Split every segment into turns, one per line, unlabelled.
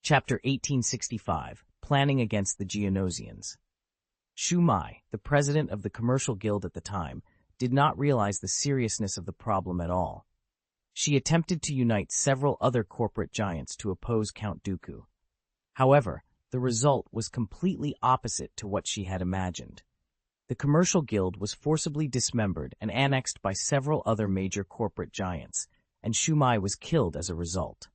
Chapter 1865, Planning Against the Geonosians. Shu Mai, the president of the Commercial Guild at the time, did not realize the seriousness of the problem at all. She attempted to unite several other corporate giants to oppose Count Dooku. However, the result was completely opposite to what she had imagined. The Commercial Guild was forcibly dismembered and annexed by several other major corporate giants, and Shu Mai was killed as a result.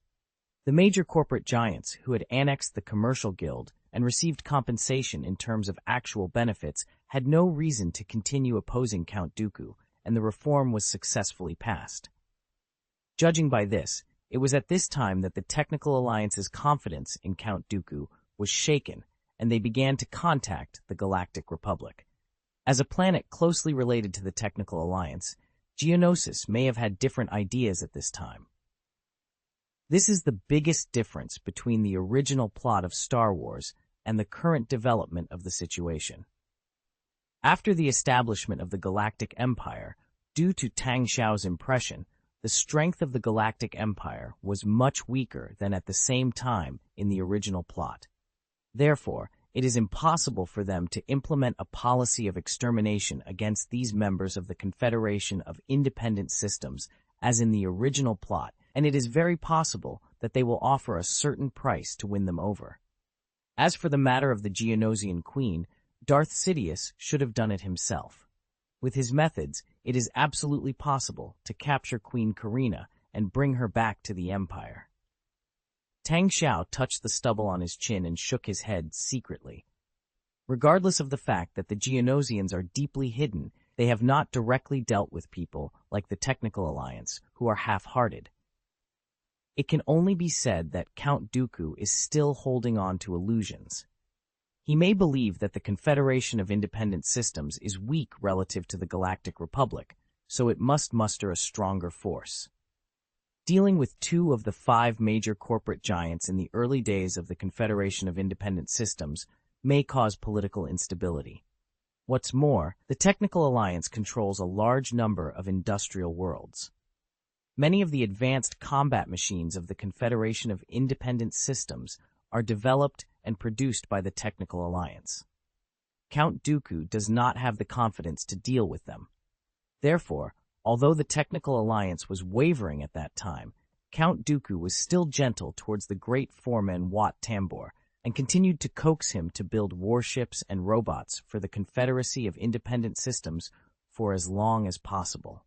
The major corporate giants who had annexed the Commercial Guild and received compensation in terms of actual benefits had no reason to continue opposing Count Dooku, and the reform was successfully passed. Judging by this, it was at this time that the Technical Alliance's confidence in Count Dooku was shaken, and they began to contact the Galactic Republic. As a planet closely related to the Technical Alliance, Geonosis may have had different ideas at this time. This is the biggest difference between the original plot of Star Wars and the current development of the situation. After the establishment of the Galactic Empire, due to Tang Xiao's impression, the strength of the Galactic Empire was much weaker than at the same time in the original plot. Therefore, it is impossible for them to implement a policy of extermination against these members of the Confederation of Independent Systems as in the original plot, and it is very possible that they will offer a certain price to win them over. As for the matter of the Geonosian Queen, Darth Sidious should have done it himself. With his methods, it is absolutely possible to capture Queen Karina and bring her back to the Empire. Tang Xiao touched the stubble on his chin and shook his head secretly. Regardless of the fact that the Geonosians are deeply hidden, they have not directly dealt with people like the Technical Alliance, who are half-hearted. It can only be said that Count Dooku is still holding on to illusions. He may believe that the Confederation of Independent Systems is weak relative to the Galactic Republic, so it must muster a stronger force. Dealing with 2 of the 5 major corporate giants in the early days of the Confederation of Independent Systems may cause political instability. What's more, the Technical Alliance controls a large number of industrial worlds. Many of the advanced combat machines of the Confederation of Independent Systems are developed and produced by the Technical Alliance. Count Dooku does not have the confidence to deal with them. Therefore, although the Technical Alliance was wavering at that time, Count Dooku was still gentle towards the great foreman Wat Tambor and continued to coax him to build warships and robots for the Confederacy of Independent Systems for as long as possible.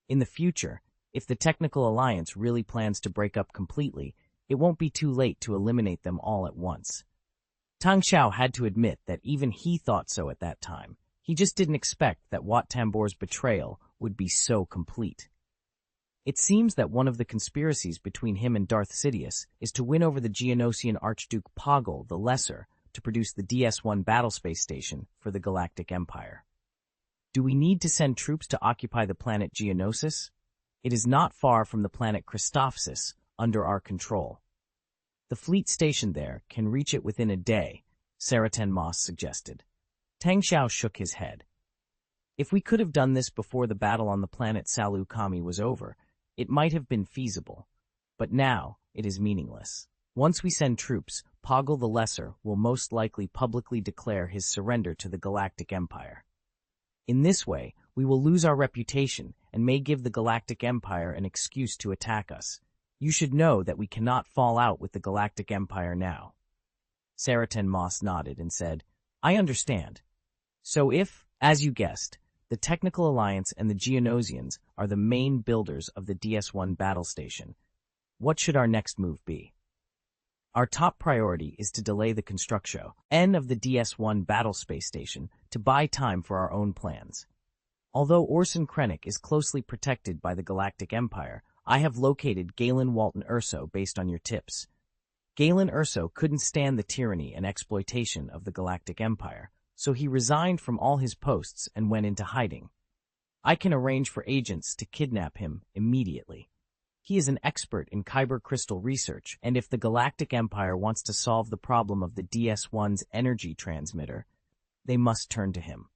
In the future, if the Technical Alliance really plans to break up completely, it won't be too late to eliminate them all at once. Tang Xiao had to admit that even he thought so at that time. He just didn't expect that Wat Tambor's betrayal would be so complete. It seems that one of the conspiracies between him and Darth Sidious is to win over the Geonosian Archduke Poggle the Lesser to produce the DS-1 battlespace station for the Galactic Empire. Do we need to send troops to occupy the planet Geonosis? It is not far from the planet Christophsis, under our control. The fleet stationed there can reach it within a day, Saraten Moss suggested. Tang Xiao shook his head. If we could have done this before the battle on the planet Salu Kami was over, it might have been feasible, but now it is meaningless. Once we send troops, Poggle the Lesser will most likely publicly declare his surrender to the Galactic Empire. In this way, we will lose our reputation and may give the Galactic Empire an excuse to attack us. You should know that we cannot fall out with the Galactic Empire now. Saraten Moss nodded and said, I understand. So if, as you guessed, the Technical Alliance and the Geonosians are the main builders of the DS-1 battle station, what should our next move be? Our top priority is to delay the construction of the DS-1 battle space station to buy time for our own plans. Although Orson Krennic is closely protected by the Galactic Empire, I have located Galen Walton Urso based on your tips. Galen Urso couldn't stand the tyranny and exploitation of the Galactic Empire, so he resigned from all his posts and went into hiding. I can arrange for agents to kidnap him immediately. He is an expert in kyber crystal research, and if the Galactic Empire wants to solve the problem of the DS-1's energy transmitter, they must turn to him.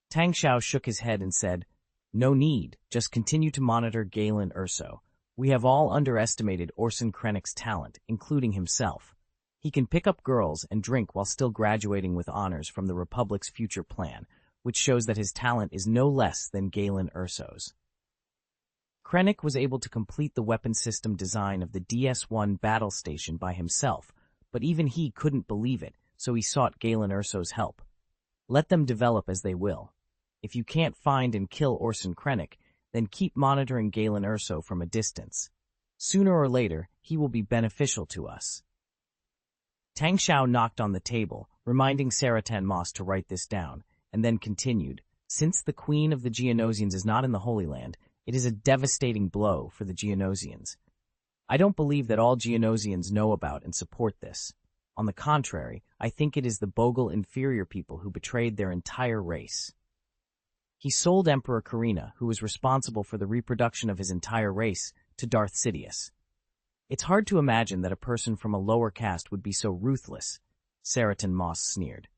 Tang Xiao shook his head and said, No need, just continue to monitor Galen Urso. We have all underestimated Orson Krennic's talent, including himself. He can pick up girls and drink while still graduating with honors from the Republic's future plan, which shows that his talent is no less than Galen Erso's. Krennic was able to complete the weapon system design of the DS-1 battle station by himself, but even he couldn't believe it, so he sought Galen Erso's help. Let them develop as they will. If you can't find and kill Orson Krennic, then keep monitoring Galen Erso from a distance. Sooner or later, he will be beneficial to us. Tang Xiao knocked on the table, reminding Saratan Moss to write this down, and then continued, "Since the Queen of the Geonosians is not in the Holy Land, it is a devastating blow for the Geonosians. I don't believe that all Geonosians know about and support this. On the contrary, I think it is the Bogle inferior people who betrayed their entire race." He sold Emperor Karina, who was responsible for the reproduction of his entire race, to Darth Sidious. It's hard to imagine that a person from a lower caste would be so ruthless, Saratan Moss sneered.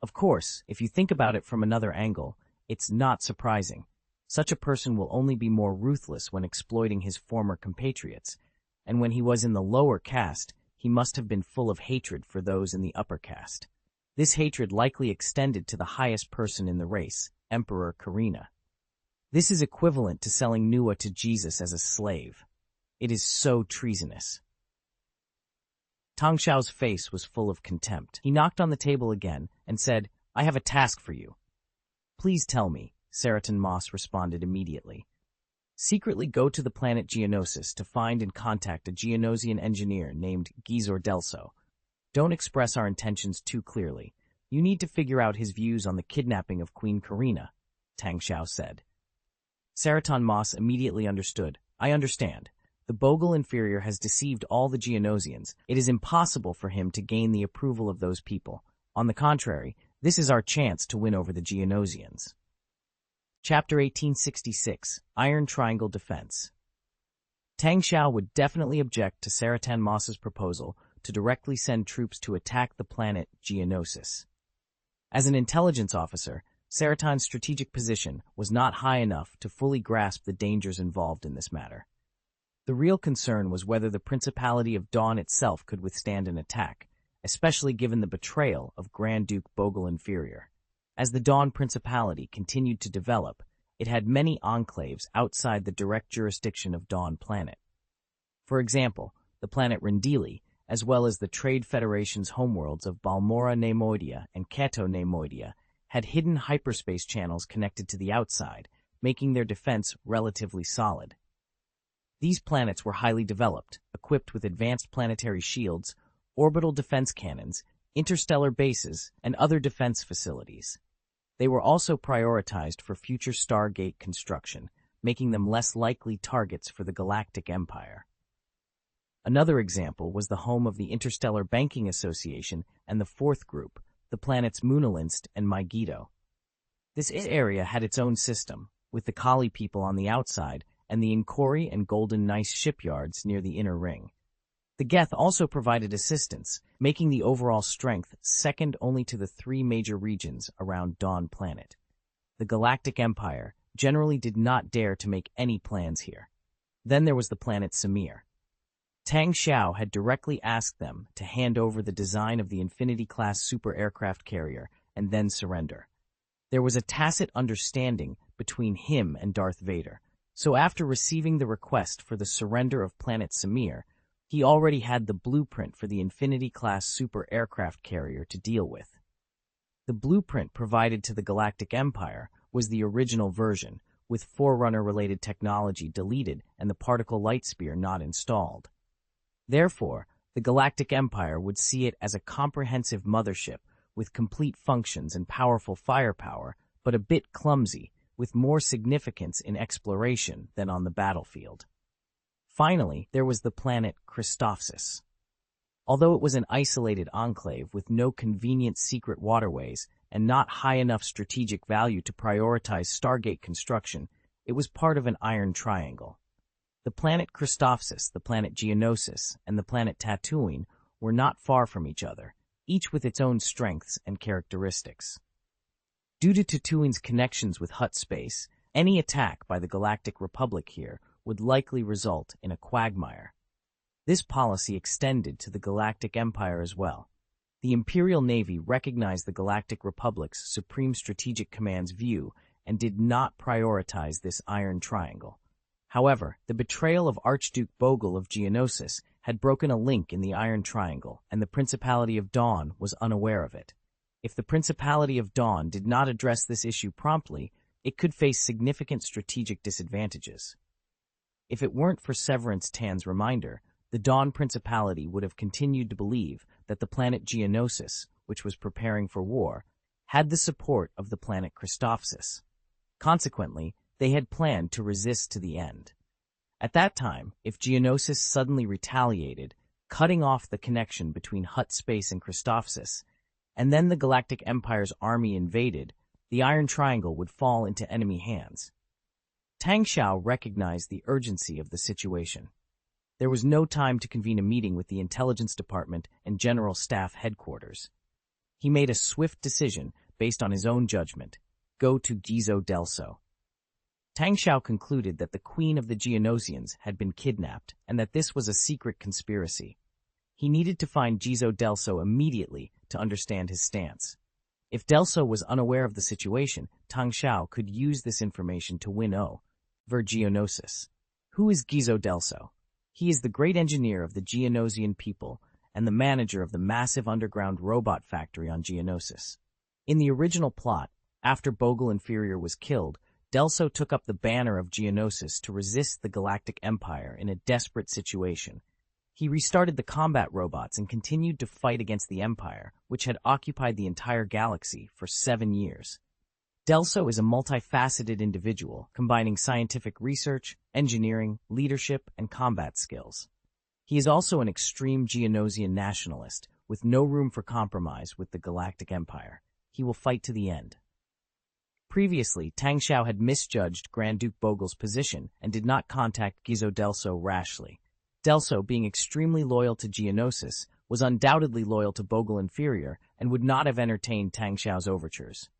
Of course, if you think about it from another angle, it's not surprising. Such a person will only be more ruthless when exploiting his former compatriots, and when he was in the lower caste, he must have been full of hatred for those in the upper caste. This hatred likely extended to the highest person in the race, Emperor Karina. This is equivalent to selling Nua to Jesus as a slave. It is so treasonous. Tang Xiao's face was full of contempt. He knocked on the table again and said, "I have a task for you." "Please tell me," Saratan Moss responded immediately. "Secretly go to the planet Geonosis to find and contact a Geonosian engineer named Gizor Delso. Don't express our intentions too clearly. You need to figure out his views on the kidnapping of Queen Karina," Tang Xiao said. Saratan Moss immediately understood. "I understand. The Bogle inferior has deceived all the Geonosians. It is impossible for him to gain the approval of those people. On the contrary, this is our chance to win over the Geonosians." Chapter 1866, Iron Triangle Defense. Tang Xiao would definitely object to Saratan Moss's proposal to directly send troops to attack the planet Geonosis. As an intelligence officer, Saratan's strategic position was not high enough to fully grasp the dangers involved in this matter. The real concern was whether the Principality of Dawn itself could withstand an attack, especially given the betrayal of Grand Duke Bogle Inferior. As the Dawn Principality continued to develop, it had many enclaves outside the direct jurisdiction of Dawn Planet. For example, the planet Rendili, as well as the Trade Federation's homeworlds of Balmora Neimoidia and Kato Neimoidia, had hidden hyperspace channels connected to the outside, making their defense relatively solid. These planets were highly developed, equipped with advanced planetary shields, orbital defense cannons, interstellar bases, and other defense facilities. They were also prioritized for future Stargate construction, making them less likely targets for the Galactic Empire. Another example was the home of the Interstellar Banking Association and the Fourth Group, the planets Moonalinst and Megiddo. This area had its own system, with the Kali people on the outside and the Inkori and Golden Nice shipyards near the inner ring. The Geth also provided assistance, making the overall strength second only to the three major regions around Dawn Planet. The Galactic Empire generally did not dare to make any plans here. Then there was the planet Samir. Tang Xiao had directly asked them to hand over the design of the Infinity-class super aircraft carrier and then surrender. There was a tacit understanding between him and Darth Vader, so after receiving the request for the surrender of planet Samir, he already had the blueprint for the Infinity-class super aircraft carrier to deal with. The blueprint provided to the Galactic Empire was the original version, with Forerunner-related technology deleted and the particle light spear not installed. Therefore, the Galactic Empire would see it as a comprehensive mothership with complete functions and powerful firepower, but a bit clumsy, with more significance in exploration than on the battlefield. Finally, there was the planet Christophsis. Although it was an isolated enclave with no convenient secret waterways and not high enough strategic value to prioritize Stargate construction, it was part of an iron triangle. The planet Christophsis, the planet Geonosis, and the planet Tatooine were not far from each other, each with its own strengths and characteristics. Due to Tatooine's connections with Hutt space, any attack by the Galactic Republic here would likely result in a quagmire. This policy extended to the Galactic Empire as well. The Imperial Navy recognized the Galactic Republic's Supreme Strategic Command's view and did not prioritize this iron triangle. However, the betrayal of Archduke Bogle of Geonosis had broken a link in the Iron Triangle, and the Principality of Dawn was unaware of it. If the Principality of Dawn did not address this issue promptly, it could face significant strategic disadvantages. If it weren't for Severance Tan's reminder, the Dawn Principality would have continued to believe that the planet Geonosis, which was preparing for war, had the support of the planet Christophsis. Consequently, they had planned to resist to the end. At that time, if Geonosis suddenly retaliated, cutting off the connection between Hutt space and Christophsis, and then the Galactic Empire's army invaded, the Iron Triangle would fall into enemy hands. Tang Xiao recognized the urgency of the situation. There was no time to convene a meeting with the Intelligence Department and General Staff Headquarters. He made a swift decision based on his own judgment: go to Gizo Delso. Tang Xiao concluded that the Queen of the Geonosians had been kidnapped and that this was a secret conspiracy. He needed to find Gizo Delso immediately to understand his stance. If Delso was unaware of the situation, Tang Xiao could use this information to win over Geonosis. Who is Gizo Delso? He is the great engineer of the Geonosian people and the manager of the massive underground robot factory on Geonosis. In the original plot, after Bogle Inferior was killed, Delso took up the banner of Geonosis to resist the Galactic Empire in a desperate situation. He restarted the combat robots and continued to fight against the Empire, which had occupied the entire galaxy for 7 years. Delso is a multifaceted individual, combining scientific research, engineering, leadership, and combat skills. He is also an extreme Geonosian nationalist, with no room for compromise with the Galactic Empire. He will fight to the end. Previously, Tang Xiao had misjudged Grand Duke Bogle's position and did not contact Gizo Delso rashly. Delso, being extremely loyal to Geonosis, was undoubtedly loyal to Bogle Inferior and would not have entertained Tang Xiao's overtures.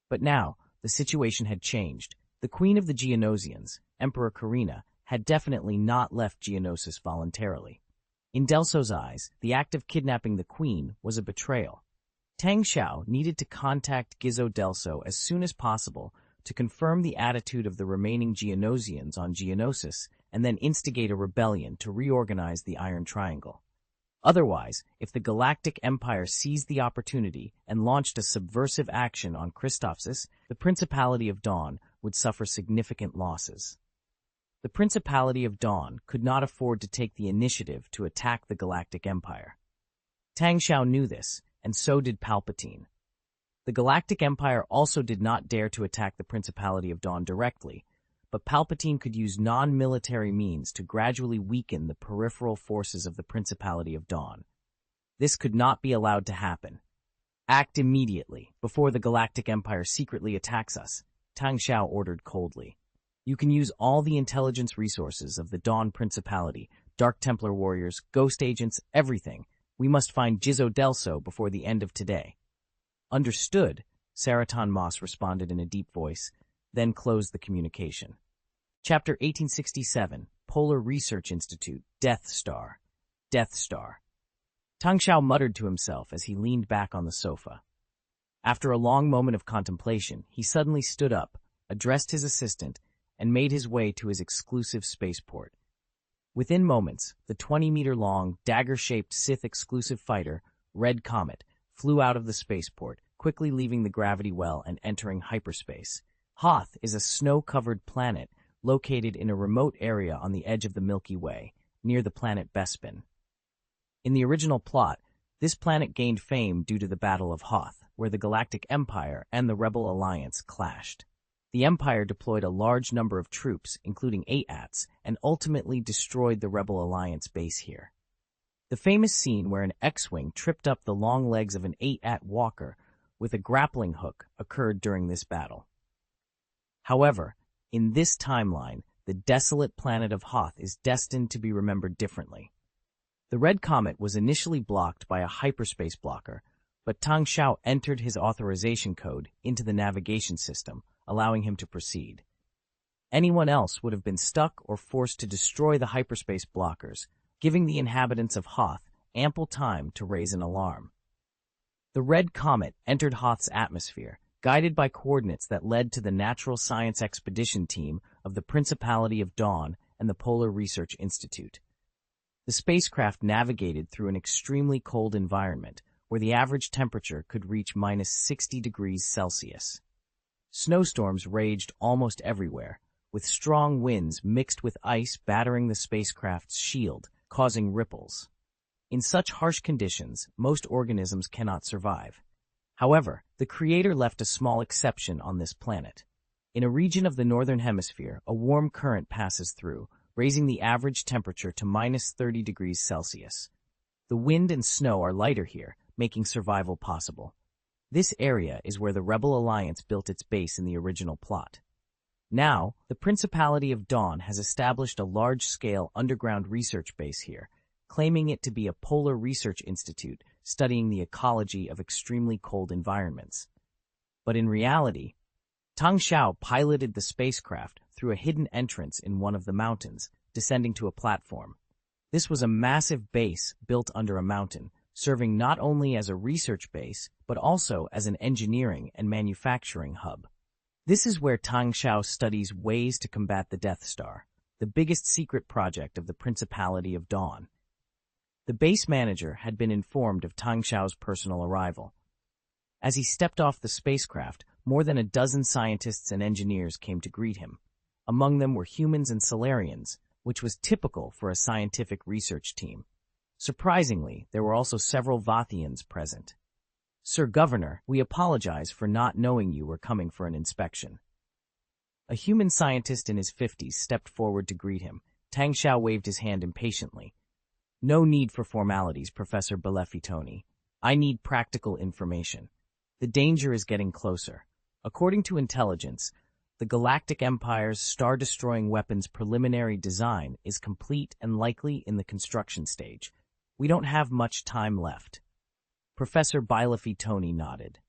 But now, the situation had changed. The Queen of the Geonosians, Emperor Karina, had definitely not left Geonosis voluntarily. In Delso's eyes, the act of kidnapping the Queen was a betrayal. Tang Xiao needed to contact Gizo Delso as soon as possible to confirm the attitude of the remaining Geonosians on Geonosis and then instigate a rebellion to reorganize the Iron Triangle. Otherwise, if the Galactic Empire seized the opportunity and launched a subversive action on Christophsis, the Principality of Dawn would suffer significant losses. The Principality of Dawn could not afford to take the initiative to attack the Galactic Empire. Tang Xiao knew this, and so did Palpatine. The Galactic Empire also did not dare to attack the Principality of Dawn directly, but Palpatine could use non-military means to gradually weaken the peripheral forces of the Principality of Dawn. This could not be allowed to happen. Act immediately, before the Galactic Empire secretly attacks us, Tang Xiao ordered coldly. You can use all the intelligence resources of the Dawn Principality, Dark Templar warriors, ghost agents, everything. We must find Gizo Delso before the end of today. Understood, Saraton Moss responded in a deep voice, then closed the communication. Chapter 1867, Polar Research Institute, Death Star. Death Star. Tang Xiao muttered to himself as he leaned back on the sofa. After a long moment of contemplation, he suddenly stood up, addressed his assistant, and made his way to his exclusive spaceport. Within moments, the 20-meter-long, dagger-shaped Sith-exclusive fighter, Red Comet, flew out of the spaceport, quickly leaving the gravity well and entering hyperspace. Hoth is a snow-covered planet located in a remote area on the edge of the Milky Way, near the planet Bespin. In the original plot, this planet gained fame due to the Battle of Hoth, where the Galactic Empire and the Rebel Alliance clashed. The Empire deployed a large number of troops, including 8 ATs, and ultimately destroyed the Rebel Alliance base here. The famous scene where an X-Wing tripped up the long legs of an 8 AT walker with a grappling hook occurred during this battle. However, in this timeline, the desolate planet of Hoth is destined to be remembered differently. The Red Comet was initially blocked by a hyperspace blocker, but Tang Xiao entered his authorization code into the navigation system, allowing him to proceed. Anyone else would have been stuck or forced to destroy the hyperspace blockers, giving the inhabitants of Hoth ample time to raise an alarm. The red comet entered Hoth's atmosphere, guided by coordinates that led to the Natural Science Expedition Team of the Principality of Dawn and the Polar Research Institute. The spacecraft navigated through an extremely cold environment, where the average temperature could reach -60 degrees Celsius. Snowstorms raged almost everywhere, with strong winds mixed with ice battering the spacecraft's shield, causing ripples. In such harsh conditions, most organisms cannot survive. However, the Creator left a small exception on this planet. In a region of the northern hemisphere, a warm current passes through, raising the average temperature to -30 degrees Celsius. The wind and snow are lighter here, making survival possible. This area is where the Rebel Alliance built its base in the original plot. Now, the Principality of Dawn has established a large-scale underground research base here, claiming it to be a polar research institute studying the ecology of extremely cold environments. But in reality, Tang Xiao piloted the spacecraft through a hidden entrance in one of the mountains, descending to a platform. This was a massive base built under a mountain, serving not only as a research base, but also as an engineering and manufacturing hub. This is where Tang Xiao studies ways to combat the Death Star, the biggest secret project of the Principality of Dawn. The base manager had been informed of Tang Xiao's personal arrival. As he stepped off the spacecraft, more than a dozen scientists and engineers came to greet him. Among them were humans and Solarians, which was typical for a scientific research team. Surprisingly, there were also several Vathians present. "Sir Governor, we apologize for not knowing you were coming for an inspection." A human scientist in his 50s stepped forward to greet him. Tang Xiao waved his hand impatiently. "No need for formalities, Professor Belefitoni. I need practical information. The danger is getting closer. According to intelligence, the Galactic Empire's star-destroying weapons preliminary design is complete and likely in the construction stage. We don't have much time left." Professor Belefitoni nodded.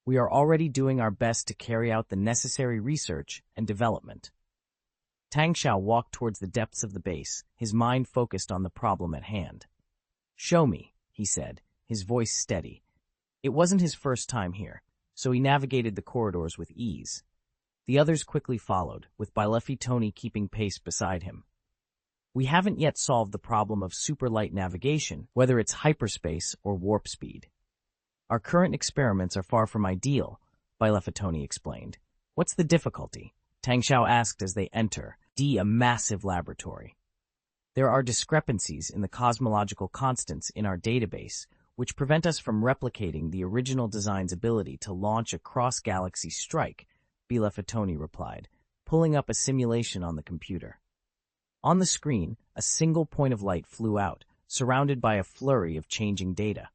"We are already doing our best to carry out the necessary research and development." Tang Xiao walked towards the depths of the base, his mind focused on the problem at hand. "Show me," he said, his voice steady. It wasn't his first time here, so he navigated the corridors with ease. The others quickly followed, with Belefitoni keeping pace beside him. "We haven't yet solved the problem of superlight navigation, whether it's hyperspace or warp speed. Our current experiments are far from ideal," Belefitoni explained. "What's the difficulty?" Tang Xiao asked as they enter a massive laboratory. "There are discrepancies in the cosmological constants in our database, which prevent us from replicating the original design's ability to launch a cross-galaxy strike," Belefitoni replied, pulling up a simulation on the computer. On the screen, a single point of light flew out, surrounded by a flurry of changing data.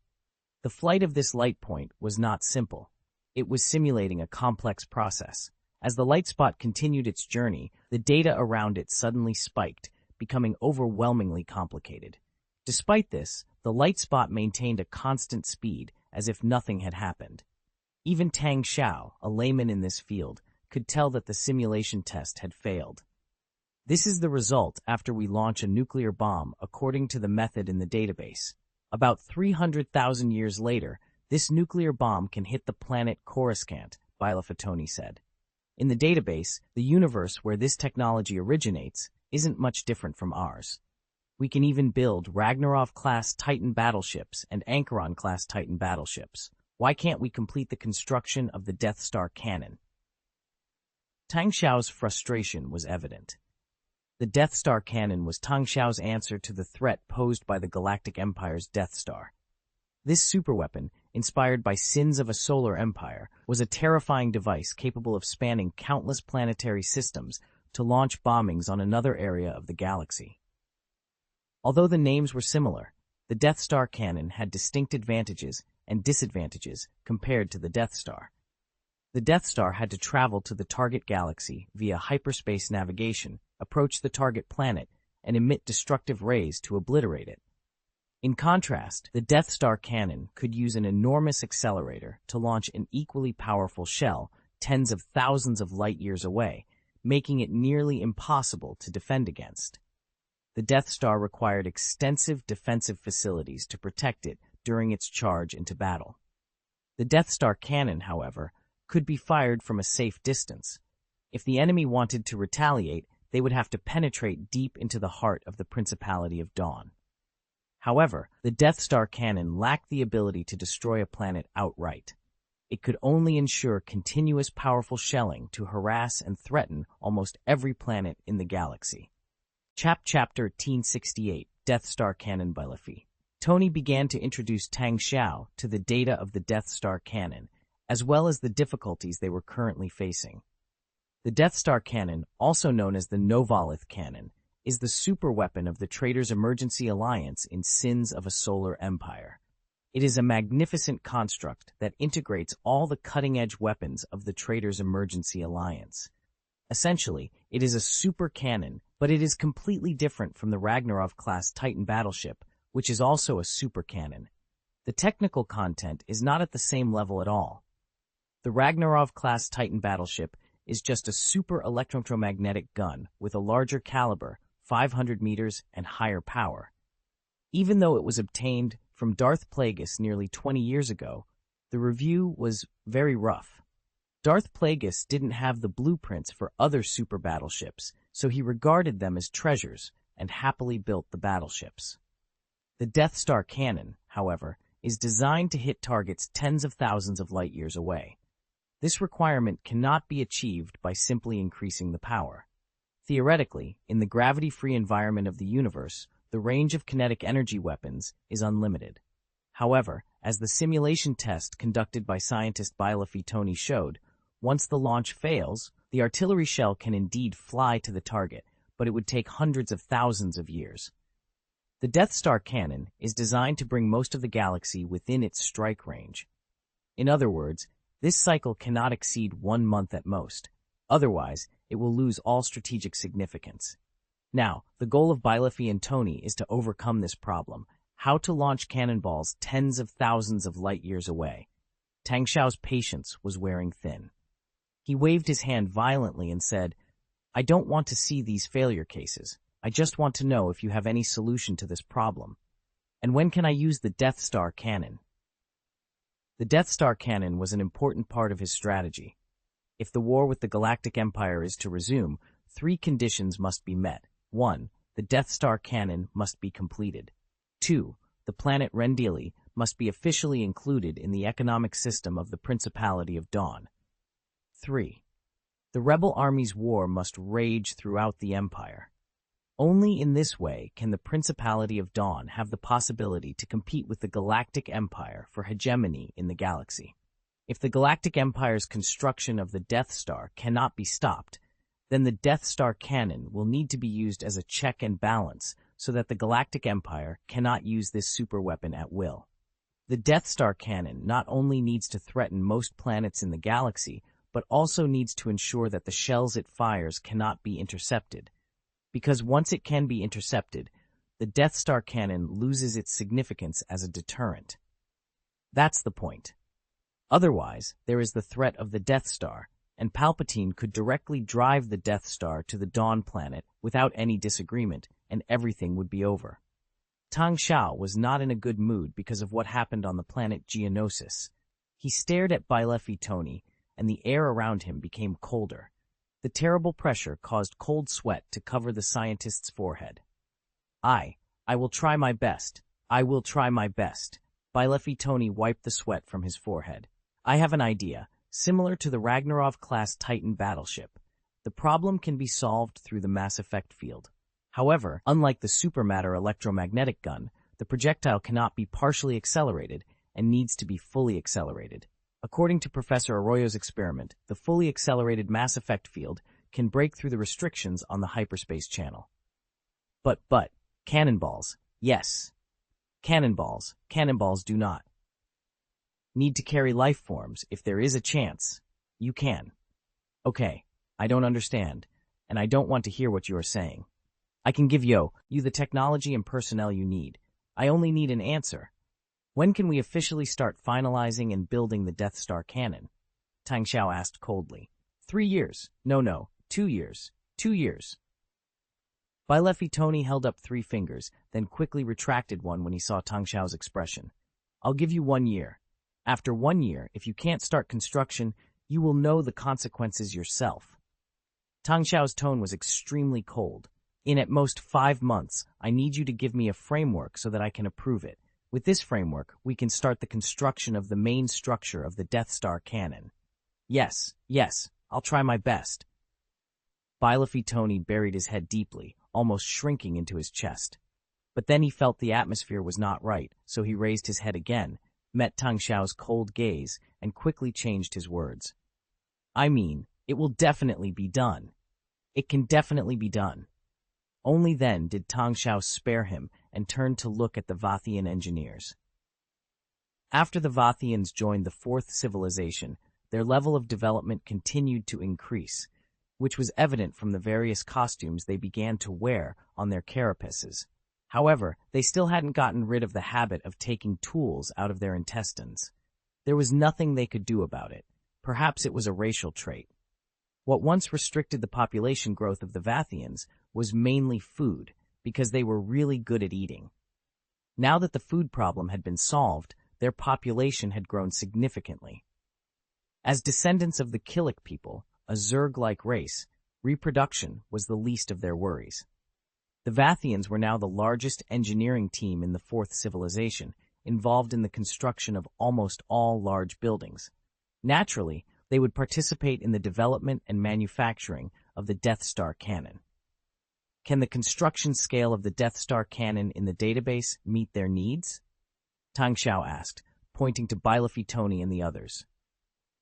The flight of this light point was not simple. It was simulating a complex process. As the light spot continued its journey, the data around it suddenly spiked, becoming overwhelmingly complicated. Despite this, the light spot maintained a constant speed, as if nothing had happened. Even Tang Xiao, a layman in this field, could tell that the simulation test had failed. "This is the result after we launch a nuclear bomb according to the method in the database. About 300,000 years later, this nuclear bomb can hit the planet Coruscant," Belefitoni said. "In the database, the universe where this technology originates isn't much different from ours. We can even build Ragnarok-class Titan battleships and Anchoron-class Titan battleships. Why can't we complete the construction of the Death Star cannon?" Tang Xiao's frustration was evident. The Death Star cannon was Tang Xiao's answer to the threat posed by the Galactic Empire's Death Star. This superweapon, inspired by sins of a solar empire, was a terrifying device capable of spanning countless planetary systems to launch bombings on another area of the galaxy. Although the names were similar, the Death Star cannon had distinct advantages and disadvantages compared to the Death Star. The Death Star had to travel to the target galaxy via hyperspace navigation, approach the target planet, and emit destructive rays to obliterate it. In contrast, the Death Star cannon could use an enormous accelerator to launch an equally powerful shell tens of thousands of light-years away, making it nearly impossible to defend against. the Death Star required extensive defensive facilities to protect it during its charge into battle. The Death Star cannon, however, could be fired from a safe distance. If the enemy wanted to retaliate, they would have to penetrate deep into the heart of the Principality of Dawn. However, the Death Star cannon lacked the ability to destroy a planet outright. It could only ensure continuous powerful shelling to harass and threaten almost every planet in the galaxy. Chapter 1868, Death Star Cannon by Luffy. Tony began to introduce Tang Xiao to the data of the Death Star cannon, as well as the difficulties they were currently facing. The Death Star cannon, also known as the Novolith cannon, is the superweapon of the Traitors' Emergency Alliance in Sins of a Solar Empire. It is a magnificent construct that integrates all the cutting-edge weapons of the Traitors' Emergency Alliance. Essentially, it is a super cannon, but it is completely different from the Ragnarok-class Titan battleship, which is also a super cannon. The technical content is not at the same level at all. The Ragnarok-class Titan battleship is just a super electromagnetic gun with a larger caliber, 500 meters, and higher power. Even though it was obtained from Darth Plagueis nearly 20 years ago, the review was very rough. Darth Plagueis didn't have the blueprints for other super battleships, so he regarded them as treasures and happily built the battleships. The Death Star cannon, however, is designed to hit targets tens of thousands of light years away. This requirement cannot be achieved by simply increasing the power. Theoretically, in the gravity-free environment of the universe, the range of kinetic energy weapons is unlimited. However, as the simulation test conducted by scientist Luffy Tony showed, once the launch fails, the artillery shell can indeed fly to the target, but it would take hundreds of thousands of years. The Death Star cannon is designed to bring most of the galaxy within its strike range. In other words, this cycle cannot exceed 1 month at most. Otherwise, it will lose all strategic significance. Now, the goal of Luffy and Tony is to overcome this problem, how to launch cannonballs tens of thousands of light years away. Tang Xiao's patience was wearing thin. He waved his hand violently and said, "I don't want to see these failure cases. I just want to know if you have any solution to this problem. And when can I use the Death Star cannon?" The Death Star cannon was an important part of his strategy. If the war with the Galactic Empire is to resume, 3 conditions must be met. 1. The Death Star cannon must be completed. 2. The planet Rendili must be officially included in the economic system of the Principality of Dawn. 3. The rebel army's war must rage throughout the Empire. Only in this way can the Principality of Dawn have the possibility to compete with the Galactic Empire for hegemony in the galaxy. If the Galactic Empire's construction of the Death Star cannot be stopped, then the Death Star cannon will need to be used as a check and balance so that the Galactic Empire cannot use this superweapon at will. The Death Star cannon not only needs to threaten most planets in the galaxy, but also needs to ensure that the shells it fires cannot be intercepted. Because once it can be intercepted, the Death Star cannon loses its significance as a deterrent. That's the point. Otherwise, there is the threat of the Death Star, and Palpatine could directly drive the Death Star to the Dawn planet without any disagreement, and everything would be over. Tang Xiao was not in a good mood because of what happened on the planet Geonosis. He stared at Luffy Tony, and the air around him became colder. The terrible pressure caused cold sweat to cover the scientist's forehead. I will try my best. I will try my best. Luffy Tony wiped the sweat from his forehead. I have an idea, similar to the Ragnarok-class Titan battleship. The problem can be solved through the mass effect field. However, unlike the supermatter electromagnetic gun, the projectile cannot be partially accelerated and needs to be fully accelerated. According to Professor Arroyo's experiment, the fully accelerated mass effect field can break through the restrictions on the hyperspace channel. But, cannonballs, yes. Cannonballs do not need to carry life forms. If there is a chance, you can. Okay, I don't understand, and I don't want to hear what you are saying. I can give you the technology and personnel you need. I only need an answer. When can we officially start finalizing and building the Death Star cannon? Tang Xiao asked coldly. 3 years. No, 2 years. 2 years. Tony held up 3 fingers, then quickly retracted one when he saw Tang Xiao's expression. I'll give you 1 year. After 1 year, if you can't start construction, you will know the consequences yourself. Tang Xiao's tone was extremely cold. In at most 5 months, I need you to give me a framework so that I can approve it. With this framework, we can start the construction of the main structure of the Death Star cannon. Yes, I'll try my best. Tony buried his head deeply, almost shrinking into his chest. But then he felt the atmosphere was not right, so he raised his head again, met Tang Xiao's cold gaze, and quickly changed his words. I mean, it will definitely be done. It can definitely be done. Only then did Tang Xiao spare him and turn to look at the Vathian engineers. After the Vathians joined the Fourth Civilization, their level of development continued to increase, which was evident from the various costumes they began to wear on their carapaces. However, they still hadn't gotten rid of the habit of taking tools out of their intestines. There was nothing they could do about it. Perhaps it was a racial trait. What once restricted the population growth of the Vathians was mainly food, because they were really good at eating. Now that the food problem had been solved, their population had grown significantly. As descendants of the Killik people, a Zerg-like race, reproduction was the least of their worries. The Vathians were now the largest engineering team in the Fourth Civilization, involved in the construction of almost all large buildings. Naturally, they would participate in the development and manufacturing of the Death Star cannon. Can the construction scale of the Death Star cannon in the database meet their needs? Tang Xiao asked, pointing to Tony and the others.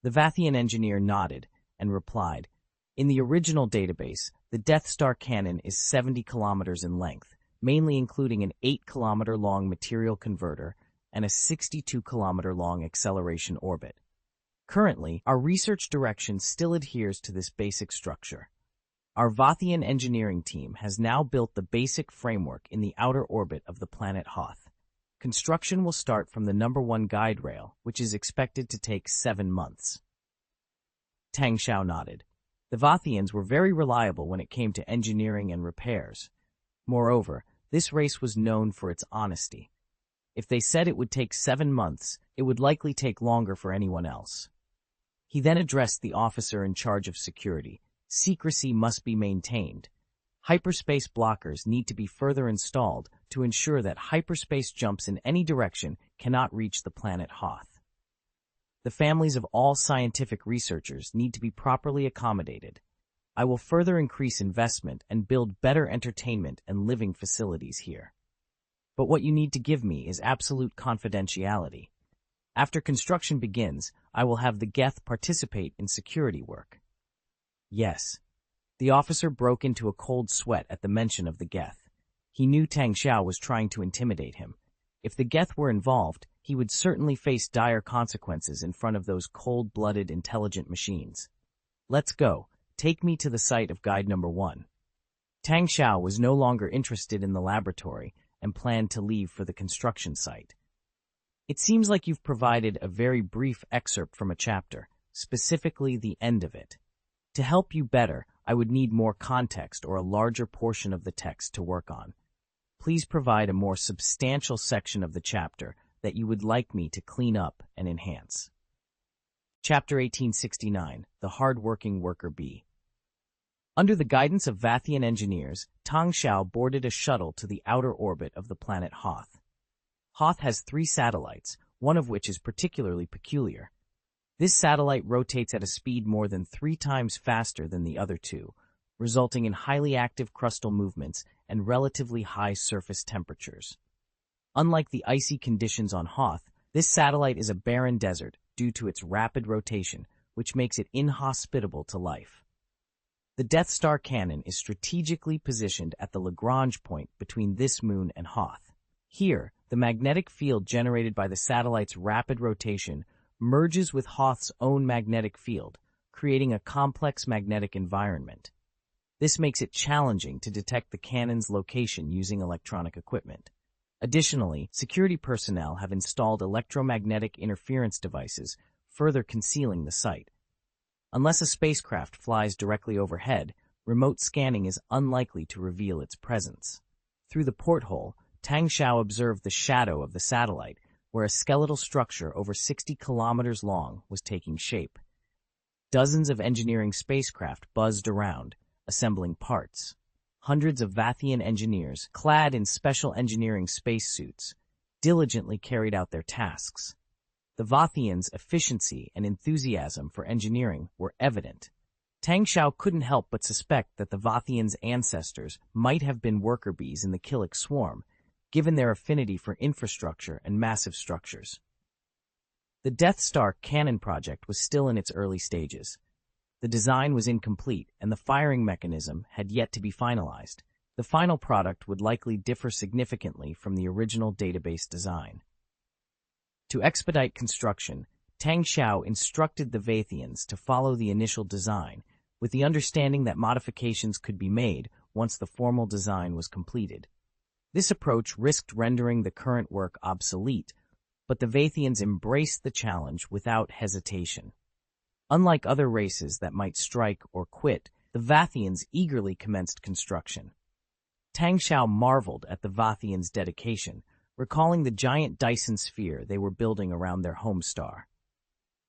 The Vathian engineer nodded and replied, in the original database, the Death Star cannon is 70 kilometers in length, mainly including an 8-kilometer-long material converter and a 62-kilometer-long acceleration orbit. Currently, our research direction still adheres to this basic structure. Our Vathian engineering team has now built the basic framework in the outer orbit of the planet Hoth. Construction will start from the number 1 guide rail, which is expected to take 7 months. Tang Xiao nodded. The Vathians were very reliable when it came to engineering and repairs. Moreover, this race was known for its honesty. If they said it would take 7 months, it would likely take longer for anyone else. He then addressed the officer in charge of security. Secrecy must be maintained. Hyperspace blockers need to be further installed to ensure that hyperspace jumps in any direction cannot reach the planet Hoth. The families of all scientific researchers need to be properly accommodated. I will further increase investment and build better entertainment and living facilities here. But what you need to give me is absolute confidentiality. After construction begins, I will have the Geth participate in security work. Yes. The officer broke into a cold sweat at the mention of the Geth. He knew Tang Xiao was trying to intimidate him. If the Geth were involved, he would certainly face dire consequences in front of those cold-blooded, intelligent machines. Let's go. Take me to the site of guide number 1. Tang Xiao was no longer interested in the laboratory and planned to leave for the construction site. It seems like you've provided a very brief excerpt from a chapter, specifically the end of it. To help you better, I would need more context or a larger portion of the text to work on. Please provide a more substantial section of the chapter that you would like me to clean up and enhance. Chapter 1869, The Hard-Working Worker Bee. Under the guidance of Vathian engineers, Tang Xiao boarded a shuttle to the outer orbit of the planet Hoth. Hoth has 3 satellites, one of which is particularly peculiar. This satellite rotates at a speed more than 3 times faster than the other 2, resulting in highly active crustal movements and relatively high surface temperatures. Unlike the icy conditions on Hoth, this satellite is a barren desert due to its rapid rotation, which makes it inhospitable to life. The Death Star cannon is strategically positioned at the Lagrange point between this moon and Hoth. Here, the magnetic field generated by the satellite's rapid rotation merges with Hoth's own magnetic field, creating a complex magnetic environment. This makes it challenging to detect the cannon's location using electronic equipment. Additionally, security personnel have installed electromagnetic interference devices, further concealing the site. Unless a spacecraft flies directly overhead, remote scanning is unlikely to reveal its presence. Through the porthole, Tang Xiao observed the shadow of the satellite, where a skeletal structure over 60 kilometers long was taking shape. Dozens of engineering spacecraft buzzed around, assembling parts. Hundreds of Vathian engineers, clad in special engineering spacesuits, diligently carried out their tasks. The Vathians' efficiency and enthusiasm for engineering were evident. Tang Xiao couldn't help but suspect that the Vathians' ancestors might have been worker bees in the Killik swarm, given their affinity for infrastructure and massive structures. The Death Star cannon project was still in its early stages. The design was incomplete, and the firing mechanism had yet to be finalized. The final product would likely differ significantly from the original database design. To expedite construction, Tang Xiao instructed the Vathians to follow the initial design, with the understanding that modifications could be made once the formal design was completed. This approach risked rendering the current work obsolete, but the Vathians embraced the challenge without hesitation. Unlike other races that might strike or quit, the Vathians eagerly commenced construction. Tang Xiao marveled at the Vathians' dedication, recalling the giant Dyson sphere they were building around their home star.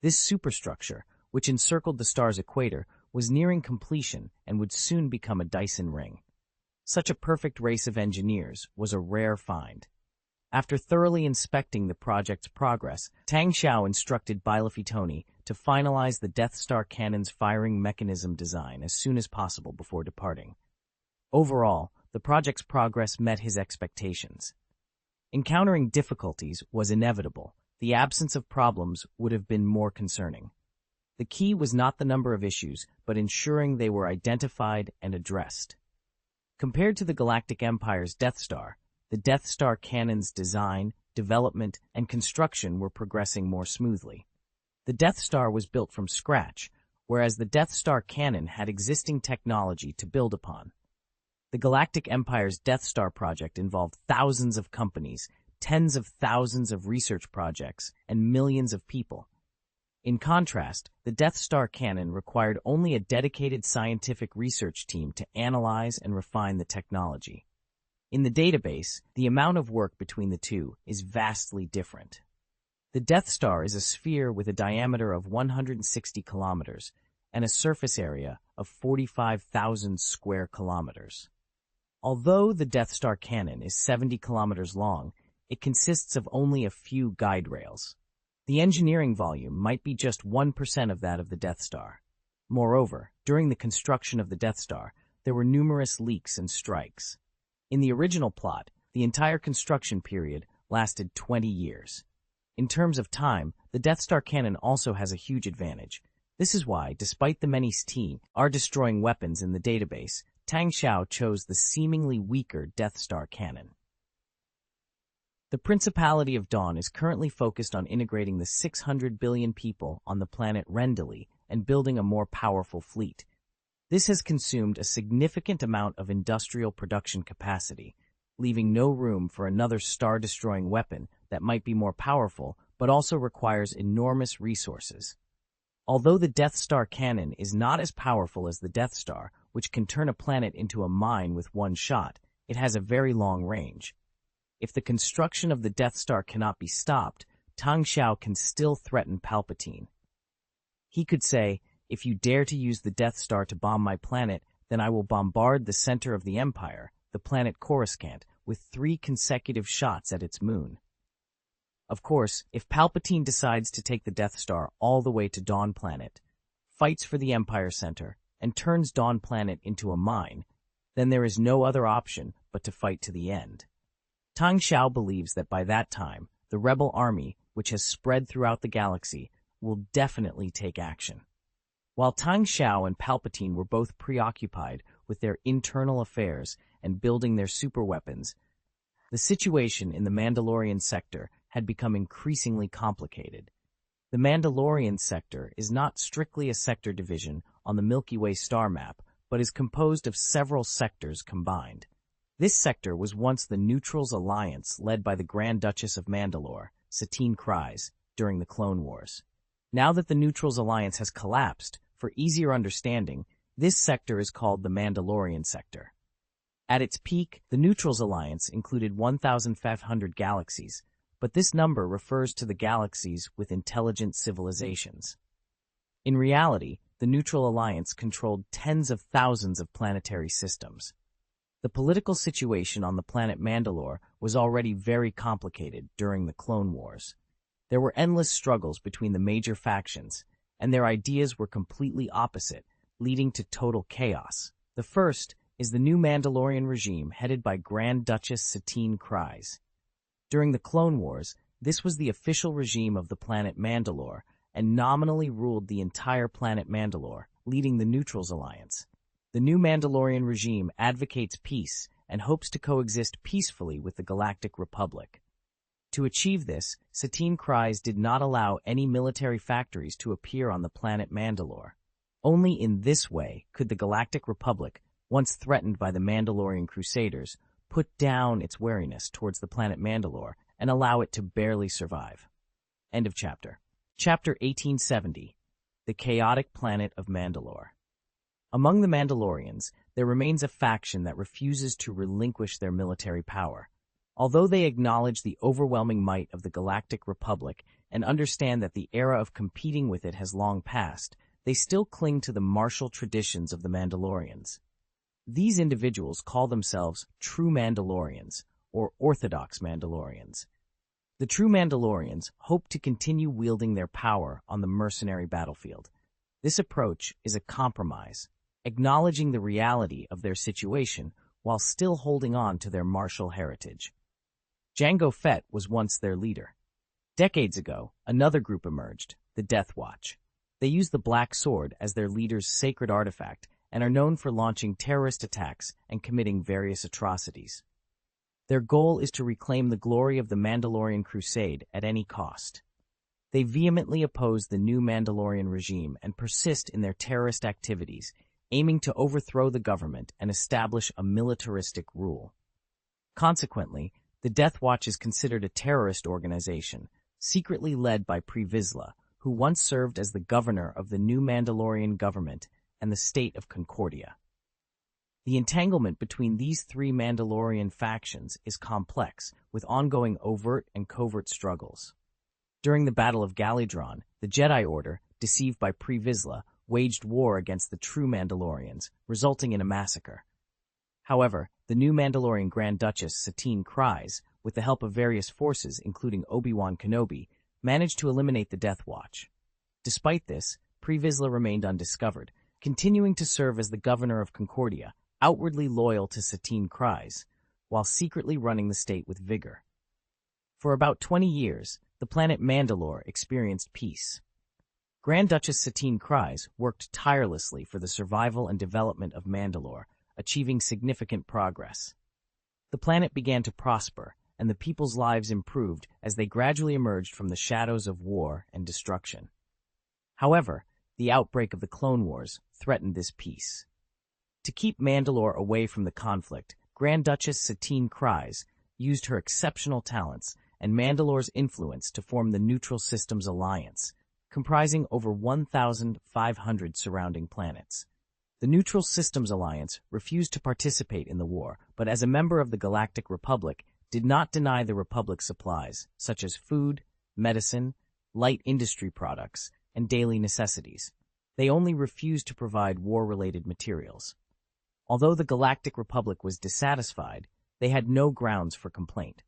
This superstructure, which encircled the star's equator, was nearing completion and would soon become a Dyson ring. Such a perfect race of engineers was a rare find. After thoroughly inspecting the project's progress, Tang Xiao instructed Bilafitoni to finalize the Death Star cannon's firing mechanism design as soon as possible before departing. Overall, the project's progress met his expectations. Encountering difficulties was inevitable. The absence of problems would have been more concerning. The key was not the number of issues, but ensuring they were identified and addressed. Compared to the Galactic Empire's Death Star, the Death Star cannon's design, development, and construction were progressing more smoothly. The Death Star was built from scratch, whereas the Death Star cannon had existing technology to build upon. The Galactic Empire's Death Star project involved thousands of companies, tens of thousands of research projects, and millions of people. In contrast, the Death Star cannon required only a dedicated scientific research team to analyze and refine the technology. In the database, the amount of work between the two is vastly different. The Death Star is a sphere with a diameter of 160 kilometers and a surface area of 45,000 square kilometers. Although the Death Star cannon is 70 kilometers long, it consists of only a few guide rails. The engineering volume might be just 1% of that of the Death Star. Moreover, during the construction of the Death Star, there were numerous leaks and strikes. In the original plot, the entire construction period lasted 20 years. In terms of time, the Death Star cannon also has a huge advantage. This is why, despite the many destroying weapons in the database, Tang Xiao chose the seemingly weaker Death Star cannon. The Principality of Dawn is currently focused on integrating the 600 billion people on the planet Rendali and building a more powerful fleet. This has consumed a significant amount of industrial production capacity, leaving no room for another star-destroying weapon that might be more powerful but also requires enormous resources. Although the Death Star cannon is not as powerful as the Death Star, which can turn a planet into a mine with one shot, it has a very long range. If the construction of the Death Star cannot be stopped, Tang Xiao can still threaten Palpatine. He could say, "If you dare to use the Death Star to bomb my planet, then I will bombard the center of the Empire, the planet Coruscant, with 3 consecutive shots at its moon." Of course, if Palpatine decides to take the Death Star all the way to Dawn Planet, fights for the Empire Center, and turns Dawn Planet into a mine, then there is no other option but to fight to the end. Tang Xiao believes that by that time, the rebel army, which has spread throughout the galaxy, will definitely take action. While Tang Xiao and Palpatine were both preoccupied with their internal affairs and building their superweapons, the situation in the Mandalorian sector had become increasingly complicated. The Mandalorian sector is not strictly a sector division on the Milky Way star map, but is composed of several sectors combined. This sector was once the Neutrals Alliance led by the Grand Duchess of Mandalore, Satine Kryze, during the Clone Wars. Now that the Neutrals Alliance has collapsed, for easier understanding, This sector is called the Mandalorian sector. At its peak, the Neutrals Alliance included 1,500 galaxies, but this number refers to the galaxies with intelligent civilizations. In reality, the Neutral Alliance controlled tens of thousands of planetary systems. The political situation on the planet Mandalore was already very complicated during the Clone Wars. There were endless struggles between the major factions, and their ideas were completely opposite, leading to total chaos. The first is the new Mandalorian regime headed by Grand Duchess Satine Kryze. During the Clone Wars, this was the official regime of the planet Mandalore and nominally ruled the entire planet Mandalore, leading the Neutrals Alliance. The new Mandalorian regime advocates peace and hopes to coexist peacefully with the Galactic Republic. To achieve this, Satine Kryze did not allow any military factories to appear on the planet Mandalore. Only in this way could the Galactic Republic, once threatened by the Mandalorian Crusaders, put down its wariness towards the planet Mandalore and allow it to barely survive. End of chapter. Chapter 1870. The Chaotic Planet of Mandalore. Among the Mandalorians, there remains a faction that refuses to relinquish their military power. Although they acknowledge the overwhelming might of the Galactic Republic and understand that the era of competing with it has long passed, they still cling to the martial traditions of the Mandalorians. These individuals call themselves true Mandalorians, or Orthodox Mandalorians. The true Mandalorians hope to continue wielding their power on the mercenary battlefield. This approach is a compromise, acknowledging the reality of their situation while still holding on to their martial heritage. Jango Fett was once their leader. Decades ago, another group emerged, the Death Watch. They use the Black Sword as their leader's sacred artifact and are known for launching terrorist attacks and committing various atrocities. Their goal is to reclaim the glory of the Mandalorian Crusade at any cost. They vehemently oppose the new Mandalorian regime and persist in their terrorist activities, aiming to overthrow the government and establish a militaristic rule. Consequently, the Death Watch is considered a terrorist organization, secretly led by Pre Vizsla, who once served as the governor of the new Mandalorian government and the state of Concordia. The entanglement between these three Mandalorian factions is complex, with ongoing overt and covert struggles. During the Battle of Galidron, the Jedi Order, deceived by Pre Vizsla, waged war against the true Mandalorians, resulting in a massacre. However, the new Mandalorian Grand Duchess Satine Kryze, with the help of various forces including Obi-Wan Kenobi, managed to eliminate the Death Watch. Despite this, Pre Vizsla remained undiscovered, continuing to serve as the governor of Concordia, outwardly loyal to Satine Kryze, while secretly running the state with vigor. For about 20 years, the planet Mandalore experienced peace. Grand Duchess Satine Kryze worked tirelessly for the survival and development of Mandalore, achieving significant progress. The planet began to prosper, and the people's lives improved as they gradually emerged from the shadows of war and destruction. However, the outbreak of the Clone Wars threatened this peace. To keep Mandalore away from the conflict, Grand Duchess Satine Kryze used her exceptional talents and Mandalore's influence to form the Neutral Systems Alliance, comprising over 1,500 surrounding planets. The Neutral Systems Alliance refused to participate in the war, but as a member of the Galactic Republic, did not deny the Republic supplies, such as food, medicine, light industry products, and daily necessities. They only refused to provide war-related materials. Although the Galactic Republic was dissatisfied, they had no grounds for complaint.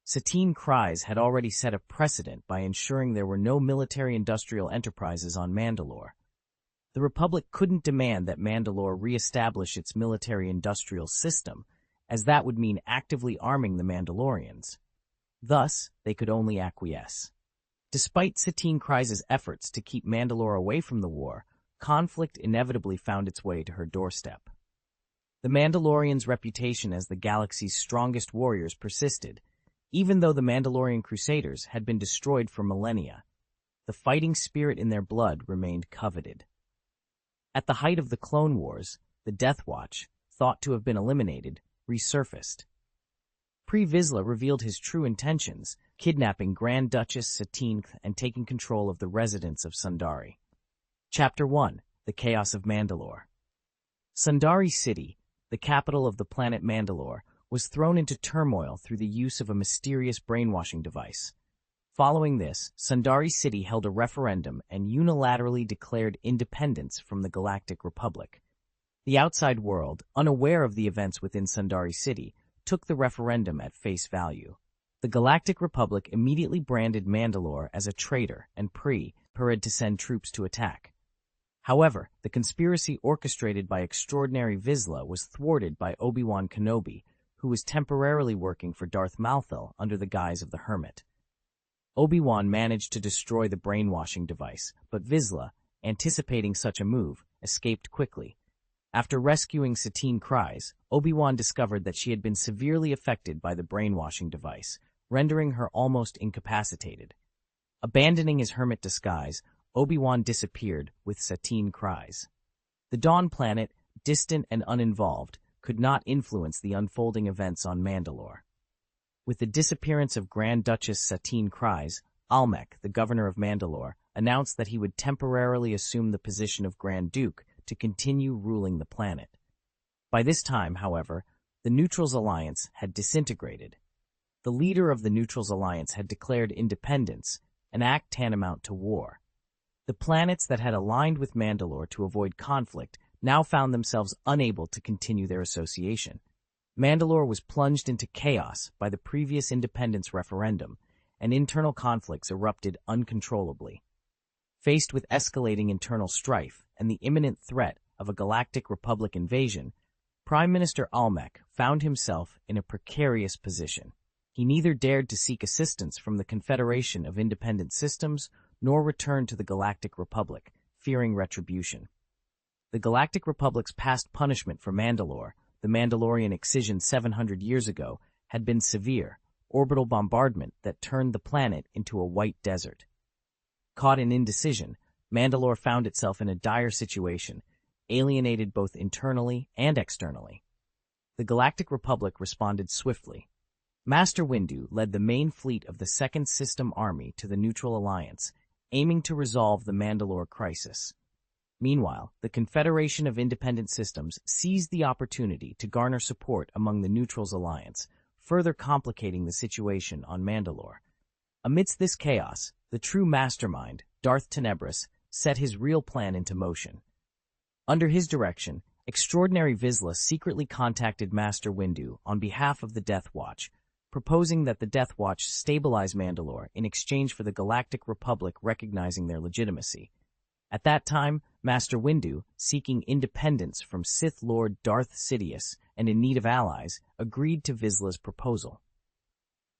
Satine Kryze had already set a precedent by ensuring there were no military-industrial enterprises on Mandalore. The Republic couldn't demand that Mandalore re-establish its military-industrial system, as that would mean actively arming the Mandalorians. Thus, they could only acquiesce. Despite Satine Kryze's efforts to keep Mandalore away from the war, conflict inevitably found its way to her doorstep. The Mandalorians' reputation as the galaxy's strongest warriors persisted, even though the Mandalorian Crusaders had been destroyed for millennia. The fighting spirit in their blood remained coveted. At the height of the Clone Wars, the Death Watch, thought to have been eliminated, resurfaced. Pre Vizsla revealed his true intentions, kidnapping Grand Duchess Satine and taking control of the residents of Sundari. Chapter 1. The Chaos of Mandalore. Sundari City, the capital of the planet Mandalore, was thrown into turmoil through the use of a mysterious brainwashing device. Following this, Sundari City held a referendum and unilaterally declared independence from the Galactic Republic. The outside world, unaware of the events within Sundari City, took the referendum at face value. The Galactic Republic immediately branded Mandalore as a traitor and prepared to send troops to attack. However, the conspiracy orchestrated by extraordinary Vizsla was thwarted by Obi-Wan Kenobi, who was temporarily working for Darth Malthal under the guise of the Hermit. Obi-Wan managed to destroy the brainwashing device, but Vizsla, anticipating such a move, escaped quickly. After rescuing Satine Kryze, Obi-Wan discovered that she had been severely affected by the brainwashing device, rendering her almost incapacitated. Abandoning his hermit disguise, Obi-Wan disappeared with Satine Kryze. The Dawn planet, distant and uninvolved, could not influence the unfolding events on Mandalore. With the disappearance of Grand Duchess Satine Kryze, Almec, the governor of Mandalore, announced that he would temporarily assume the position of Grand Duke to continue ruling the planet. By this time, however, the Neutrals Alliance had disintegrated. The leader of the Neutrals Alliance had declared independence, an act tantamount to war. The planets that had aligned with Mandalore to avoid conflict now found themselves unable to continue their association. Mandalore was plunged into chaos by the previous independence referendum, and internal conflicts erupted uncontrollably. Faced with escalating internal strife and the imminent threat of a Galactic Republic invasion, Prime Minister Almec found himself in a precarious position. He neither dared to seek assistance from the Confederation of Independent Systems nor return to the Galactic Republic, fearing retribution. The Galactic Republic's past punishment for Mandalore, the Mandalorian excision 700 years ago, had been severe, orbital bombardment that turned the planet into a white desert. Caught in indecision, Mandalore found itself in a dire situation, alienated both internally and externally. The Galactic Republic responded swiftly. Master Windu led the main fleet of the Second System Army to the Neutral Alliance, aiming to resolve the Mandalore crisis. Meanwhile, the Confederation of Independent Systems seized the opportunity to garner support among the Neutrals Alliance, further complicating the situation on Mandalore. Amidst this chaos, the true mastermind, Darth Tenebris, set his real plan into motion. Under his direction, Extraordinary Vizsla secretly contacted Master Windu on behalf of the Death Watch, proposing that the Death Watch stabilize Mandalore in exchange for the Galactic Republic recognizing their legitimacy. At that time, Master Windu, seeking independence from Sith Lord Darth Sidious and in need of allies, agreed to Vizsla's proposal.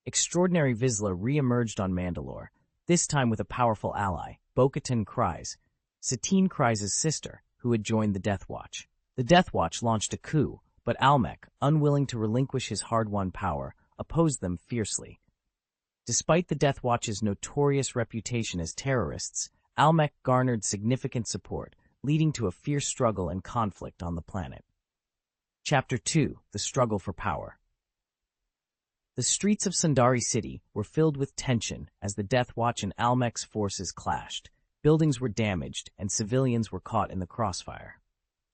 Extraordinary Vizsla re-emerged on Mandalore, this time with a powerful ally, Bo-Katan Kryze, Satine Kryze's sister, who had joined the Death Watch. The Death Watch launched a coup, but Almec, unwilling to relinquish his hard-won power, opposed them fiercely. Despite the Death Watch's notorious reputation as terrorists, Almec garnered significant support, leading to a fierce struggle and conflict on the planet. Chapter 2: The Struggle for Power. The streets of Sundari City were filled with tension as the Death Watch and Almec's forces clashed. Buildings were damaged, and civilians were caught in the crossfire.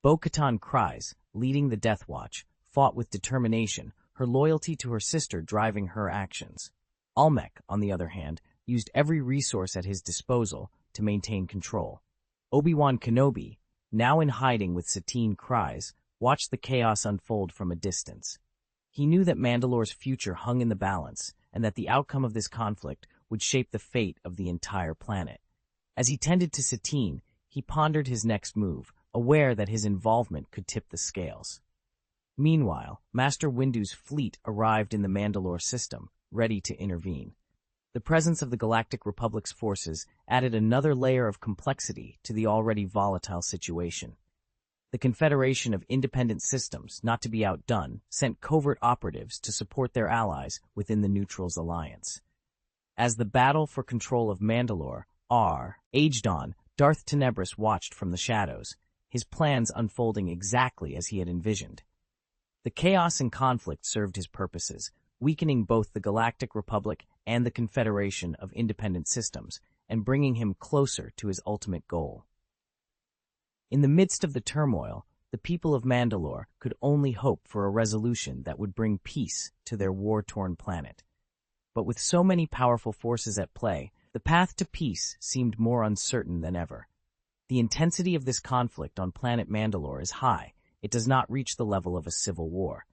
Bo-Katan Kryze, leading the Death Watch, fought with determination, her loyalty to her sister driving her actions. Almec, on the other hand, used every resource at his disposal to maintain control. Obi-Wan Kenobi, now in hiding with Satine Kryze, watched the chaos unfold from a distance. He knew that Mandalore's future hung in the balance, and that the outcome of this conflict would shape the fate of the entire planet. As he tended to Satine, he pondered his next move, aware that his involvement could tip the scales. Meanwhile, Master Windu's fleet arrived in the Mandalore system, ready to intervene. The presence of the Galactic Republic's forces added another layer of complexity to the already volatile situation. The Confederation of Independent Systems, not to be outdone, sent covert operatives to support their allies within the Neutrals Alliance. As the battle for control of Mandalore raged on, Darth Tenebris watched from the shadows, his plans unfolding exactly as he had envisioned. The chaos and conflict served his purposes, weakening both the Galactic Republic and the Confederation of Independent Systems, and bringing him closer to his ultimate goal. In the midst of the turmoil, the people of Mandalore could only hope for a resolution that would bring peace to their war-torn planet. But with so many powerful forces at play, the path to peace seemed more uncertain than ever. The intensity of this conflict on planet Mandalore is high. It does not reach the level of a civil war.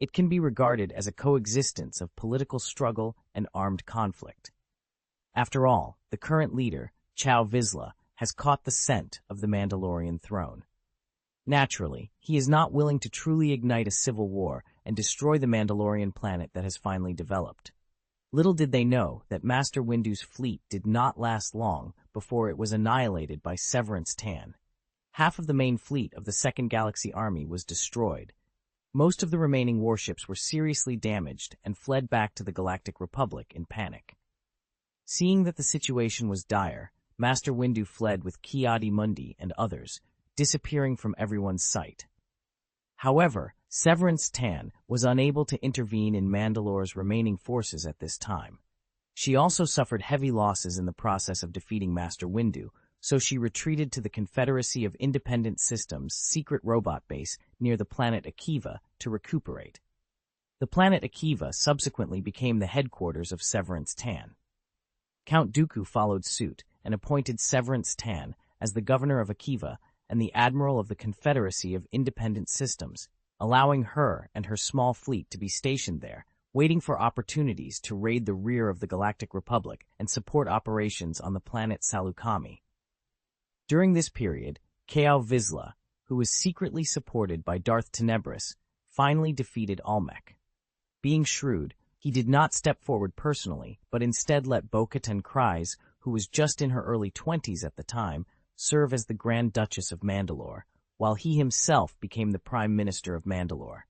It can be regarded as a coexistence of political struggle and armed conflict. After all, the current leader, Chow Vizsla, has caught the scent of the Mandalorian throne. Naturally, he is not willing to truly ignite a civil war and destroy the Mandalorian planet that has finally developed. Little did they know that Master Windu's fleet did not last long before it was annihilated by Severance Tan. Half of the main fleet of the Second Galaxy Army was destroyed. Most of the remaining warships were seriously damaged and fled back to the Galactic Republic in panic. Seeing that the situation was dire, Master Windu fled with Ki-Adi-Mundi and others, disappearing from everyone's sight. However, Severance Tan was unable to intervene in Mandalore's remaining forces at this time. She also suffered heavy losses in the process of defeating Master Windu, so she retreated to the Confederacy of Independent Systems' secret robot base near the planet Akiva to recuperate. The planet Akiva subsequently became the headquarters of Severance Tan. Count Dooku followed suit and appointed Severance Tan as the governor of Akiva and the admiral of the Confederacy of Independent Systems, allowing her and her small fleet to be stationed there, waiting for opportunities to raid the rear of the Galactic Republic and support operations on the planet Salukami. During this period, Chow Vizsla, who was secretly supported by Darth Tenebris, finally defeated Almec. Being shrewd, he did not step forward personally, but instead let Bo-Katan Kryze, who was just in her early 20s at the time, serve as the Grand Duchess of Mandalore, while he himself became the Prime Minister of Mandalore.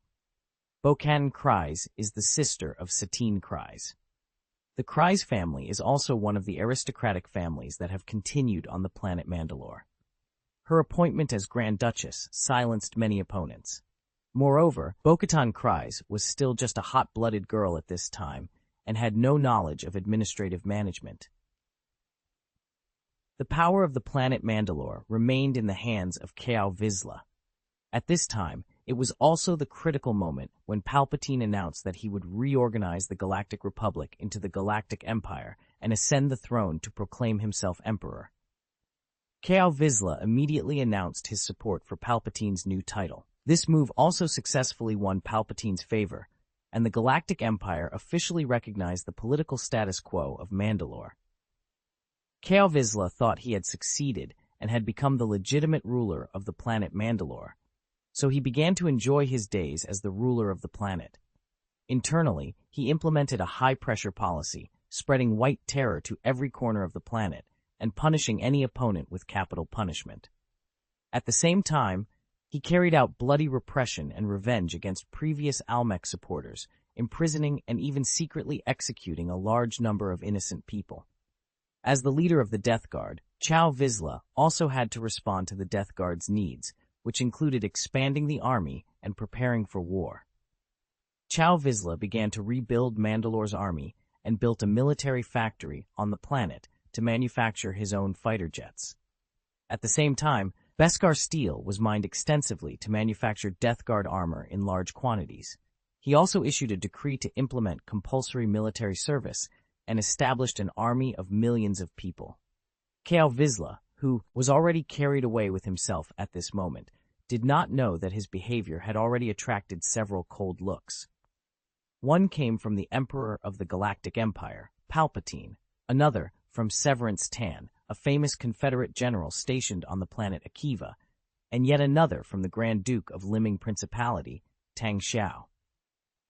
Bo-Katan Kryze is the sister of Satine Kryze. The Kryze family is also one of the aristocratic families that have continued on the planet Mandalore. Her appointment as Grand Duchess silenced many opponents. Moreover, Bo-Katan Kryze was still just a hot-blooded girl at this time and had no knowledge of administrative management. The power of the planet Mandalore remained in the hands of Chow Vizsla. At this time, it was also the critical moment when Palpatine announced that he would reorganize the Galactic Republic into the Galactic Empire and ascend the throne to proclaim himself emperor. Chow Vizsla immediately announced his support for Palpatine's new title. This move also successfully won Palpatine's favor, and the Galactic Empire officially recognized the political status quo of Mandalore. Chow Vizsla thought he had succeeded and had become the legitimate ruler of the planet Mandalore, so he began to enjoy his days as the ruler of the planet. Internally, he implemented a high-pressure policy, spreading white terror to every corner of the planet and punishing any opponent with capital punishment. At the same time, he carried out bloody repression and revenge against previous Almec supporters, imprisoning and even secretly executing a large number of innocent people. As the leader of the Death Guard, Chow Vizsla also had to respond to the Death Guard's needs, which included expanding the army and preparing for war. Chow Vizsla began to rebuild Mandalore's army and built a military factory on the planet to manufacture his own fighter jets. At the same time, Beskar steel was mined extensively to manufacture Death Guard armor in large quantities. He also issued a decree to implement compulsory military service and established an army of millions of people. Chow Vizsla, who was already carried away with himself at this moment, did not know that his behavior had already attracted several cold looks. One came from the Emperor of the Galactic Empire, Palpatine, another from Severance Tan, a famous Confederate general stationed on the planet Akiva, and yet another from the Grand Duke of Liming Principality, Tang Xiao.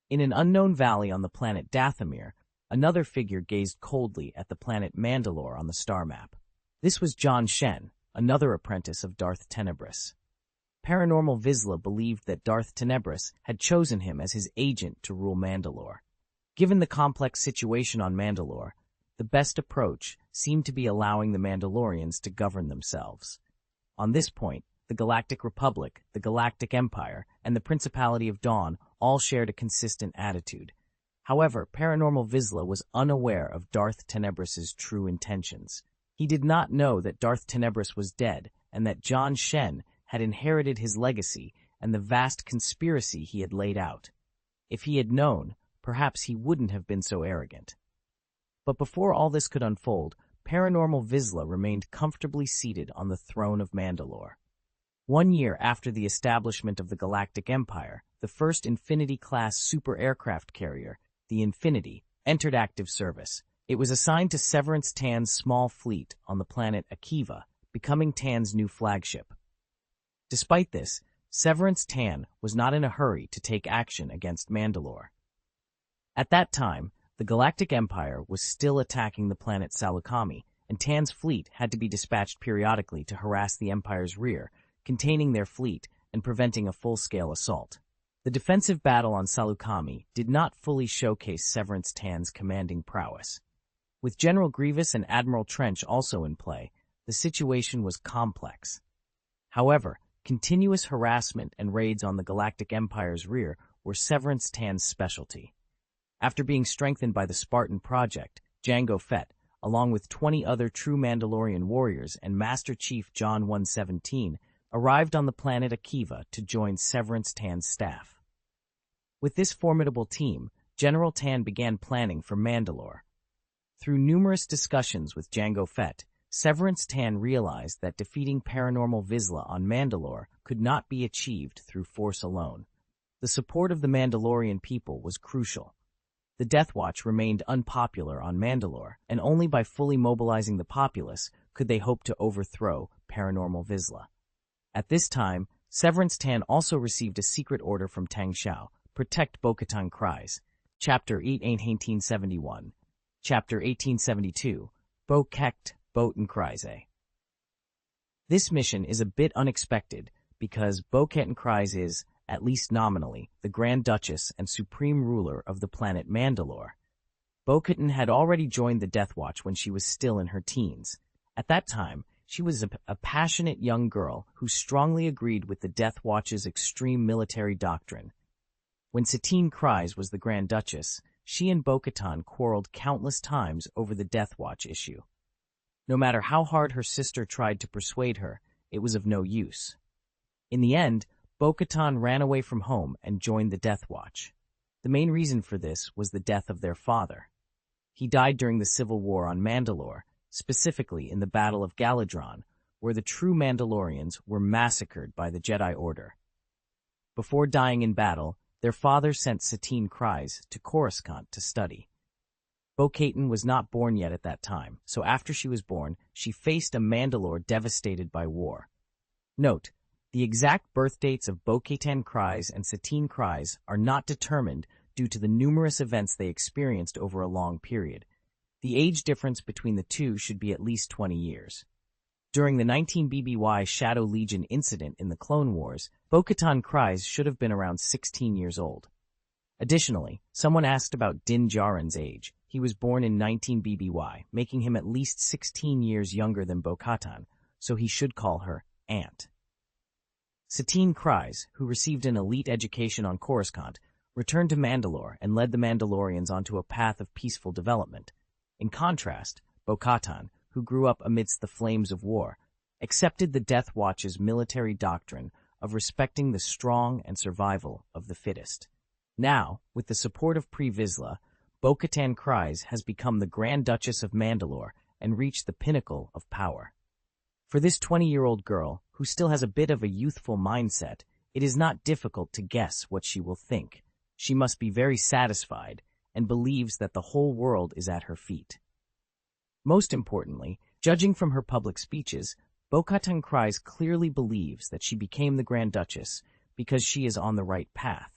In an unknown valley on the planet Dathomir, another figure gazed coldly at the planet Mandalore on the star map. This was John Shen, another apprentice of Darth Tenebris. Paranormal Vizsla believed that Darth Tenebris had chosen him as his agent to rule Mandalore. Given the complex situation on Mandalore, the best approach seemed to be allowing the Mandalorians to govern themselves. On this point, the Galactic Republic, the Galactic Empire, and the Principality of Dawn all shared a consistent attitude. However, Paranormal Vizsla was unaware of Darth Tenebris's true intentions. He did not know that Darth Tenebris was dead and that John Shen had inherited his legacy and the vast conspiracy he had laid out. If he had known, perhaps he wouldn't have been so arrogant. But before all this could unfold, Paranormal Vizsla remained comfortably seated on the throne of Mandalore. 1 year after the establishment of the Galactic Empire, the first Infinity-class super aircraft carrier, the Infinity, entered active service. It was assigned to Severance Tan's small fleet on the planet Akiva, becoming Tan's new flagship. Despite this, Severance Tan was not in a hurry to take action against Mandalore. At that time, the Galactic Empire was still attacking the planet Salukami, and Tan's fleet had to be dispatched periodically to harass the Empire's rear, containing their fleet and preventing a full-scale assault. The defensive battle on Salukami did not fully showcase Severance Tan's commanding prowess. With General Grievous and Admiral Trench also in play, the situation was complex. However, continuous harassment and raids on the Galactic Empire's rear were Severance Tan's specialty. After being strengthened by the Spartan Project, Jango Fett, along with 20 other true Mandalorian warriors and Master Chief John 117, arrived on the planet Akiva to join Severance Tan's staff. With this formidable team, General Tan began planning for Mandalore. Through numerous discussions with Jango Fett, Severance Tan realized that defeating Paranormal Vizsla on Mandalore could not be achieved through force alone. The support of the Mandalorian people was crucial. The Death Watch remained unpopular on Mandalore, and only by fully mobilizing the populace could they hope to overthrow Paranormal Vizsla. At this time, Severance Tan also received a secret order from Tang Xiao, Protect Bo-Katan Kryze, Chapter 8 1871, Chapter 1872, Bo-Kect Botan Kryze. This mission is a bit unexpected because Bo-Katan Kryze is, at least nominally, the Grand Duchess and supreme ruler of the planet Mandalore. Bo-Katan had already joined the Death Watch when she was still in her teens. At that time, she was a passionate young girl who strongly agreed with the Death Watch's extreme military doctrine. When Satine Kryze was the Grand Duchess, she and Bo-Katan quarreled countless times over the Death Watch issue. No matter how hard her sister tried to persuade her, it was of no use. In the end, Bo-Katan ran away from home and joined the Death Watch. The main reason for this was the death of their father. He died during the Civil War on Mandalore, specifically in the Battle of Galadron, where the true Mandalorians were massacred by the Jedi Order. Before dying in battle, their father sent Satine Kryze to Coruscant to study. Bo-Katan was not born yet at that time, so after she was born, she faced a Mandalore devastated by war. Note, the exact birth dates of Bo-Katan Kryze and Satine Kryze are not determined due to the numerous events they experienced over a long period. The age difference between the two should be at least 20 years. During the 19 BBY Shadow Legion incident in the Clone Wars, Bo-Katan Kryze should have been around 16 years old. Additionally, someone asked about Din Djarin's age. He was born in 19 BBY, making him at least 16 years younger than Bo-Katan, so he should call her Aunt. Satine Kryze, who received an elite education on Coruscant, returned to Mandalore and led the Mandalorians onto a path of peaceful development. In contrast, Bo-Katan, who grew up amidst the flames of war, accepted the Death Watch's military doctrine of respecting the strong and survival of the fittest. Now, with the support of Pre Vizsla, Bo-Katan Kryze has become the Grand Duchess of Mandalore and reached the pinnacle of power. For this 20-year-old girl, who still has a bit of a youthful mindset, it is not difficult to guess what she will think. She must be very satisfied and believes that the whole world is at her feet. Most importantly, judging from her public speeches, Bo-Katan Kryze clearly believes that she became the Grand Duchess because she is on the right path.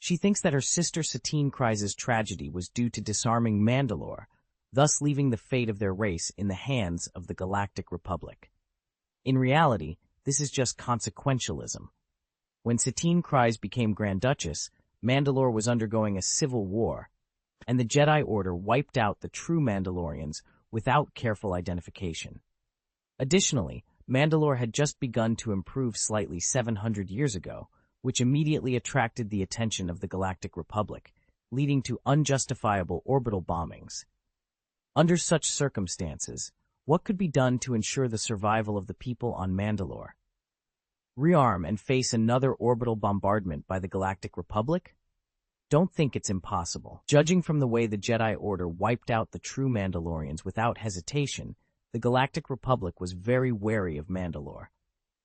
She thinks that her sister Satine Kryze's tragedy was due to disarming Mandalore, thus leaving the fate of their race in the hands of the Galactic Republic. In reality, this is just consequentialism. When Satine Kryze became Grand Duchess, Mandalore was undergoing a civil war, and the Jedi Order wiped out the true Mandalorians without careful identification. Additionally, Mandalore had just begun to improve slightly 700 years ago, which immediately attracted the attention of the Galactic Republic, leading to unjustifiable orbital bombings. Under such circumstances, what could be done to ensure the survival of the people on Mandalore? Rearm and face another orbital bombardment by the Galactic Republic? Don't think it's impossible. Judging from the way the Jedi Order wiped out the true Mandalorians without hesitation, the Galactic Republic was very wary of Mandalore.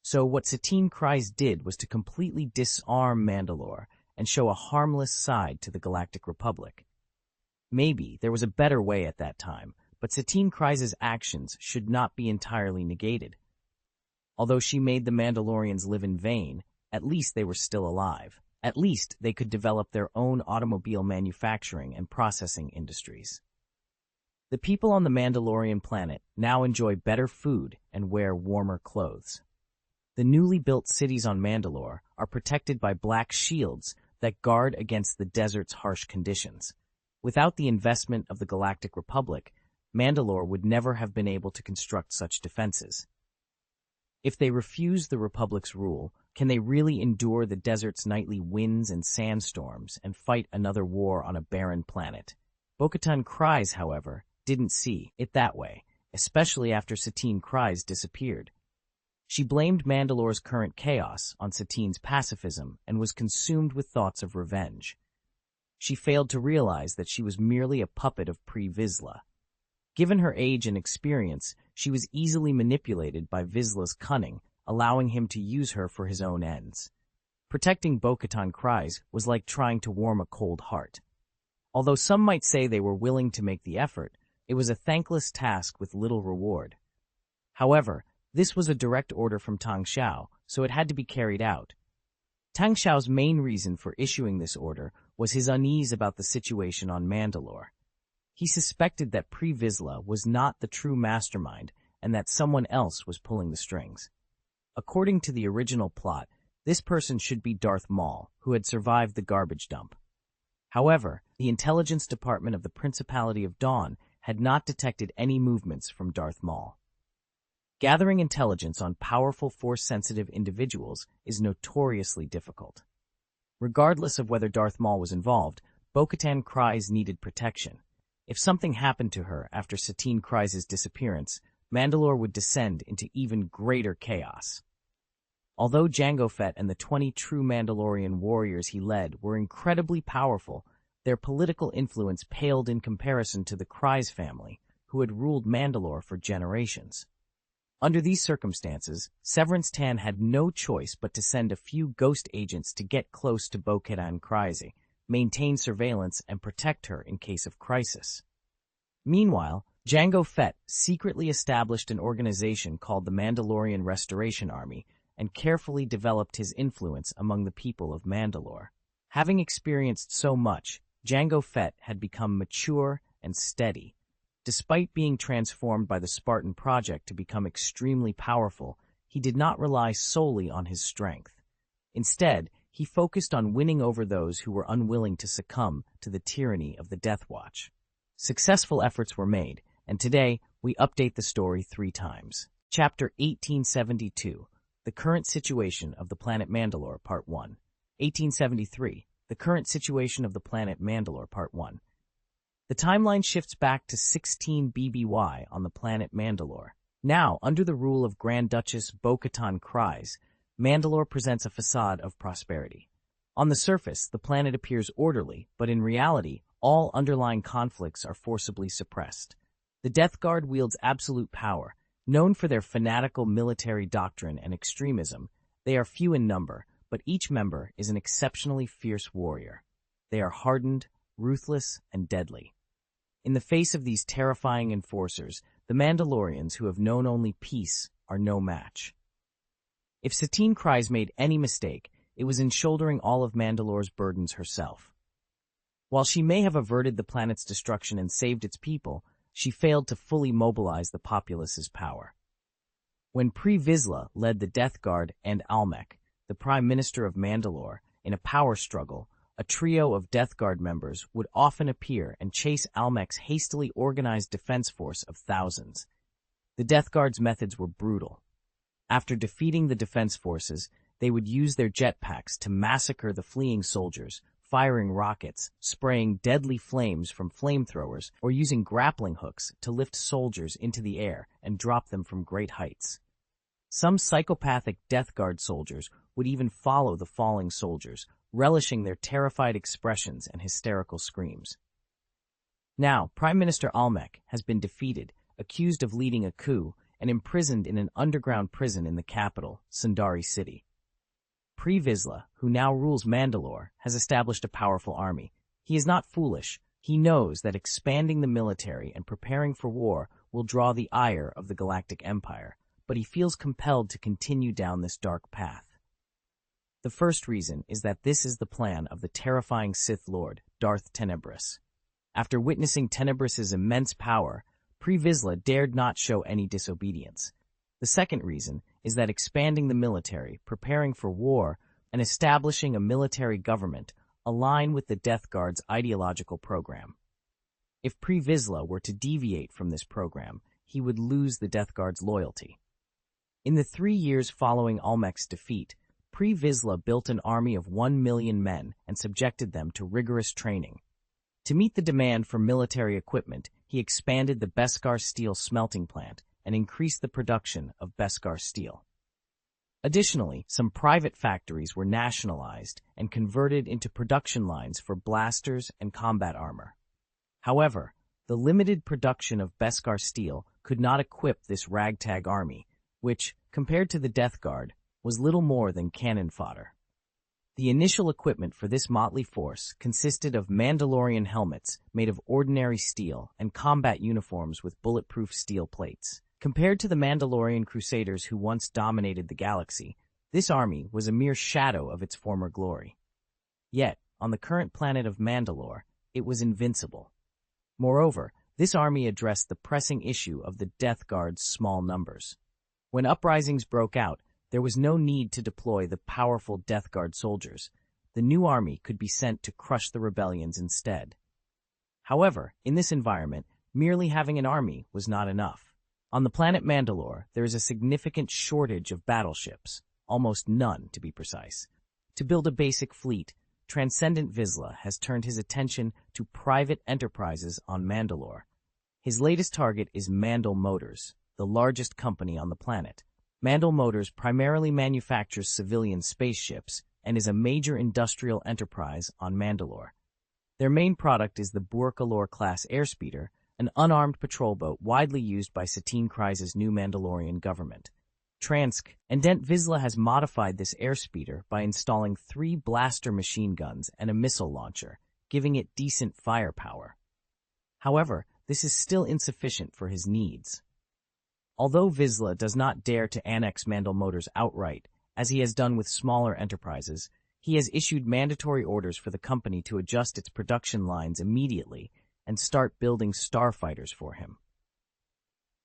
So what Satine Kryze did was to completely disarm Mandalore and show a harmless side to the Galactic Republic. Maybe there was a better way at that time, but Satine Kryze's actions should not be entirely negated. Although she made the Mandalorians live in vain, at least they were still alive. At least they could develop their own automobile manufacturing and processing industries. The people on the Mandalorian planet now enjoy better food and wear warmer clothes. The newly built cities on Mandalore are protected by black shields that guard against the desert's harsh conditions. Without the investment of the Galactic Republic, Mandalore would never have been able to construct such defenses. If they refuse the Republic's rule, can they really endure the desert's nightly winds and sandstorms and fight another war on a barren planet? Bo-Katan Kryze, however, didn't see it that way, especially after Satine Kryze disappeared. She blamed Mandalore's current chaos on Satine's pacifism and was consumed with thoughts of revenge. She failed to realize that she was merely a puppet of Pre Vizsla. Given her age and experience, she was easily manipulated by Vizsla's cunning, allowing him to use her for his own ends. Protecting Bo-Katan Kryze was like trying to warm a cold heart. Although some might say they were willing to make the effort, it was a thankless task with little reward. However, this was a direct order from Tang Xiao, so it had to be carried out. Tang Xiao's main reason for issuing this order was his unease about the situation on Mandalore. He suspected that Pre Vizsla was not the true mastermind and that someone else was pulling the strings. According to the original plot, this person should be Darth Maul, who had survived the garbage dump. However, the intelligence department of the Principality of Dawn had not detected any movements from Darth Maul. Gathering intelligence on powerful Force-sensitive individuals is notoriously difficult. Regardless of whether Darth Maul was involved, Bo-Katan Kryze needed protection. If something happened to her after Satine Kryze's disappearance, Mandalore would descend into even greater chaos. Although Jango Fett and the 20 true Mandalorian warriors he led were incredibly powerful, their political influence paled in comparison to the Kryze family, who had ruled Mandalore for generations. Under these circumstances, Severance Tan had no choice but to send a few ghost agents to get close to Bo-Katan Kryze, maintain surveillance, and protect her in case of crisis. Meanwhile, Jango Fett secretly established an organization called the Mandalorian Restoration Army and carefully developed his influence among the people of Mandalore. Having experienced so much, Jango Fett had become mature and steady. Despite being transformed by the Spartan Project to become extremely powerful, he did not rely solely on his strength. Instead, he focused on winning over those who were unwilling to succumb to the tyranny of the Death Watch. Successful efforts were made, and today we update the story 3 times. Chapter 1872, The Current Situation of the Planet Mandalore, Part 1. 1873, The Current Situation of the Planet Mandalore, Part 1. The timeline shifts back to 16 BBY on the planet Mandalore. Now, under the rule of Grand Duchess Bo-Katan Kryze, Mandalore presents a facade of prosperity. On the surface, the planet appears orderly, but in reality, all underlying conflicts are forcibly suppressed. The Death Guard wields absolute power. Known for their fanatical military doctrine and extremism, they are few in number, but each member is an exceptionally fierce warrior. They are hardened, ruthless, and deadly. In the face of these terrifying enforcers, the Mandalorians who have known only peace are no match. If Satine Kryze made any mistake, it was in shouldering all of Mandalore's burdens herself. While she may have averted the planet's destruction and saved its people, she failed to fully mobilize the populace's power. When Pre Vizsla led the Death Guard and Almec, the Prime Minister of Mandalore, in a power struggle, a trio of Death Guard members would often appear and chase Almec's hastily organized defense force of thousands. The Death Guard's methods were brutal. After defeating the defense forces, they would use their jetpacks to massacre the fleeing soldiers, firing rockets, spraying deadly flames from flamethrowers, or using grappling hooks to lift soldiers into the air and drop them from great heights. Some psychopathic Death Guard soldiers would even follow the falling soldiers, relishing their terrified expressions and hysterical screams. Now, Prime Minister Almec has been defeated, accused of leading a coup, and imprisoned in an underground prison in the capital, Sundari City. Pre Vizsla, who now rules Mandalore, has established a powerful army. He is not foolish. He knows that expanding the military and preparing for war will draw the ire of the Galactic Empire, but he feels compelled to continue down this dark path. The first reason is that this is the plan of the terrifying Sith Lord, Darth Tenebris. After witnessing Tenebris's immense power, Pre Vizsla dared not show any disobedience. The second reason is that expanding the military, preparing for war, and establishing a military government align with the Death Guard's ideological program. If Pre Vizsla were to deviate from this program, he would lose the Death Guard's loyalty. In the 3 years following Almec's defeat, Pre Vizsla built an army of 1 million men and subjected them to rigorous training. To meet the demand for military equipment, he expanded the Beskar steel smelting plant and increased the production of Beskar steel. Additionally, some private factories were nationalized and converted into production lines for blasters and combat armor. However, the limited production of Beskar steel could not equip this ragtag army, which, compared to the Death Guard, was little more than cannon fodder. The initial equipment for this motley force consisted of Mandalorian helmets made of ordinary steel and combat uniforms with bulletproof steel plates. Compared to the Mandalorian Crusaders who once dominated the galaxy, this army was a mere shadow of its former glory. Yet, on the current planet of Mandalore, it was invincible. Moreover, this army addressed the pressing issue of the Death Guard's small numbers. When uprisings broke out, there was no need to deploy the powerful Death Guard soldiers. The new army could be sent to crush the rebellions instead. However, in this environment, merely having an army was not enough. On the planet Mandalore, there is a significant shortage of battleships, almost none to be precise. To build a basic fleet, Transcendent Vizsla has turned his attention to private enterprises on Mandalore. His latest target is Mandal Motors, the largest company on the planet. Mandal Motors primarily manufactures civilian spaceships and is a major industrial enterprise on Mandalore. Their main product is the Burkalor-class airspeeder, an unarmed patrol boat widely used by Satine Kryze's new Mandalorian government. Transcendent Vizsla has modified this airspeeder by installing 3 blaster machine guns and a missile launcher, giving it decent firepower. However, this is still insufficient for his needs. Although Vizsla does not dare to annex Mandal Motors outright, as he has done with smaller enterprises, he has issued mandatory orders for the company to adjust its production lines immediately and start building starfighters for him.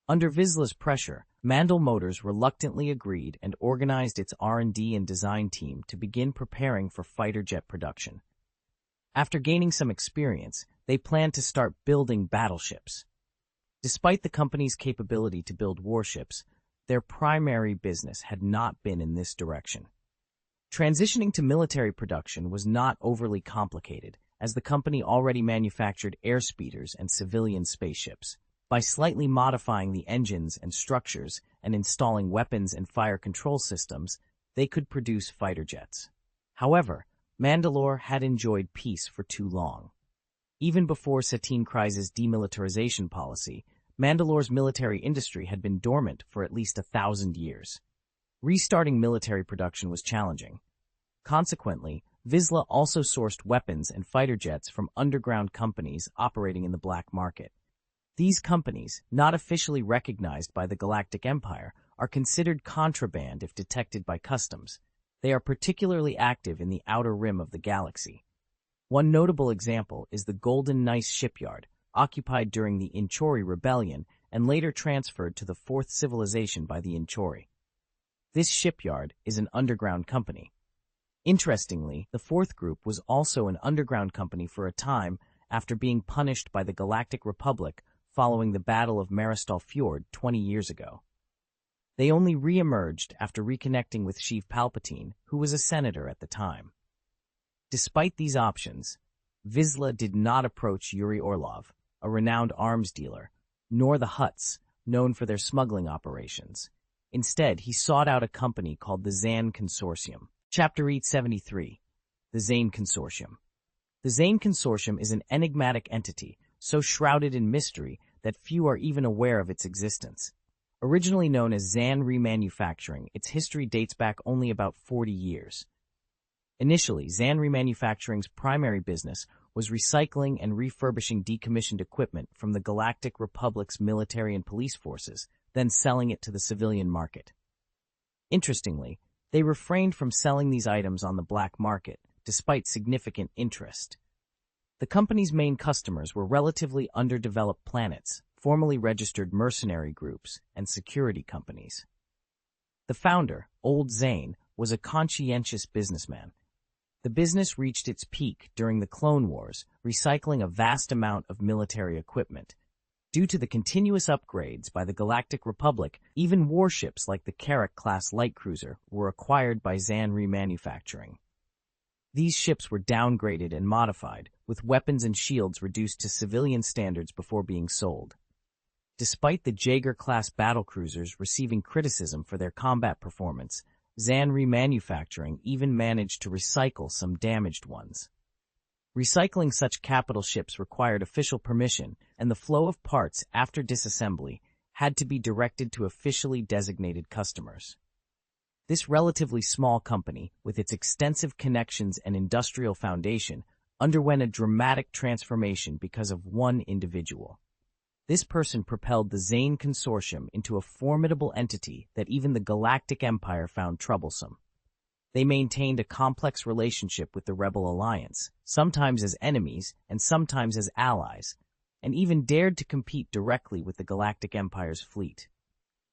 Under Vizsla's pressure, Mandal Motors reluctantly agreed and organized its R&D and design team to begin preparing for fighter jet production. After gaining some experience, they planned to start building battleships. Despite the company's capability to build warships, their primary business had not been in this direction. Transitioning to military production was not overly complicated, as the company already manufactured airspeeders and civilian spaceships. By slightly modifying the engines and structures and installing weapons and fire control systems, they could produce fighter jets. However, Mandalore had enjoyed peace for too long. Even before Satine Kryze's demilitarization policy, Mandalore's military industry had been dormant for at least 1,000 years. Restarting military production was challenging. Consequently, Vizsla also sourced weapons and fighter jets from underground companies operating in the black market. These companies, not officially recognized by the Galactic Empire, are considered contraband if detected by customs. They are particularly active in the outer rim of the galaxy. One notable example is the Golden Nice shipyard, occupied during the Inchori Rebellion and later transferred to the Fourth Civilization by the Inchori. This shipyard is an underground company. Interestingly, the Fourth Group was also an underground company for a time after being punished by the Galactic Republic following the Battle of Maristal Fjord 20 years ago. They only re-emerged after reconnecting with Sheev Palpatine, who was a senator at the time. Despite these options, Vizsla did not approach Yuri Orlov, a renowned arms dealer, nor the Hutts, known for their smuggling operations. Instead, he sought out a company called the Zan Consortium. Chapter 873. The Zane Consortium. The Zane Consortium is an enigmatic entity, so shrouded in mystery that few are even aware of its existence. Originally known as Zan Remanufacturing, its history dates back only about 40 years. Initially, Zan Remanufacturing's primary business was recycling and refurbishing decommissioned equipment from the Galactic Republic's military and police forces, then selling it to the civilian market. Interestingly, they refrained from selling these items on the black market, despite significant interest. The company's main customers were relatively underdeveloped planets, formally registered mercenary groups, and security companies. The founder, Old Zane, was a conscientious businessman. The business reached its peak during the Clone Wars, recycling a vast amount of military equipment. Due to the continuous upgrades by the Galactic Republic, even warships like the Carrack-class light cruiser were acquired by Zan Remanufacturing. These ships were downgraded and modified, with weapons and shields reduced to civilian standards before being sold. Despite the Jaeger-class battlecruisers receiving criticism for their combat performance, Zan Remanufacturing even managed to recycle some damaged ones. Recycling such capital ships required official permission, and the flow of parts after disassembly had to be directed to officially designated customers. This relatively small company, with its extensive connections and industrial foundation, underwent a dramatic transformation because of one individual. This person propelled the Zane Consortium into a formidable entity that even the Galactic Empire found troublesome. They maintained a complex relationship with the Rebel Alliance, sometimes as enemies and sometimes as allies, and even dared to compete directly with the Galactic Empire's fleet.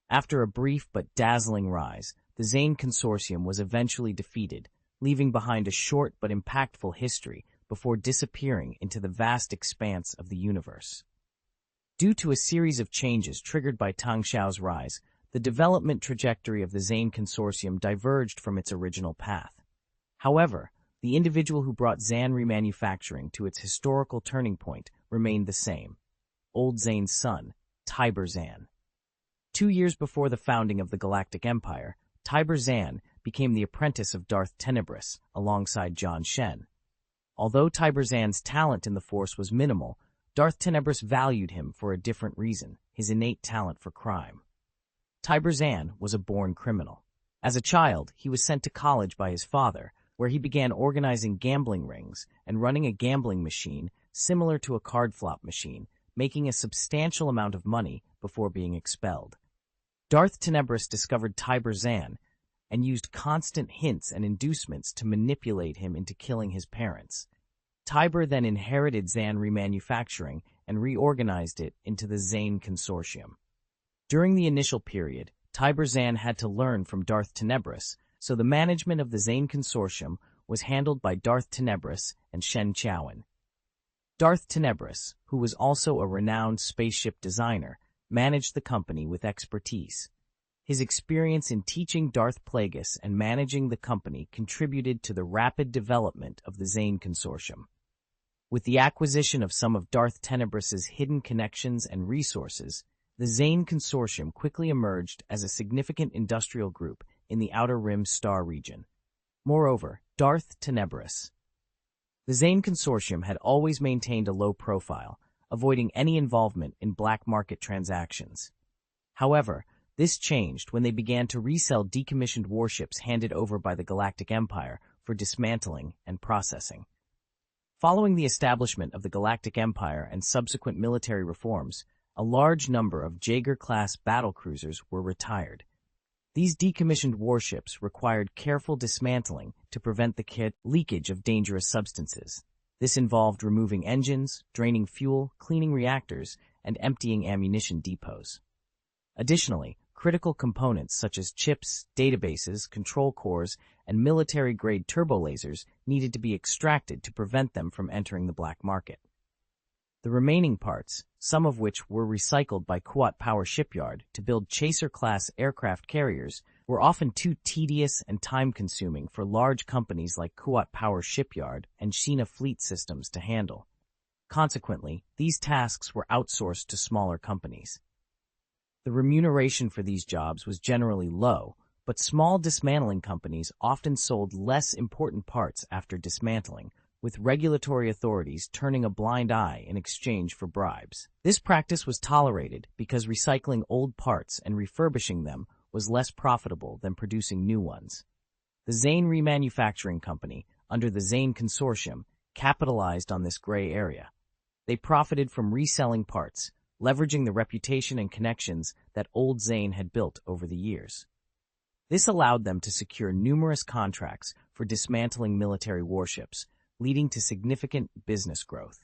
After a brief but dazzling rise, the Zane Consortium was eventually defeated, leaving behind a short but impactful history before disappearing into the vast expanse of the universe. Due to a series of changes triggered by Tang Xiao's rise, the development trajectory of the Zane Consortium diverged from its original path. However, the individual who brought Zan Remanufacturing to its historical turning point remained the same: Old Zane's son, Tiber Zan. 2 years before the founding of the Galactic Empire, Tiber Zan became the apprentice of Darth Tenebris alongside John Shen. Although Tiber Zan's talent in the Force was minimal, Darth Tenebris valued him for a different reason: his innate talent for crime. Tiber Zan was a born criminal. As a child, he was sent to college by his father, where he began organizing gambling rings and running a gambling machine similar to a card flop machine, making a substantial amount of money before being expelled. Darth Tenebris discovered Tiber Zan and used constant hints and inducements to manipulate him into killing his parents. Tiber then inherited Zan Remanufacturing and reorganized it into the Zane Consortium. During the initial period, Tiber Zan had to learn from Darth Tenebris, so the management of the Zane Consortium was handled by Darth Tenebris and Shen Chowan. Darth Tenebris, who was also a renowned spaceship designer, managed the company with expertise. His experience in teaching Darth Plagueis and managing the company contributed to the rapid development of the Zane Consortium. With the acquisition of some of Darth Tenebris's hidden connections and resources, the Zane Consortium quickly emerged as a significant industrial group in the Outer Rim star region. Moreover, Darth Tenebris. The Zane Consortium had always maintained a low profile, avoiding any involvement in black market transactions. However, this changed when they began to resell decommissioned warships handed over by the Galactic Empire for dismantling and processing. Following the establishment of the Galactic Empire and subsequent military reforms, a large number of Jaeger-class battlecruisers were retired. These decommissioned warships required careful dismantling to prevent the leakage of dangerous substances. This involved removing engines, draining fuel, cleaning reactors, and emptying ammunition depots. Additionally, critical components such as chips, databases, control cores, and military-grade turbolasers needed to be extracted to prevent them from entering the black market. The remaining parts, some of which were recycled by Kuat Power Shipyard to build Chaser-class aircraft carriers, were often too tedious and time-consuming for large companies like Kuat Power Shipyard and Sheena Fleet Systems to handle. Consequently, these tasks were outsourced to smaller companies. The remuneration for these jobs was generally low, but small dismantling companies often sold less important parts after dismantling, with regulatory authorities turning a blind eye in exchange for bribes. This practice was tolerated because recycling old parts and refurbishing them was less profitable than producing new ones. The Zane Remanufacturing Company, under the Zane Consortium, capitalized on this gray area. They profited from reselling parts, leveraging the reputation and connections that Old Zane had built over the years. This allowed them to secure numerous contracts for dismantling military warships, leading to significant business growth.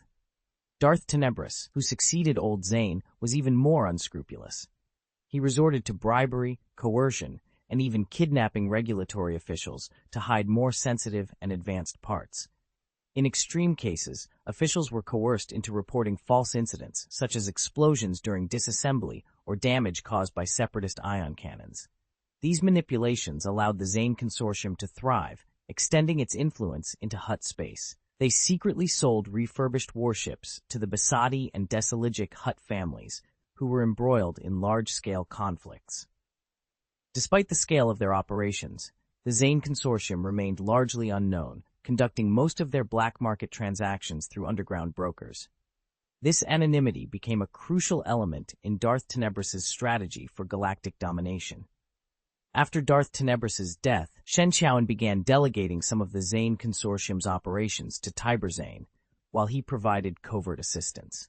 Darth Tenebris, who succeeded Old Zane, was even more unscrupulous. He resorted to bribery, coercion, and even kidnapping regulatory officials to hide more sensitive and advanced parts. In extreme cases, officials were coerced into reporting false incidents, such as explosions during disassembly or damage caused by separatist ion cannons. These manipulations allowed the Zane Consortium to thrive, extending its influence into Hutt space. They secretly sold refurbished warships to the Basadi and Desaligic Hutt families, who were embroiled in large-scale conflicts. Despite the scale of their operations, the Zane Consortium remained largely unknown, conducting most of their black market transactions through underground brokers. This anonymity became a crucial element in Darth Tenebris's strategy for galactic domination. After Darth Tenebris's death, Shen Qiaoan began delegating some of the Zane Consortium's operations to Tiber Zane, while he provided covert assistance.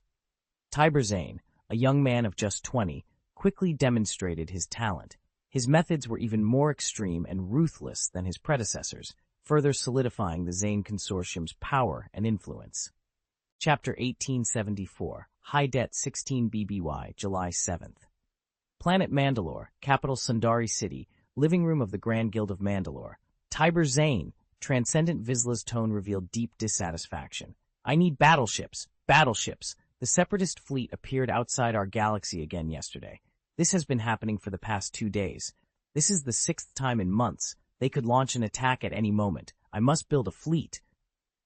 Tiber Zane, a young man of just 20, quickly demonstrated his talent. His methods were even more extreme and ruthless than his predecessors, further solidifying the Zane Consortium's power and influence. Chapter 1874, High Debt 16 BBY, July 7th. Planet Mandalore, capital Sundari City, living room of the Grand Guild of Mandalore. Tiber Zane, Transcendent Vizsla's tone revealed deep dissatisfaction. I need battleships, battleships. The Separatist fleet appeared outside our galaxy again yesterday. This has been happening for the past 2 days. This is the 6th time in months. They could launch an attack at any moment. I must build a fleet.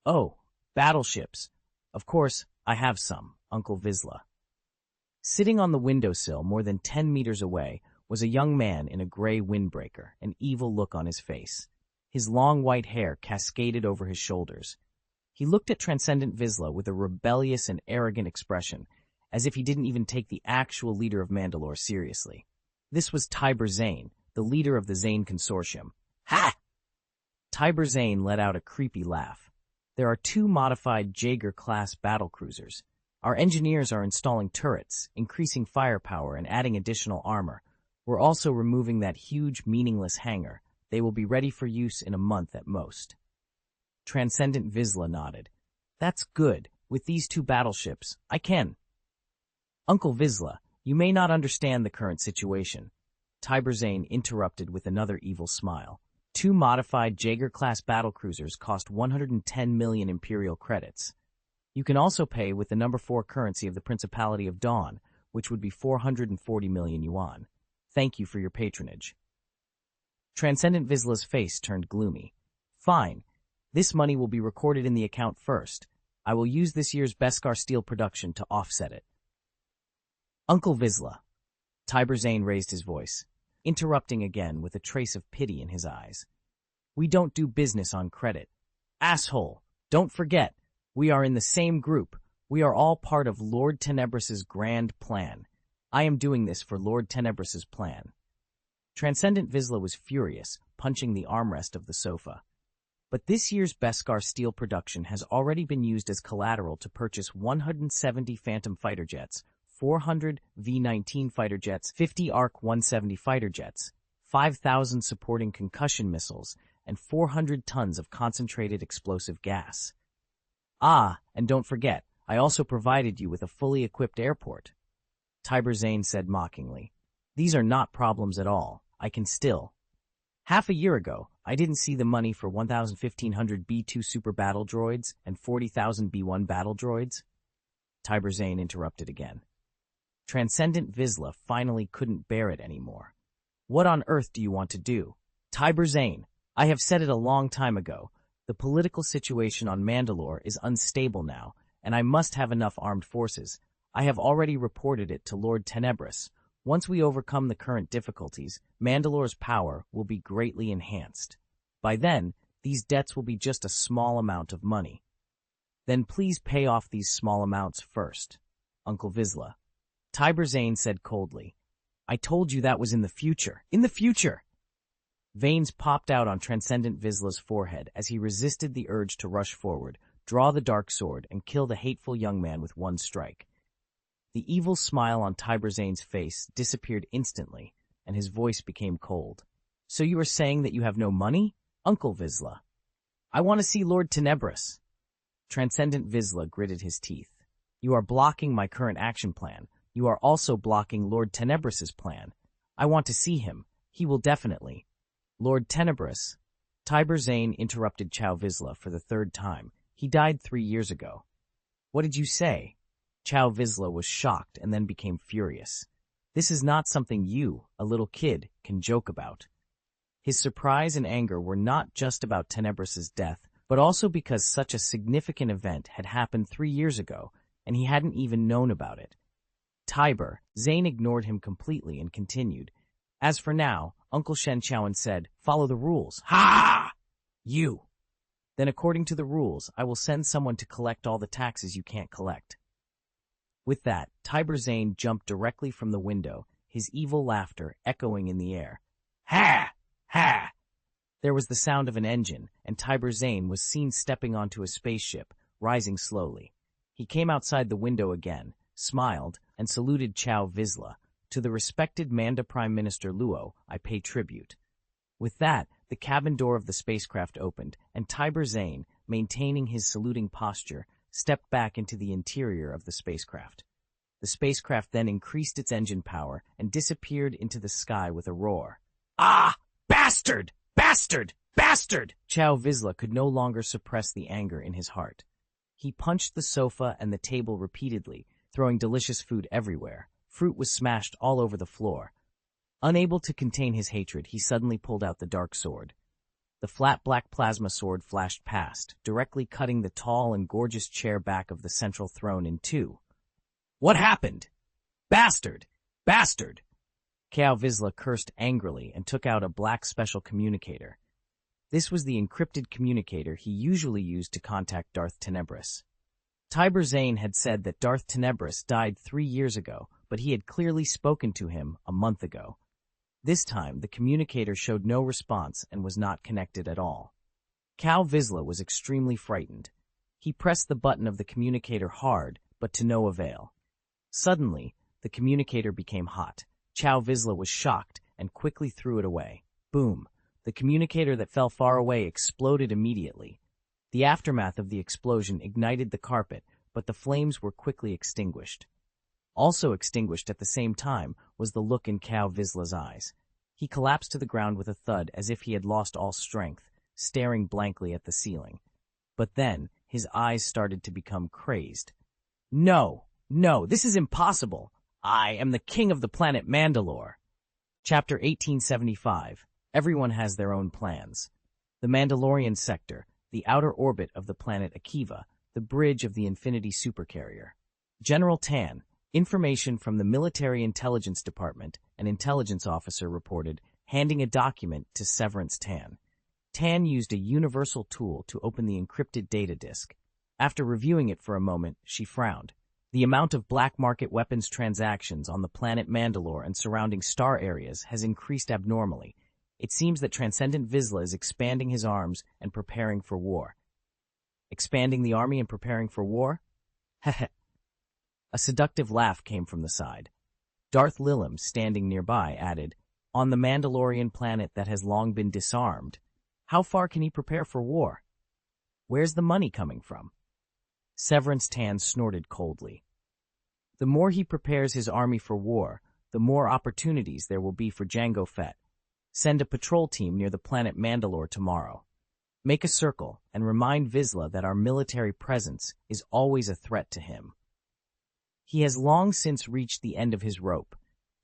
Oh, battleships. Of course, I have some, Uncle Vizsla. Sitting on the windowsill more than 10 meters away was a young man in a gray windbreaker, an evil look on his face. His long white hair cascaded over his shoulders. He looked at Transcendent Vizsla with a rebellious and arrogant expression, as if he didn't even take the actual leader of Mandalore seriously. This was Tiber Zane, the leader of the Zane Consortium. Ha! Tiber Zane let out a creepy laugh. There are 2 modified Jaeger-class battlecruisers. Our engineers are installing turrets, increasing firepower, and adding additional armor. We're also removing that huge, meaningless hangar. They will be ready for use in a month at most. Transcendent Vizsla nodded. That's good. With these 2 battleships, I can. Uncle Vizsla, you may not understand the current situation. Tiber Zane interrupted with another evil smile. 2 modified Jaeger-class battlecruisers cost 110 million Imperial credits. You can also pay with the number 4 currency of the Principality of Dawn, which would be 440 million yuan. Thank you for your patronage. Transcendent Vizsla's face turned gloomy. Fine. This money will be recorded in the account first. I will use this year's Beskar steel production to offset it. Uncle Vizsla. Tiber Zane raised his voice, interrupting again with a trace of pity in his eyes. We don't do business on credit. Asshole! Don't forget, we are in the same group. We are all part of Lord Tenebris's grand plan. I am doing this for Lord Tenebris's plan. Transcendent Vizsla was furious, punching the armrest of the sofa. But this year's Beskar steel production has already been used as collateral to purchase 170 Phantom fighter jets, 400 V-19 fighter jets, 50 ARC-170 fighter jets, 5,000 supporting concussion missiles, and 400 tons of concentrated explosive gas. Ah, and don't forget, I also provided you with a fully equipped airport. Tiber Zane said mockingly. These are not problems at all. I can still. Half a year ago, I didn't see the money for 1,500 B-2 super battle droids and 40,000 B-1 battle droids. Tiber Zane interrupted again. Transcendent Vizsla finally couldn't bear it anymore. What on earth do you want to do? Tiber Zane, I have said it a long time ago. The political situation on Mandalore is unstable now, and I must have enough armed forces. I have already reported it to Lord Tenebris. Once we overcome the current difficulties, Mandalore's power will be greatly enhanced. By then, these debts will be just a small amount of money. Then please pay off these small amounts first, Uncle Vizsla. Tiber Zane said coldly. I told you that was in the future. In the future! Veins popped out on Transcendent Vizsla's forehead as he resisted the urge to rush forward, draw the dark sword, and kill the hateful young man with one strike. The evil smile on Tiber Zane's face disappeared instantly, and his voice became cold. So you are saying that you have no money, Uncle Vizsla? I want to see Lord Tenebris. Transcendent Vizsla gritted his teeth. You are blocking my current action plan. You are also blocking Lord Tenebris's plan. I want to see him. He will definitely. Lord Tenebris. Tiber Zane interrupted Chow Vizsla for the third time. He died 3 years ago. What did you say? Chow Vizsla was shocked and then became furious. This is not something you, a little kid, can joke about. His surprise and anger were not just about Tenebris's death, but also because such a significant event had happened 3 years ago, and he hadn't even known about it. Tiber, Zane ignored him completely and continued. As for now, Uncle Shen Chaoan said, follow the rules. Ha! You! Then according to the rules, I will send someone to collect all the taxes you can't collect. With that, Tiber Zane jumped directly from the window, his evil laughter echoing in the air. Ha! Ha! There was the sound of an engine, and Tiber Zane was seen stepping onto a spaceship, rising slowly. He came outside the window again, smiled, and saluted Chow Vizsla. To the respected Manda Prime Minister Luo, I pay tribute. With that, the cabin door of the spacecraft opened, and Tiber Zane, maintaining his saluting posture, stepped back into the interior of the spacecraft. The spacecraft then increased its engine power and disappeared into the sky with a roar. Ah! Bastard! Bastard! Bastard! Chow Vizsla could no longer suppress the anger in his heart. He punched the sofa and the table repeatedly, throwing delicious food everywhere. Fruit was smashed all over the floor. Unable to contain his hatred, he suddenly pulled out the dark sword. The flat black plasma sword flashed past, directly cutting the tall and gorgeous chair back of the central throne in two. What happened? Bastard! Bastard! Chow Vizsla cursed angrily and took out a black special communicator. This was the encrypted communicator he usually used to contact Darth Tenebris. Tiber Zane had said that Darth Tenebris died 3 years ago, but he had clearly spoken to him a month ago. This time, the communicator showed no response and was not connected at all. Chow Vizsla was extremely frightened. He pressed the button of the communicator hard, but to no avail. Suddenly, the communicator became hot. Chow Vizsla was shocked and quickly threw it away. Boom! The communicator that fell far away exploded immediately. The aftermath of the explosion ignited the carpet, but the flames were quickly extinguished. Also extinguished at the same time was the look in Chow Vizsla's eyes. He collapsed to the ground with a thud as if he had lost all strength, staring blankly at the ceiling. But then, his eyes started to become crazed. No! No! This is impossible! I am the king of the planet Mandalore! Chapter 1875. Everyone has their own plans. The Mandalorian sector, the outer orbit of the planet Akiva, the bridge of the Infinity Supercarrier. General Tan. Information from the Military Intelligence Department, an intelligence officer reported, handing a document to Severance Tan. Tan used a universal tool to open the encrypted data disk. After reviewing it for a moment, she frowned. The amount of black market weapons transactions on the planet Mandalore and surrounding star areas has increased abnormally. It seems that Transcendent Vizsla is expanding his arms and preparing for war. Expanding the army and preparing for war? Heh. A seductive laugh came from the side. Darth Lilim, standing nearby, added, on the Mandalorian planet that has long been disarmed, how far can he prepare for war? Where's the money coming from? Severance Tan snorted coldly. The more he prepares his army for war, the more opportunities there will be for Jango Fett. Send a patrol team near the planet Mandalore tomorrow. Make a circle and remind Vizsla that our military presence is always a threat to him. He has long since reached the end of his rope.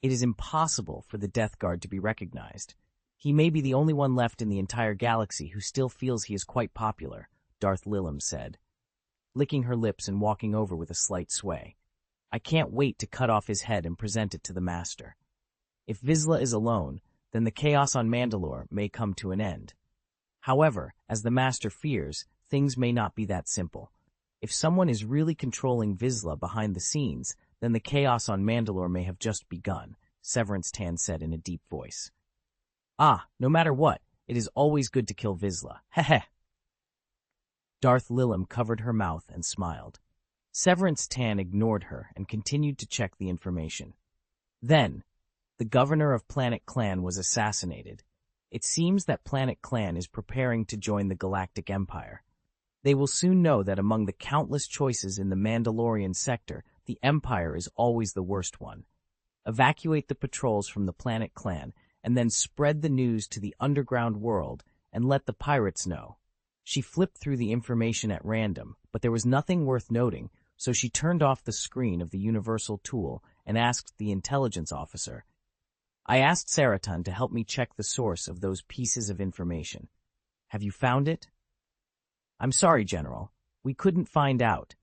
It is impossible for the Death Guard to be recognized. He may be the only one left in the entire galaxy who still feels he is quite popular, Darth Lilim said, licking her lips and walking over with a slight sway. I can't wait to cut off his head and present it to the Master. If Vizsla is alone, then the chaos on Mandalore may come to an end. However, as the Master fears, things may not be that simple. If someone is really controlling Vizsla behind the scenes, then the chaos on Mandalore may have just begun, Severance Tan said in a deep voice. No matter what, it is always good to kill Vizsla. Heh. Darth Lilim covered her mouth and smiled. Severance Tan ignored her and continued to check the information. Then, the governor of Planet Clan was assassinated. It seems that Planet Clan is preparing to join the Galactic Empire. They will soon know that among the countless choices in the Mandalorian sector, the Empire is always the worst one. Evacuate the patrols from the Planet Clan, and then spread the news to the underground world and let the pirates know. She flipped through the information at random, but there was nothing worth noting, so she turned off the screen of the universal tool and asked the intelligence officer. I asked Saraton to help me check the source of those pieces of information. Have you found it? I'm sorry, General. We couldn't find out.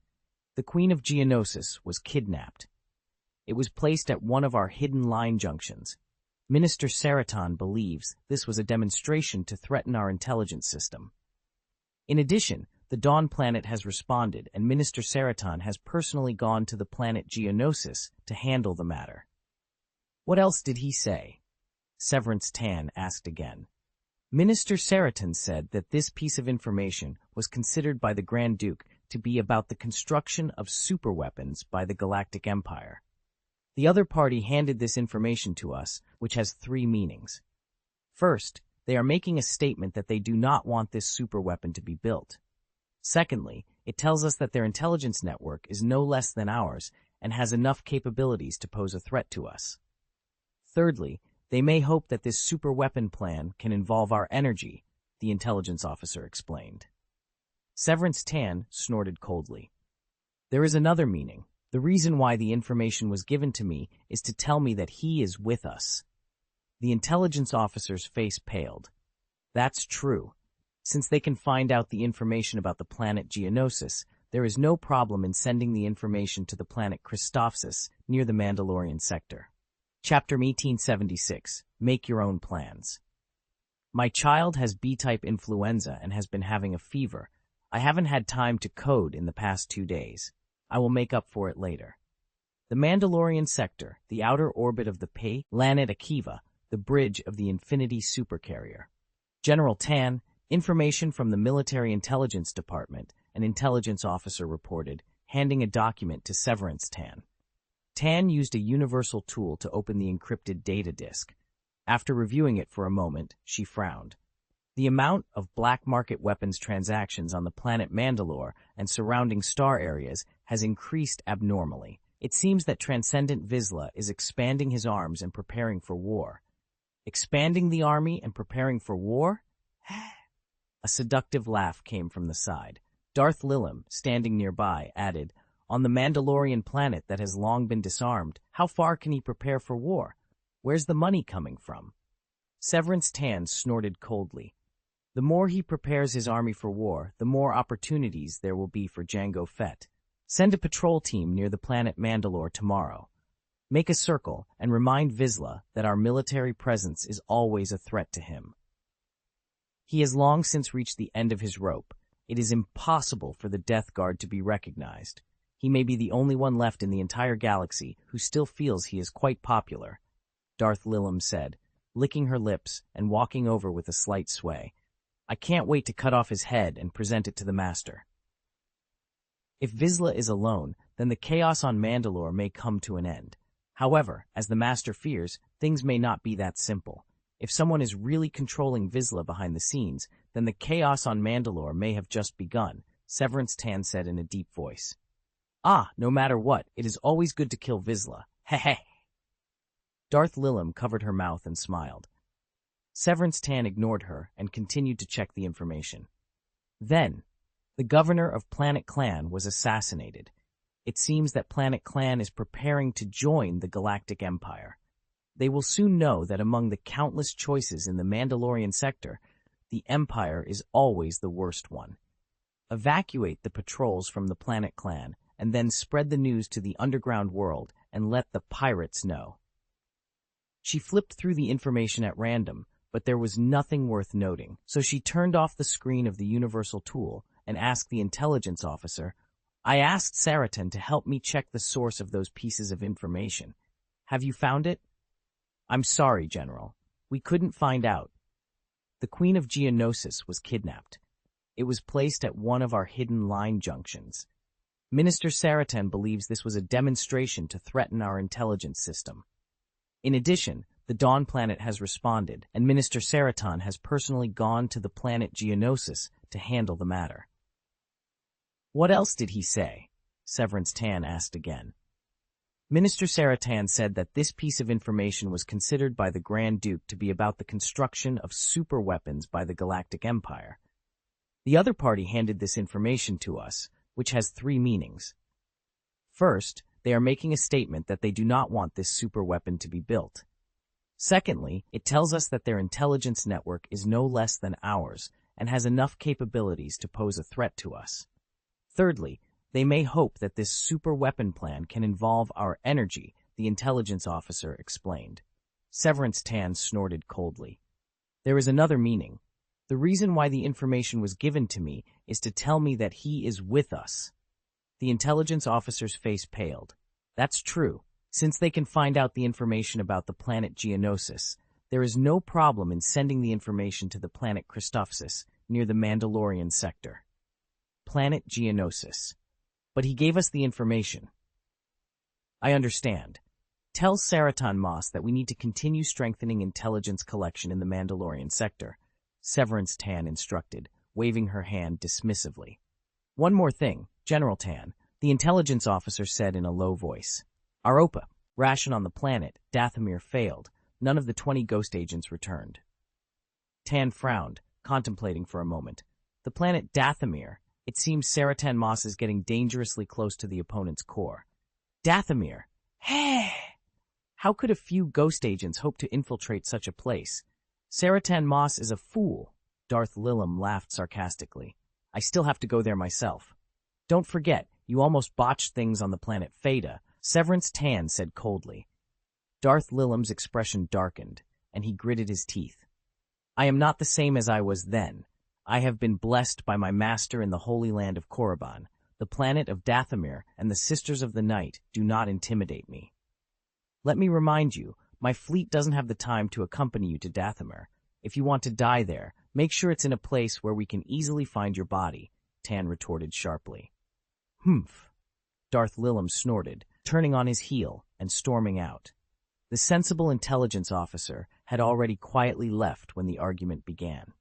The Queen of Geonosis was kidnapped. It was placed at one of our hidden line junctions. Minister Saraton believes this was a demonstration to threaten our intelligence system. In addition, the Dawn planet has responded, and Minister Saraton has personally gone to the planet Geonosis to handle the matter. What else did he say? Severance Tan asked again. Minister Saraton said that this piece of information was considered by the Grand Duke to be about the construction of superweapons by the Galactic Empire. The other party handed this information to us, which has three meanings. First, they are making a statement that they do not want this superweapon to be built. Secondly, it tells us that their intelligence network is no less than ours and has enough capabilities to pose a threat to us. Thirdly, they may hope that this superweapon plan can involve our energy, the intelligence officer explained. Severance Tan snorted coldly. There is another meaning. The reason why the information was given to me is to tell me that he is with us. The intelligence officer's face paled. That's true. Since they can find out the information about the planet Geonosis, there is no problem in sending the information to the planet Christophsis near the Mandalorian sector. Chapter 1876. Make your own plans. My child has B-type influenza and has been having a fever. I haven't had time to code in the past 2 days. I will make up for it later. The Mandalorian sector, the outer orbit of the planet Akiva, the bridge of the Infinity Supercarrier. General Tan, information from the Military Intelligence Department, an intelligence officer reported, handing a document to Severance Tan. Tan used a universal tool to open the encrypted data disk. After reviewing it for a moment, she frowned. The amount of black market weapons transactions on the planet Mandalore and surrounding star areas has increased abnormally. It seems that Transcendent Vizsla is expanding his arms and preparing for war. Expanding the army and preparing for war? A seductive laugh came from the side. Darth Lilim, standing nearby, added, On the Mandalorian planet that has long been disarmed, how far can he prepare for war? Where's the money coming from? Severance Tan snorted coldly. The more he prepares his army for war, the more opportunities there will be for Jango Fett. Send a patrol team near the planet Mandalore tomorrow. Make a circle and remind Vizsla that our military presence is always a threat to him. He has long since reached the end of his rope. It is impossible for the Death Guard to be recognized. He may be the only one left in the entire galaxy who still feels he is quite popular, Darth Lilim said, licking her lips and walking over with a slight sway. I can't wait to cut off his head and present it to the Master. If Vizsla is alone, then the chaos on Mandalore may come to an end. However, as the Master fears, things may not be that simple. If someone is really controlling Vizsla behind the scenes, then the chaos on Mandalore may have just begun, Severance Tan said in a deep voice. No matter what, it is always good to kill Vizsla. Heh. Darth Lilim covered her mouth and smiled. Severance Tan ignored her and continued to check the information. Then, the governor of Planet Clan was assassinated. It seems that Planet Clan is preparing to join the Galactic Empire. They will soon know that among the countless choices in the Mandalorian sector, the Empire is always the worst one. Evacuate the patrols from the Planet Clan and then spread the news to the underground world and let the pirates know. She flipped through the information at random, but there was nothing worth noting. So she turned off the screen of the universal tool and asked the intelligence officer, "I asked Saratan to help me check the source of those pieces of information. Have you found it?" "I'm sorry, General. We couldn't find out. The Queen of Geonosis was kidnapped. It was placed at one of our hidden line junctions. Minister Saratan believes this was a demonstration to threaten our intelligence system. In addition, the Dawn planet has responded, and Minister Saratan has personally gone to the planet Geonosis to handle the matter." "What else did he say?" Severance Tan asked again. Minister Saratan said that this piece of information was considered by the Grand Duke to be about the construction of superweapons by the Galactic Empire. The other party handed this information to us, which has three meanings. First, they are making a statement that they do not want this superweapon to be built. Secondly, it tells us that their intelligence network is no less than ours and has enough capabilities to pose a threat to us. Thirdly, they may hope that this super weapon plan can involve our energy, the intelligence officer explained. Severance Tan snorted coldly. "There is another meaning. The reason why the information was given to me is to tell me that he is with us." The intelligence officer's face paled. "That's true. Since they can find out the information about the planet Geonosis, there is no problem in sending the information to the planet Christophsis near the Mandalorian sector." Planet Geonosis. "But he gave us the information." "I understand. Tell Saratan Moss that we need to continue strengthening intelligence collection in the Mandalorian sector," Severance Tan instructed, waving her hand dismissively. "One more thing, General Tan," the intelligence officer said in a low voice. "Our OPA ration on the planet Dathomir failed. None of the 20 ghost agents returned." Tan frowned, contemplating for a moment. The planet Dathomir. It seems Saratan Moss is getting dangerously close to the opponent's core. Dathomir. Hey! How could a few ghost agents hope to infiltrate such a place? Saratan Moss is a fool. Darth Lilum laughed sarcastically. "I still have to go there myself." "Don't forget, you almost botched things on the planet Theta," Severance Tan said coldly. Darth Lilum's expression darkened, and he gritted his teeth. "I am not the same as I was then. I have been blessed by my master in the Holy Land of Korriban. The planet of Dathomir and the Sisters of the Night do not intimidate me. Let me remind you, my fleet doesn't have the time to accompany you to Dathomir. If you want to die there, make sure it's in a place where we can easily find your body," Tan retorted sharply. "Humph." Darth Lilum snorted, turning on his heel and storming out. The sensible intelligence officer had already quietly left when the argument began.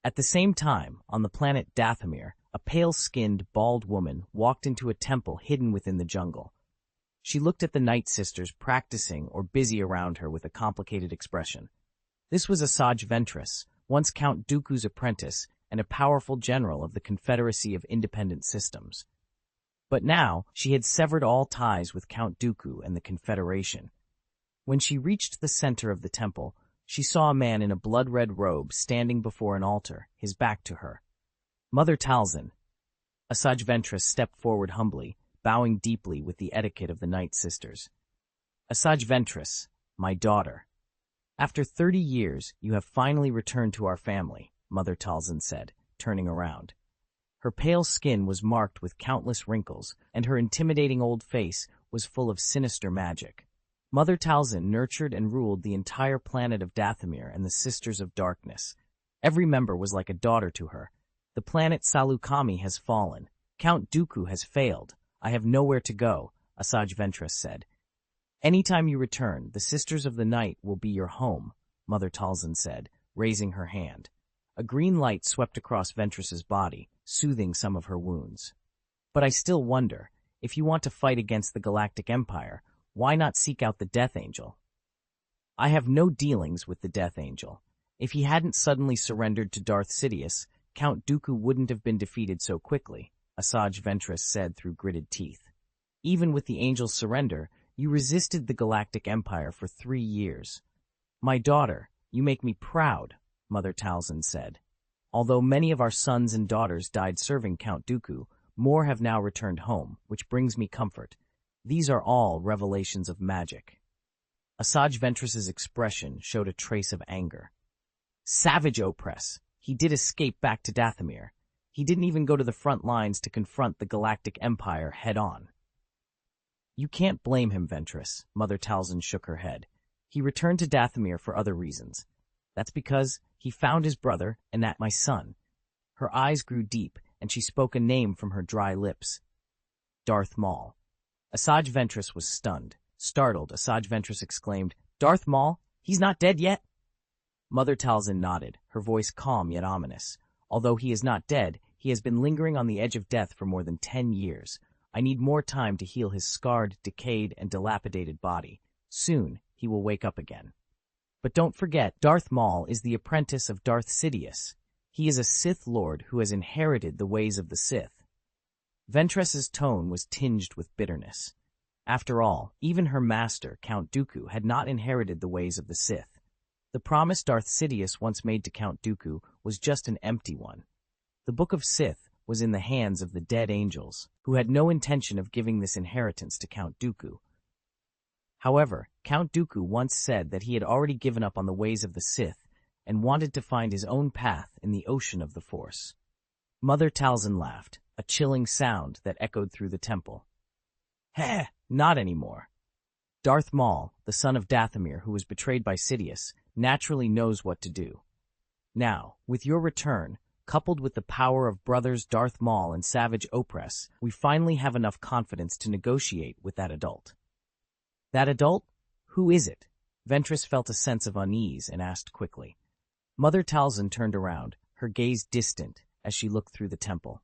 At the same time, on the planet Dathomir, a pale-skinned, bald woman walked into a temple hidden within the jungle. She looked at the Night Sisters practicing or busy around her with a complicated expression. This was Asajj Ventress, once Count Dooku's apprentice and a powerful general of the Confederacy of Independent Systems. But now, she had severed all ties with Count Dooku and the Confederation. When she reached the center of the temple, she saw a man in a blood-red robe standing before an altar, his back to her. "Mother Talzin." Asajj Ventress stepped forward humbly, bowing deeply with the etiquette of the Night Sisters. "Asajj Ventress, my daughter. After 30 years, you have finally returned to our family," Mother Talzin said, turning around. Her pale skin was marked with countless wrinkles, and her intimidating old face was full of sinister magic. Mother Talzin nurtured and ruled the entire planet of Dathomir and the Sisters of Darkness. Every member was like a daughter to her. "The planet Salukami has fallen. Count Dooku has failed. I have nowhere to go," Asajj Ventress said. "Anytime you return, the Sisters of the Night will be your home," Mother Talzin said, raising her hand. A green light swept across Ventress's body, soothing some of her wounds. "But I still wonder, if you want to fight against the Galactic Empire, why not seek out the Death Angel?" "I have no dealings with the Death Angel. If he hadn't suddenly surrendered to Darth Sidious, Count Dooku wouldn't have been defeated so quickly," Asajj Ventress said through gritted teeth. "Even with the Angel's surrender, you resisted the Galactic Empire for 3 years. My daughter, you make me proud," Mother Talzin said. "Although many of our sons and daughters died serving Count Dooku, more have now returned home, which brings me comfort. These are all revelations of magic." Asajj Ventress's expression showed a trace of anger. Savage oppress. He did escape back to Dathomir. He didn't even go to the front lines to confront the Galactic Empire head-on. You can't blame him, Ventress, Mother Talzin shook her head. He returned to Dathomir for other reasons. That's because he found his brother and that my son. Her eyes grew deep, and she spoke a name from her dry lips. Darth Maul. Asajj Ventress was stunned. Startled, Asajj Ventress exclaimed, Darth Maul? He's not dead yet? Mother Talzin nodded, her voice calm yet ominous. Although he is not dead, he has been lingering on the edge of death for more than 10 years. I need more time to heal his scarred, decayed, and dilapidated body. Soon, he will wake up again. But don't forget, Darth Maul is the apprentice of Darth Sidious. He is a Sith Lord who has inherited the ways of the Sith. Ventress's tone was tinged with bitterness. After all, even her master, Count Dooku, had not inherited the ways of the Sith. The promise Darth Sidious once made to Count Dooku was just an empty one. The Book of Sith was in the hands of the dead angels, who had no intention of giving this inheritance to Count Dooku. However, Count Dooku once said that he had already given up on the ways of the Sith and wanted to find his own path in the ocean of the Force. Mother Talzin laughed, a chilling sound that echoed through the temple. Heh, not anymore. Darth Maul, the son of Dathomir who was betrayed by Sidious, naturally knows what to do. Now, with your return, coupled with the power of brothers Darth Maul and Savage Opress, we finally have enough confidence to negotiate with that adult. That adult? Who is it? Ventress felt a sense of unease and asked quickly. Mother Talzin turned around, her gaze distant as she looked through the temple.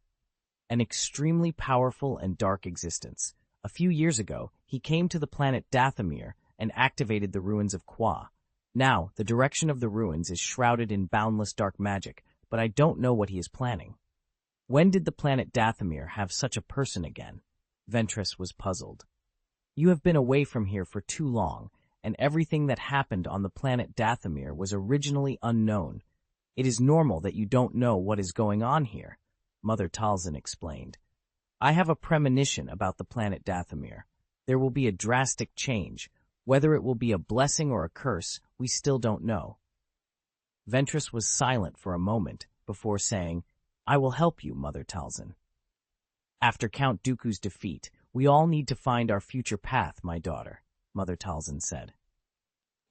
An extremely powerful and dark existence. A few years ago, he came to the planet Dathomir and activated the ruins of Qua. Now, the direction of the ruins is shrouded in boundless dark magic, but I don't know what he is planning. When did the planet Dathomir have such a person again? Ventress was puzzled. You have been away from here for too long, and everything that happened on the planet Dathomir was originally unknown. It is normal that you don't know what is going on here, Mother Talzin explained. I have a premonition about the planet Dathomir. There will be a drastic change. Whether it will be a blessing or a curse, we still don't know. Ventress was silent for a moment before saying, I will help you, Mother Talzin. After Count Dooku's defeat, we all need to find our future path, my daughter, Mother Talzin said.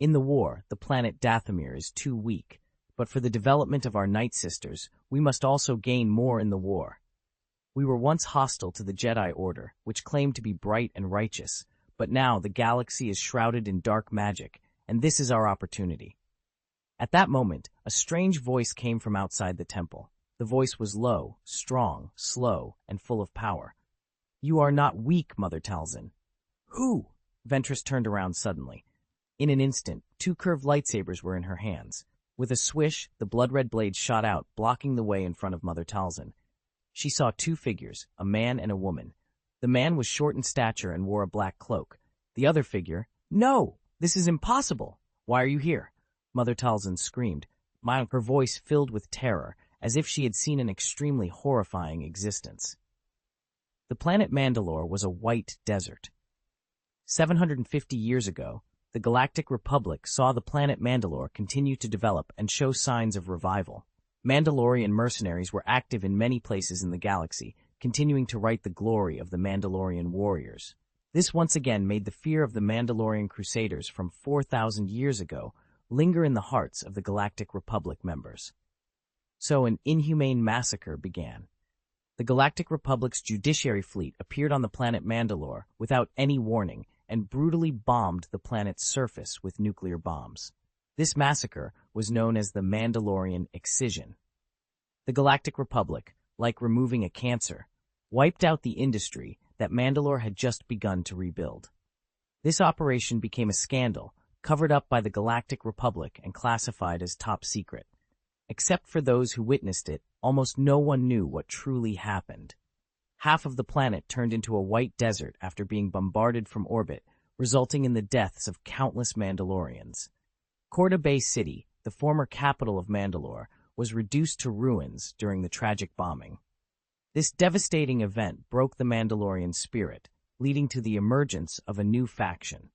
In the war, the planet Dathomir is too weak, but for the development of our Night Sisters, we must also gain more in the war. We were once hostile to the Jedi Order, which claimed to be bright and righteous, but now the galaxy is shrouded in dark magic, and this is our opportunity. At that moment, a strange voice came from outside the temple. The voice was low, strong, slow, and full of power. You are not weak, Mother Talzin. Who? Ventress turned around suddenly. In an instant, 2 curved lightsabers were in her hands. With a swish, the blood-red blades shot out, blocking the way in front of Mother Talzin. She saw 2 figures, a man and a woman. The man was short in stature and wore a black cloak. The other figure, No! This is impossible! Why are you here? Mother Talzin screamed, her voice filled with terror, as if she had seen an extremely horrifying existence. The planet Mandalore was a white desert. 750 years ago, the Galactic Republic saw the planet Mandalore continue to develop and show signs of revival. Mandalorian mercenaries were active in many places in the galaxy, continuing to write the glory of the Mandalorian warriors. This once again made the fear of the Mandalorian Crusaders from 4,000 years ago linger in the hearts of the Galactic Republic members. So an inhumane massacre began. The Galactic Republic's judiciary fleet appeared on the planet Mandalore without any warning and brutally bombed the planet's surface with nuclear bombs. This massacre was known as the Mandalorian Excision. The Galactic Republic, like removing a cancer, wiped out the industry that Mandalore had just begun to rebuild. This operation became a scandal, covered up by the Galactic Republic and classified as top secret. Except for those who witnessed it, almost no one knew what truly happened. Half of the planet turned into a white desert after being bombarded from orbit, resulting in the deaths of countless Mandalorians. Corda Bay City, the former capital of Mandalore, was reduced to ruins during the tragic bombing. This devastating event broke the Mandalorian spirit, leading to the emergence of a new faction.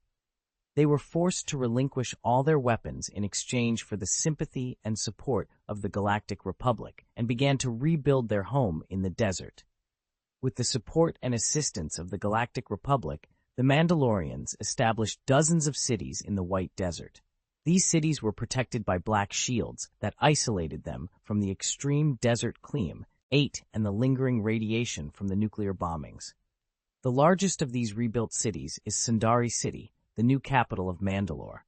They were forced to relinquish all their weapons in exchange for the sympathy and support of the Galactic Republic and began to rebuild their home in the desert. With the support and assistance of the Galactic Republic, the Mandalorians established dozens of cities in the White Desert. These cities were protected by black shields that isolated them from the extreme desert climate and the lingering radiation from the nuclear bombings. The largest of these rebuilt cities is Sundari City, the new capital of Mandalore.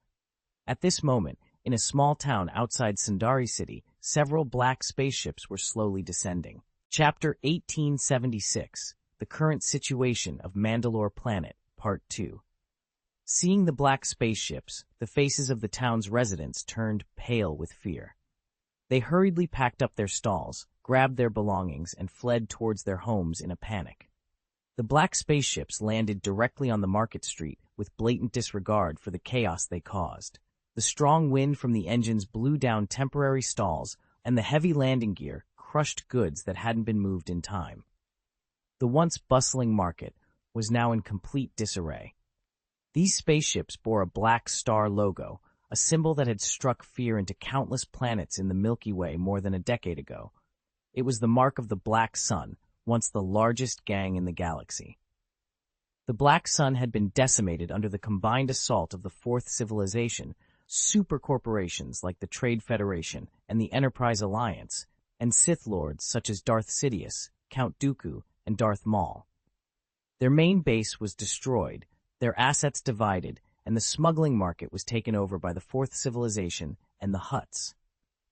At this moment, in a small town outside Sundari City, several black spaceships were slowly descending. Chapter 1876, The Current Situation of Mandalore Planet, Part 2. Seeing the black spaceships, the faces of the town's residents turned pale with fear. They hurriedly packed up their stalls, grabbed their belongings, and fled towards their homes in a panic. The black spaceships landed directly on the market street with blatant disregard for the chaos they caused. The strong wind from the engines blew down temporary stalls, and the heavy landing gear crushed goods that hadn't been moved in time. The once bustling market was now in complete disarray. These spaceships bore a black star logo, a symbol that had struck fear into countless planets in the Milky Way more than a decade ago. It was the mark of the Black Sun, once the largest gang in the galaxy. The Black Sun had been decimated under the combined assault of the Fourth Civilization, supercorporations like the Trade Federation and the Enterprise Alliance, and Sith Lords such as Darth Sidious, Count Dooku, and Darth Maul. Their main base was destroyed, their assets divided, and the smuggling market was taken over by the Fourth Civilization and the Hutts.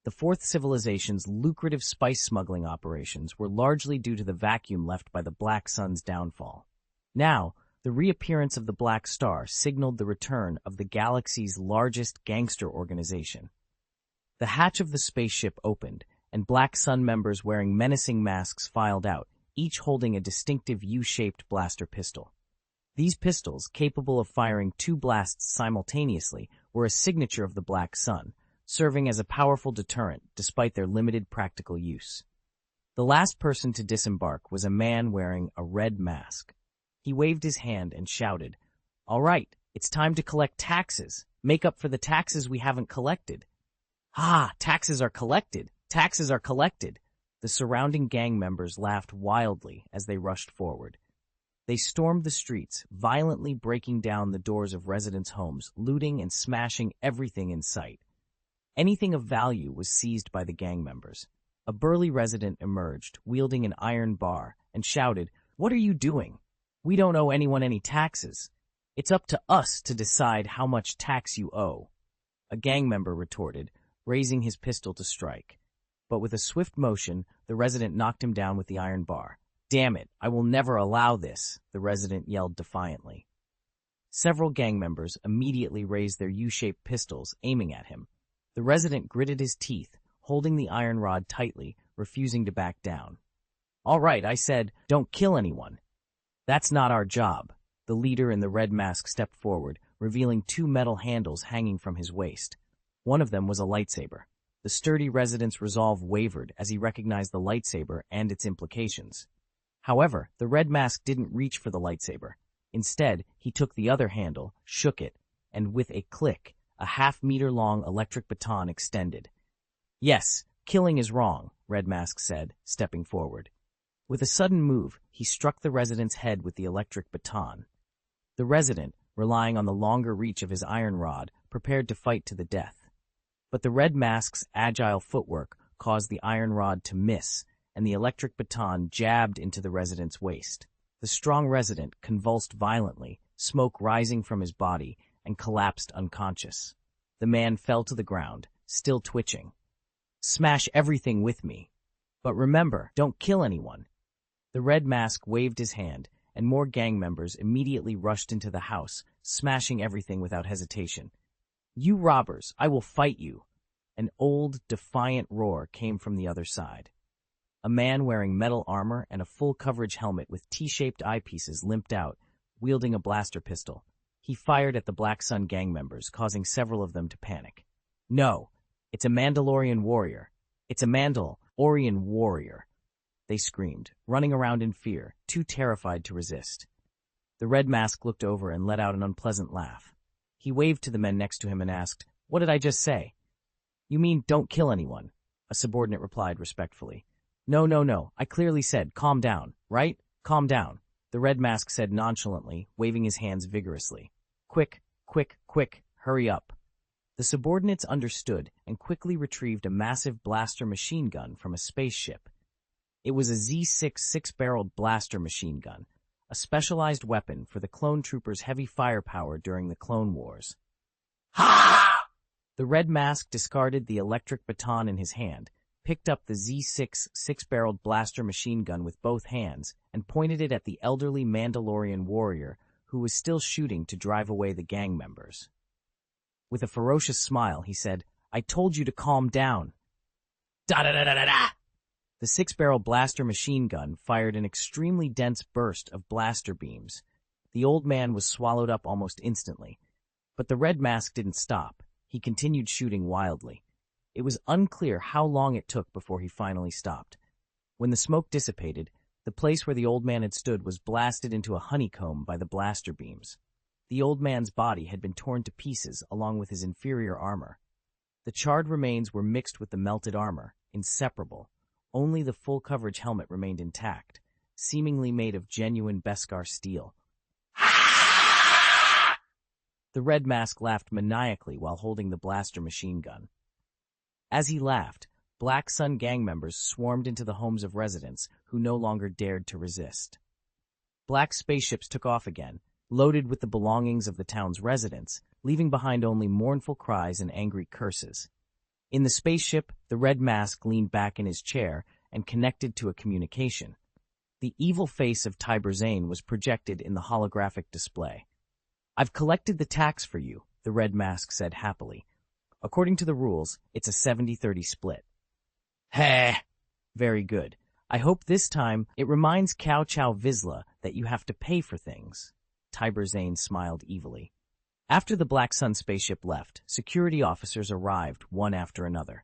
The Fourth Civilization's lucrative spice smuggling operations were largely due to the vacuum left by the Black Sun's downfall. Now, the reappearance of the Black Star signaled the return of the galaxy's largest gangster organization. The hatch of the spaceship opened, and Black Sun members wearing menacing masks filed out, each holding a distinctive U-shaped blaster pistol. These pistols, capable of firing 2 blasts simultaneously, were a signature of the Black Sun, serving as a powerful deterrent despite their limited practical use. The last person to disembark was a man wearing a red mask. He waved his hand and shouted, "All right, it's time to collect taxes. Make up for the taxes we haven't collected." "Ah, taxes are collected! Taxes are collected!" The surrounding gang members laughed wildly as they rushed forward. They stormed the streets, violently breaking down the doors of residents' homes, looting and smashing everything in sight. Anything of value was seized by the gang members. A burly resident emerged, wielding an iron bar, and shouted, "What are you doing? We don't owe anyone any taxes. It's up to us to decide how much tax you owe." A gang member retorted, raising his pistol to strike. But with a swift motion, the resident knocked him down with the iron bar. "Damn it, I will never allow this," the resident yelled defiantly. Several gang members immediately raised their U-shaped pistols, aiming at him. The resident gritted his teeth, holding the iron rod tightly, refusing to back down. "All right, I said, don't kill anyone." "That's not our job." The leader in the red mask stepped forward, revealing 2 metal handles hanging from his waist. One of them was a lightsaber. The sturdy resident's resolve wavered as he recognized the lightsaber and its implications. However, the red mask didn't reach for the lightsaber. Instead, he took the other handle, shook it, and with a click, a half-meter-long electric baton extended. "Yes, killing is wrong," Red Mask said, stepping forward. With a sudden move, he struck the resident's head with the electric baton. The resident, relying on the longer reach of his iron rod, prepared to fight to the death. But the Red Mask's agile footwork caused the iron rod to miss, and the electric baton jabbed into the resident's waist. The strong resident convulsed violently, smoke rising from his body, and collapsed unconscious. The man fell to the ground, still twitching. "Smash everything with me. But remember, don't kill anyone." The Red Mask waved his hand, and more gang members immediately rushed into the house, smashing everything without hesitation. "You robbers, I will fight you!" An old, defiant roar came from the other side. A man wearing metal armor and a full-coverage helmet with T-shaped eyepieces limped out, wielding a blaster pistol. He fired at the Black Sun gang members, causing several of them to panic. "No, it's a Mandalorian warrior. It's a Mandalorian warrior," they screamed, running around in fear, too terrified to resist. The Red Mask looked over and let out an unpleasant laugh. He waved to the men next to him and asked, "What did I just say?" "You mean don't kill anyone," a subordinate replied respectfully. No, no, no, I clearly said, calm down, right? Calm down," the Red Mask said nonchalantly, waving his hands vigorously. "Quick, quick, quick, hurry up." The subordinates understood and quickly retrieved a massive blaster machine gun from a spaceship. It was a Z6 six-barreled blaster machine gun, a specialized weapon for the clone troopers' heavy firepower during the Clone Wars. Ha! The Red Mask discarded the electric baton in his hand, picked up the Z6 six-barreled blaster machine gun with both hands, and pointed it at the elderly Mandalorian warrior who was still shooting to drive away the gang members. With a ferocious smile, he said, "I told you to calm down." Da-da-da-da-da-da! The six-barrel blaster machine gun fired an extremely dense burst of blaster beams. The old man was swallowed up almost instantly. But the Red Mask didn't stop. He continued shooting wildly. It was unclear how long it took before he finally stopped. When the smoke dissipated, the place where the old man had stood was blasted into a honeycomb by the blaster beams. The old man's body had been torn to pieces along with his inferior armor. The charred remains were mixed with the melted armor, inseparable. Only the full coverage helmet remained intact, seemingly made of genuine Beskar steel. The Red Mask laughed maniacally while holding the blaster machine gun. As he laughed, Black Sun gang members swarmed into the homes of residents who no longer dared to resist. Black spaceships took off again, loaded with the belongings of the town's residents, leaving behind only mournful cries and angry curses. In the spaceship, the Red Mask leaned back in his chair and connected to a communication. The evil face of Tiber Zane was projected in the holographic display. "I've collected the tax for you," the Red Mask said happily. "According to the rules, it's a 70-30 split." "Heh! Very good. I hope this time it reminds Cao Chow Vizsla that you have to pay for things." Tiber Zane smiled evilly. After the Black Sun spaceship left, security officers arrived one after another.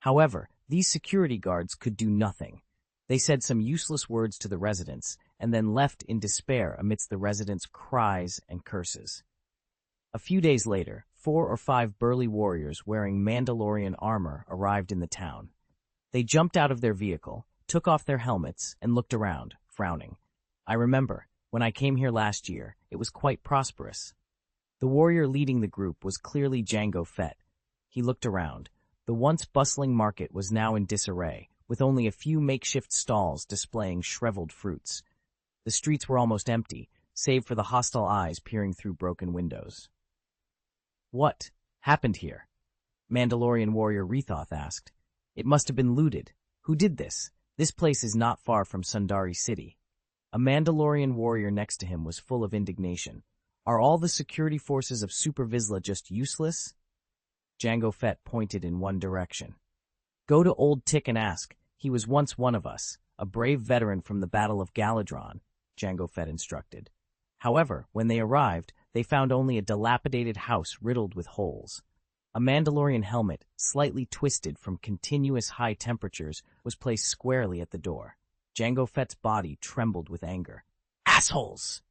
However, these security guards could do nothing. They said some useless words to the residents and then left in despair amidst the residents' cries and curses. A few days later, 4 or 5 burly warriors wearing Mandalorian armor arrived in the town. They jumped out of their vehicle, took off their helmets, and looked around, frowning. "I remember, when I came here last year, it was quite prosperous." The warrior leading the group was clearly Jango Fett. He looked around. The once bustling market was now in disarray, with only a few makeshift stalls displaying shriveled fruits. The streets were almost empty, save for the hostile eyes peering through broken windows. "What happened here?" Mandalorian warrior Rethoth asked. "It must have been looted. Who did this? This place is not far from Sundari City." A Mandalorian warrior next to him was full of indignation. "Are all the security forces of Super Vizsla just useless?" Jango Fett pointed in one direction. "Go to Old Tick and ask. He was once one of us, a brave veteran from the Battle of Galadron," Jango Fett instructed. However, when they arrived, they found only a dilapidated house riddled with holes. A Mandalorian helmet, slightly twisted from continuous high temperatures, was placed squarely at the door. Jango Fett's body trembled with anger. "Assholes!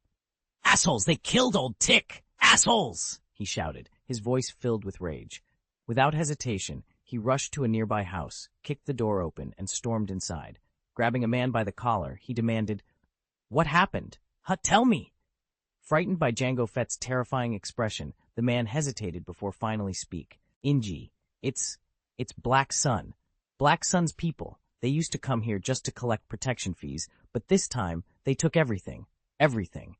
Assholes! They killed Old Tick! Assholes!" he shouted, his voice filled with rage. Without hesitation, he rushed to a nearby house, kicked the door open, and stormed inside. Grabbing a man by the collar, he demanded, "What happened? Tell me!" Frightened by Jango Fett's terrifying expression, the man hesitated before finally speak. "Inji, it's Black Sun. Black Sun's people. They used to come here just to collect protection fees, but this time, they took everything. Everything.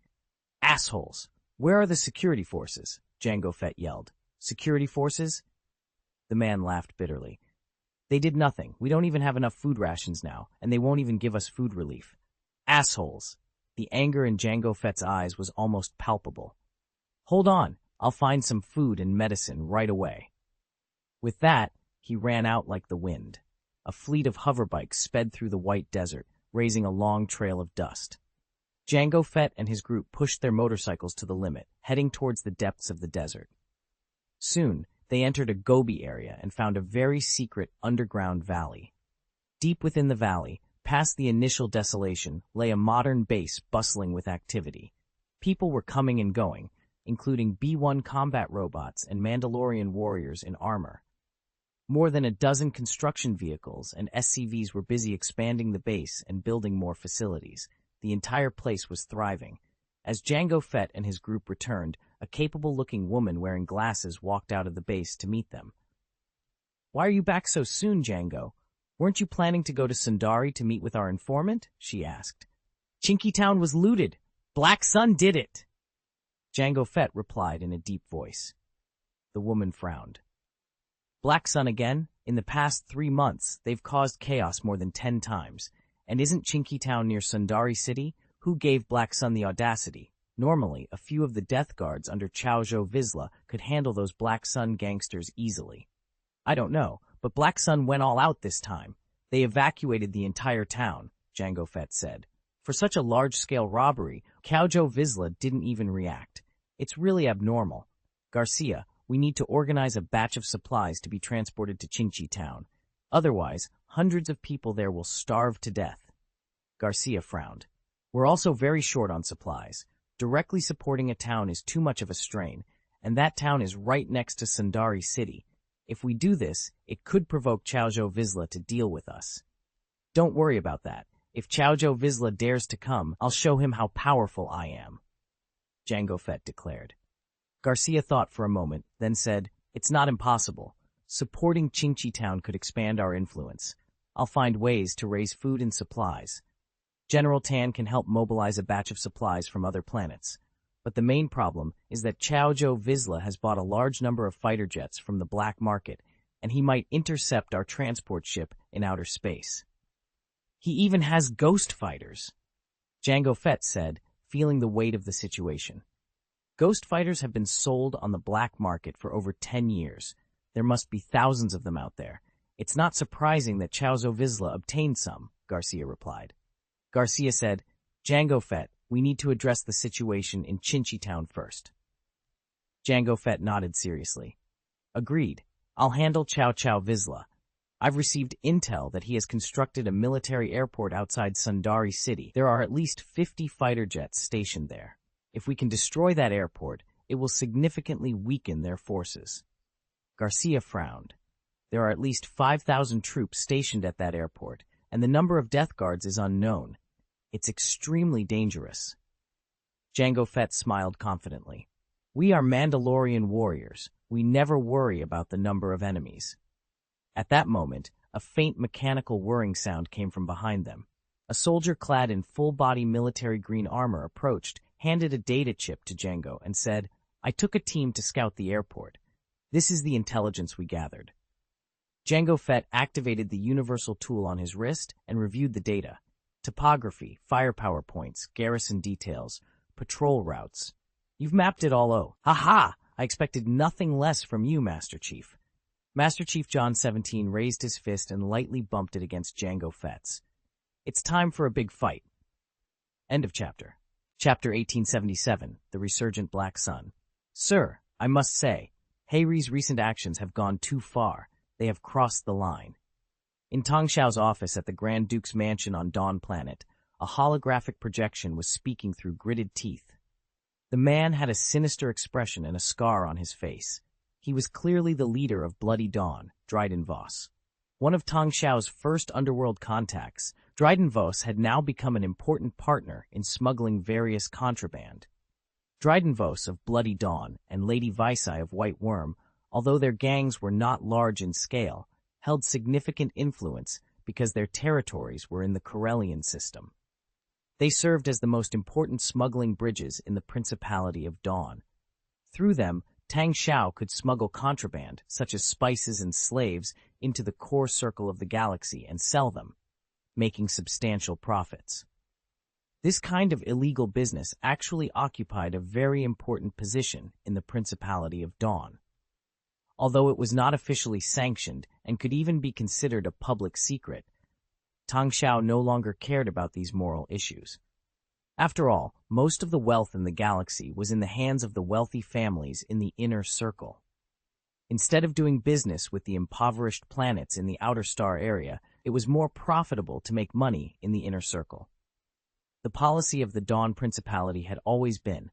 Assholes! Where are the security forces?" Jango Fett yelled. "Security forces?" The man laughed bitterly. "They did nothing. We don't even have enough food rations now, and they won't even give us food relief. Assholes!" The anger in Jango Fett's eyes was almost palpable. "Hold on, I'll find some food and medicine right away." With that, he ran out like the wind. A fleet of hoverbikes sped through the white desert, raising a long trail of dust. Jango Fett and his group pushed their motorcycles to the limit, heading towards the depths of the desert. Soon, they entered a Gobi area and found a very secret underground valley. Deep within the valley, past the initial desolation, lay a modern base bustling with activity. People were coming and going, including B-1 combat robots and Mandalorian warriors in armor. More than a dozen construction vehicles and SCVs were busy expanding the base and building more facilities. The entire place was thriving. As Jango Fett and his group returned, a capable-looking woman wearing glasses walked out of the base to meet them. "Why are you back so soon, Jango? Weren't you planning to go to Sundari to meet with our informant?" she asked. "Chinky Town was looted. Black Sun did it," Jango Fett replied in a deep voice. The woman frowned. "Black Sun again? In the past 3 months, they've caused chaos more than 10 times. And isn't Chinky Town near Sundari City? Who gave Black Sun the audacity? Normally, a few of the Death Guards under Chao Vizsla could handle those Black Sun gangsters easily. I don't know, but Black Sun went all out this time. They evacuated the entire town," Jango Fett said. "For such a large-scale robbery, Chao Vizsla didn't even react. It's really abnormal. Garcia, we need to organize a batch of supplies to be transported to Chinchi Town. Otherwise, hundreds of people there will starve to death." Garcia frowned. "We're also very short on supplies. Directly supporting a town is too much of a strain, and that town is right next to Sundari City. If we do this, it could provoke Chao Vizsla to deal with us." "Don't worry about that. If Chao Vizsla dares to come, I'll show him how powerful I am," Jango Fett declared. Garcia thought for a moment, then said, "It's not impossible. Supporting Chinchi Town could expand our influence. I'll find ways to raise food and supplies. General Tan can help mobilize a batch of supplies from other planets. But the main problem is that Chao Vizsla has bought a large number of fighter jets from the black market, and he might intercept our transport ship in outer space. He even has ghost fighters," Jango Fett said, feeling the weight of the situation. "Ghost fighters have been sold on the black market for over 10 years. There must be thousands of them out there. It's not surprising that Chao Vizsla obtained some," Garcia replied. Garcia said, "Jango Fett, we need to address the situation in Chinchi Town first." Jango Fett nodded seriously. "Agreed. I'll handle Chao Vizsla. I've received intel that he has constructed a military airport outside Sundari City. There are at least 50 fighter jets stationed there. If we can destroy that airport, it will significantly weaken their forces." Garcia frowned. "There are at least 5,000 troops stationed at that airport, and the number of Death Guards is unknown. It's extremely dangerous." Jango Fett smiled confidently. "We are Mandalorian warriors. We never worry about the number of enemies." At that moment, a faint mechanical whirring sound came from behind them. A soldier clad in full-body military green armor approached, handed a data chip to Jango, and said, "I took a team to scout the airport. This is the intelligence we gathered." Jango Fett activated the universal tool on his wrist and reviewed the data. Topography, firepower points, garrison details, patrol routes. "You've mapped it all, oh. Ha-ha! I expected nothing less from you, Master Chief." Master Chief John 17 raised his fist and lightly bumped it against Jango Fett's. "It's time for a big fight." End of chapter. Chapter 1877, The Resurgent Black Sun. "Sir, I must say, Heiri's recent actions have gone too far. They have crossed the line." In Tang Xiao's office at the Grand Duke's mansion on Dawn Planet, a holographic projection was speaking through gritted teeth. The man had a sinister expression and a scar on his face. He was clearly the leader of Bloody Dawn, Dryden Voss. One of Tang Xiao's first underworld contacts, Dryden Voss had now become an important partner in smuggling various contraband. Dryden Voss of Bloody Dawn and Lady Visai of White Worm, although their gangs were not large in scale, held significant influence because their territories were in the Corellian system. They served as the most important smuggling bridges in the Principality of Dawn. Through them, Tang Xiao could smuggle contraband, such as spices and slaves, into the core circle of the galaxy and sell them, making substantial profits. This kind of illegal business actually occupied a very important position in the Principality of Dawn. Although it was not officially sanctioned and could even be considered a public secret, Tang Xiao no longer cared about these moral issues. After all, most of the wealth in the galaxy was in the hands of the wealthy families in the inner circle. Instead of doing business with the impoverished planets in the outer star area, it was more profitable to make money in the inner circle. The policy of the Dawn Principality had always been,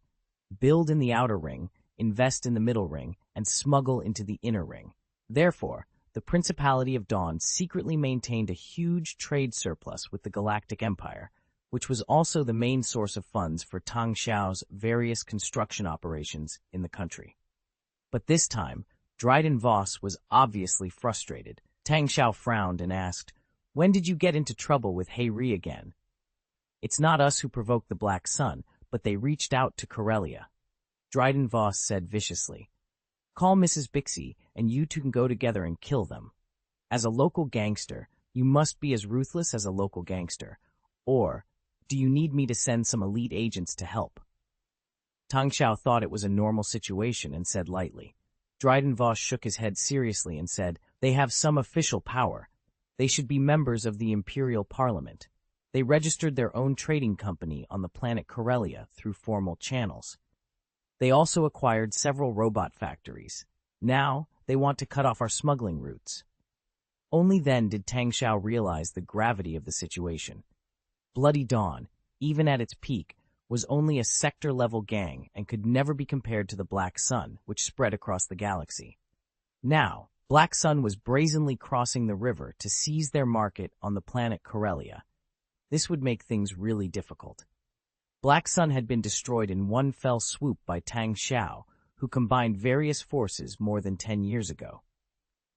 build in the outer ring, invest in the middle ring, and smuggle into the inner ring. Therefore, the Principality of Dawn secretly maintained a huge trade surplus with the Galactic Empire, which was also the main source of funds for Tang Xiao's various construction operations in the country. But this time, Dryden Voss was obviously frustrated. Tang Xiao frowned and asked, "When did you get into trouble with Hey again?" "It's not us who provoked the Black Sun, but they reached out to Corellia," Dryden Voss said viciously. "Call Mrs. Bixie, and you two can go together and kill them. As a local gangster, you must be as ruthless as a local gangster. Or, do you need me to send some elite agents to help?" Tang Xiao thought it was a normal situation and said lightly. Dryden Voss shook his head seriously and said, "They have some official power. They should be members of the Imperial Parliament. They registered their own trading company on the planet Corellia through formal channels. They also acquired several robot factories. Now, they want to cut off our smuggling routes." Only then did Tang Xiao realize the gravity of the situation. Bloody Dawn, even at its peak, was only a sector-level gang and could never be compared to the Black Sun, which spread across the galaxy. Now, Black Sun was brazenly crossing the river to seize their market on the planet Corellia. This would make things really difficult. Black Sun had been destroyed in one fell swoop by Tang Xiao, who combined various forces more than 10 years ago.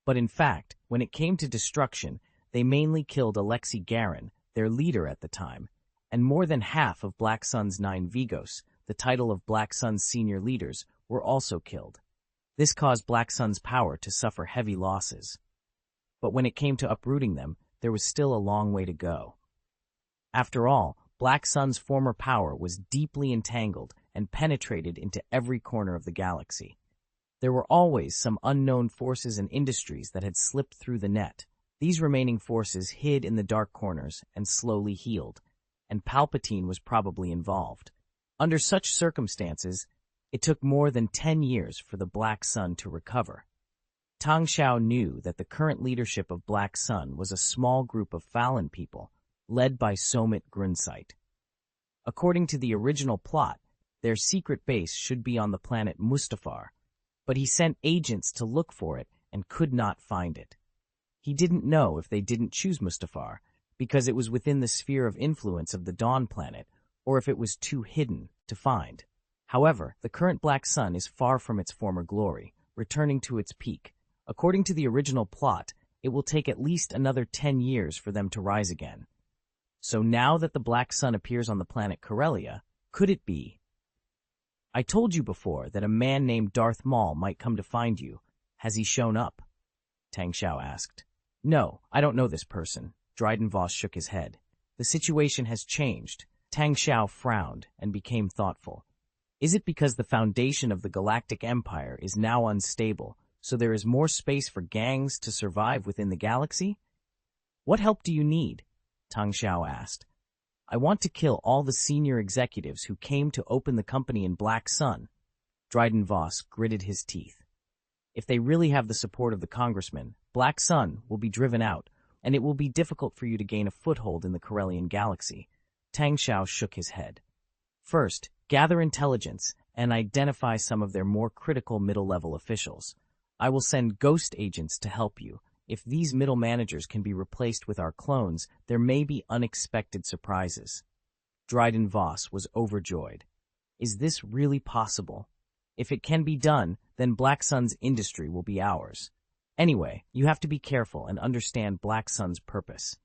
But in fact, when it came to destruction, they mainly killed Alexei Garin, their leader at the time, and more than half of Black Sun's 9 Vigos, the title of Black Sun's senior leaders, were also killed. This caused Black Sun's power to suffer heavy losses. But when it came to uprooting them, there was still a long way to go. After all, Black Sun's former power was deeply entangled and penetrated into every corner of the galaxy. There were always some unknown forces and industries that had slipped through the net. These remaining forces hid in the dark corners and slowly healed, and Palpatine was probably involved. Under such circumstances, it took more than 10 years for the Black Sun to recover. Tang Xiao knew that the current leadership of Black Sun was a small group of Fallen people, led by Somit Grunsight. According to the original plot, their secret base should be on the planet Mustafar, but he sent agents to look for it and could not find it. He didn't know if they didn't choose Mustafar, because it was within the sphere of influence of the Dawn planet, or if it was too hidden to find. However, the current Black Sun is far from its former glory, returning to its peak. According to the original plot, it will take at least another 10 years for them to rise again. So now that the Black Sun appears on the planet Corellia, could it be? "I told you before that a man named Darth Maul might come to find you. Has he shown up?" Tang Xiao asked. "No, I don't know this person." Dryden Voss shook his head. "The situation has changed." Tang Xiao frowned and became thoughtful. "Is it because the foundation of the Galactic Empire is now unstable, so there is more space for gangs to survive within the galaxy?" "What help do you need?" Tang Xiao asked. "I want to kill all the senior executives who came to open the company in Black Sun." Dryden Voss gritted his teeth. "If they really have the support of the congressman, Black Sun will be driven out, and it will be difficult for you to gain a foothold in the Corellian galaxy." Tang Xiao shook his head. "First, gather intelligence and identify some of their more critical middle-level officials. I will send ghost agents to help you. If these middle managers can be replaced with our clones, there may be unexpected surprises." Dryden Voss was overjoyed. "Is this really possible? If it can be done, then Black Sun's industry will be ours. Anyway, you have to be careful and understand Black Sun's purpose.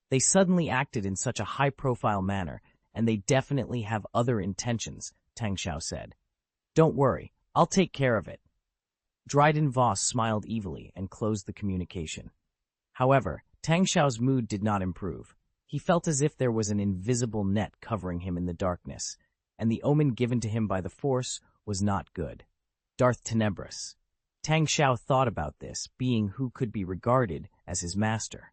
They suddenly acted in such a high-profile manner, and they definitely have other intentions," Tang Xiao said. "Don't worry, I'll take care of it." Dryden Voss smiled evilly and closed the communication. However, Tang Xiao's mood did not improve. He felt as if there was an invisible net covering him in the darkness, and the omen given to him by the Force was not good. Darth Tenebris. Tang Xiao thought about this, being who could be regarded as his master.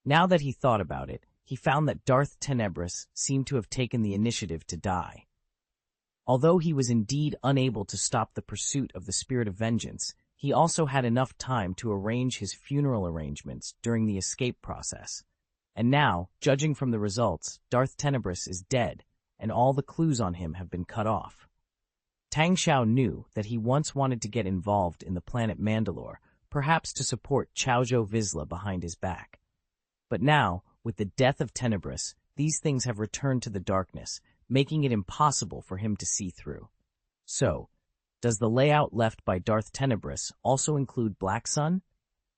Now that he thought about it, he found that Darth Tenebris seemed to have taken the initiative to die. Although he was indeed unable to stop the pursuit of the Spirit of Vengeance, he also had enough time to arrange his funeral arrangements during the escape process. And now, judging from the results, Darth Tenebris is dead, and all the clues on him have been cut off. Tang Xiao knew that he once wanted to get involved in the planet Mandalore, perhaps to support Chaozhou Vizsla behind his back. But now, with the death of Tenebris, these things have returned to the darkness, making it impossible for him to see through. So, does the layout left by Darth Tenebris also include Black Sun?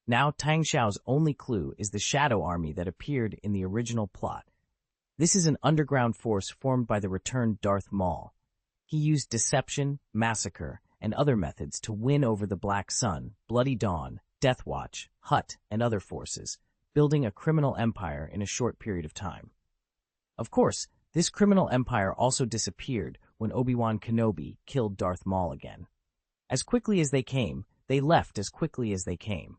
Now Tang Xiao's only clue is the Shadow Army that appeared in the original plot. This is an underground force formed by the returned Darth Maul. He used deception, massacre, and other methods to win over the Black Sun, Bloody Dawn, Death Watch, Hutt, and other forces, building a criminal empire in a short period of time. Of course, this criminal empire also disappeared when Obi-Wan Kenobi killed Darth Maul again. As quickly as they came, they left as quickly as they came.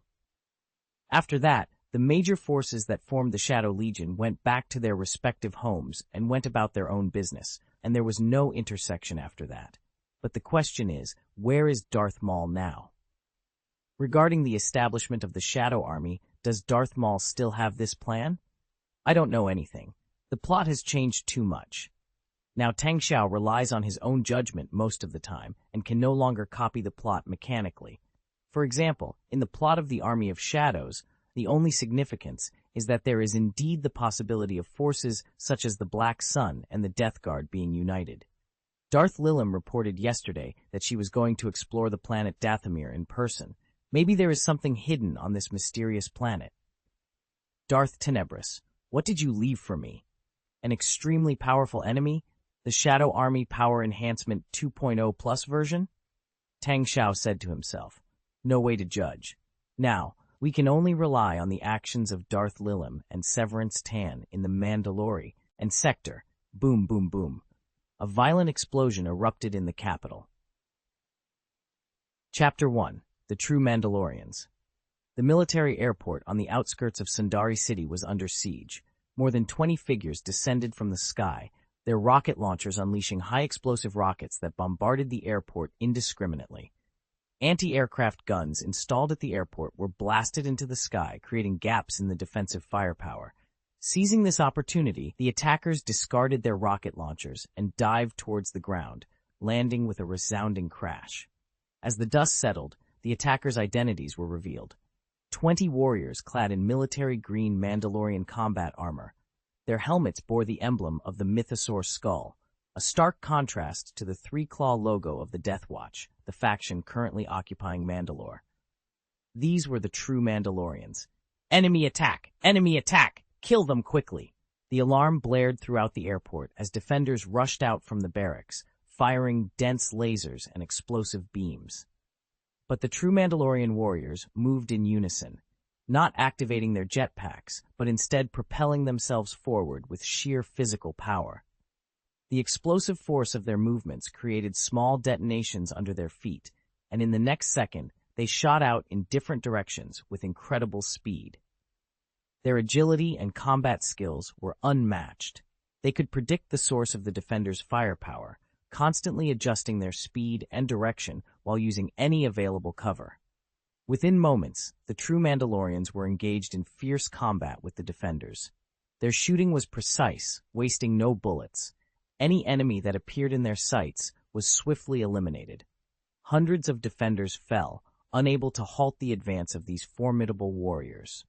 After that, the major forces that formed the Shadow Legion went back to their respective homes and went about their own business, and there was no intersection after that. But the question is, where is Darth Maul now? Regarding the establishment of the Shadow Army, does Darth Maul still have this plan? I don't know anything. The plot has changed too much. Now Tang Xiao relies on his own judgment most of the time and can no longer copy the plot mechanically. For example, in the plot of the Army of Shadows, the only significance is that there is indeed the possibility of forces such as the Black Sun and the Death Guard being united. Darth Lilim reported yesterday that she was going to explore the planet Dathomir in person. Maybe there is something hidden on this mysterious planet. Darth Tenebris, what did you leave for me? An extremely powerful enemy? The Shadow Army Power Enhancement 2.0 Plus version? Tang Xiao said to himself. No way to judge. Now, we can only rely on the actions of Darth Lilim and Severance Tan in the Mandalore and Sector. Boom, boom, boom. A violent explosion erupted in the capital. Chapter 1. The True Mandalorians. The military airport on the outskirts of Sundari City was under siege. More than 20 figures descended from the sky, their rocket launchers unleashing high-explosive rockets that bombarded the airport indiscriminately. Anti-aircraft guns installed at the airport were blasted into the sky, creating gaps in the defensive firepower. Seizing this opportunity, the attackers discarded their rocket launchers and dived towards the ground, landing with a resounding crash. As the dust settled, the attackers' identities were revealed. 20 warriors clad in military green Mandalorian combat armor. Their helmets bore the emblem of the Mythosaur skull, a stark contrast to the three-claw logo of the Death Watch, the faction currently occupying Mandalore. These were the true Mandalorians. Enemy attack! Enemy attack! Kill them quickly! The alarm blared throughout the airport as defenders rushed out from the barracks, firing dense lasers and explosive beams. But the true Mandalorian warriors moved in unison, not activating their jetpacks, but instead propelling themselves forward with sheer physical power. The explosive force of their movements created small detonations under their feet, and in the next second, they shot out in different directions with incredible speed. Their agility and combat skills were unmatched. They could predict the source of the defenders' firepower, constantly adjusting their speed and direction while using any available cover. Within moments, the true Mandalorians were engaged in fierce combat with the defenders. Their shooting was precise, wasting no bullets. Any enemy that appeared in their sights was swiftly eliminated. Hundreds of defenders fell, unable to halt the advance of these formidable warriors.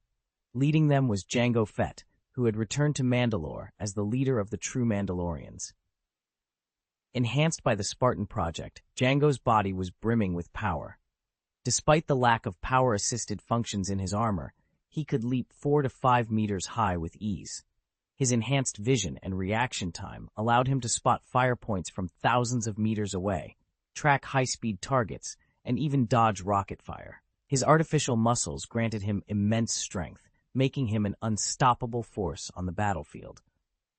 Leading them was Jango Fett, who had returned to Mandalore as the leader of the true Mandalorians. Enhanced by the Spartan Project, Jango's body was brimming with power. Despite the lack of power-assisted functions in his armor, he could leap 4 to 5 meters high with ease. His enhanced vision and reaction time allowed him to spot fire points from thousands of meters away, track high-speed targets, and even dodge rocket fire. His artificial muscles granted him immense strength, making him an unstoppable force on the battlefield.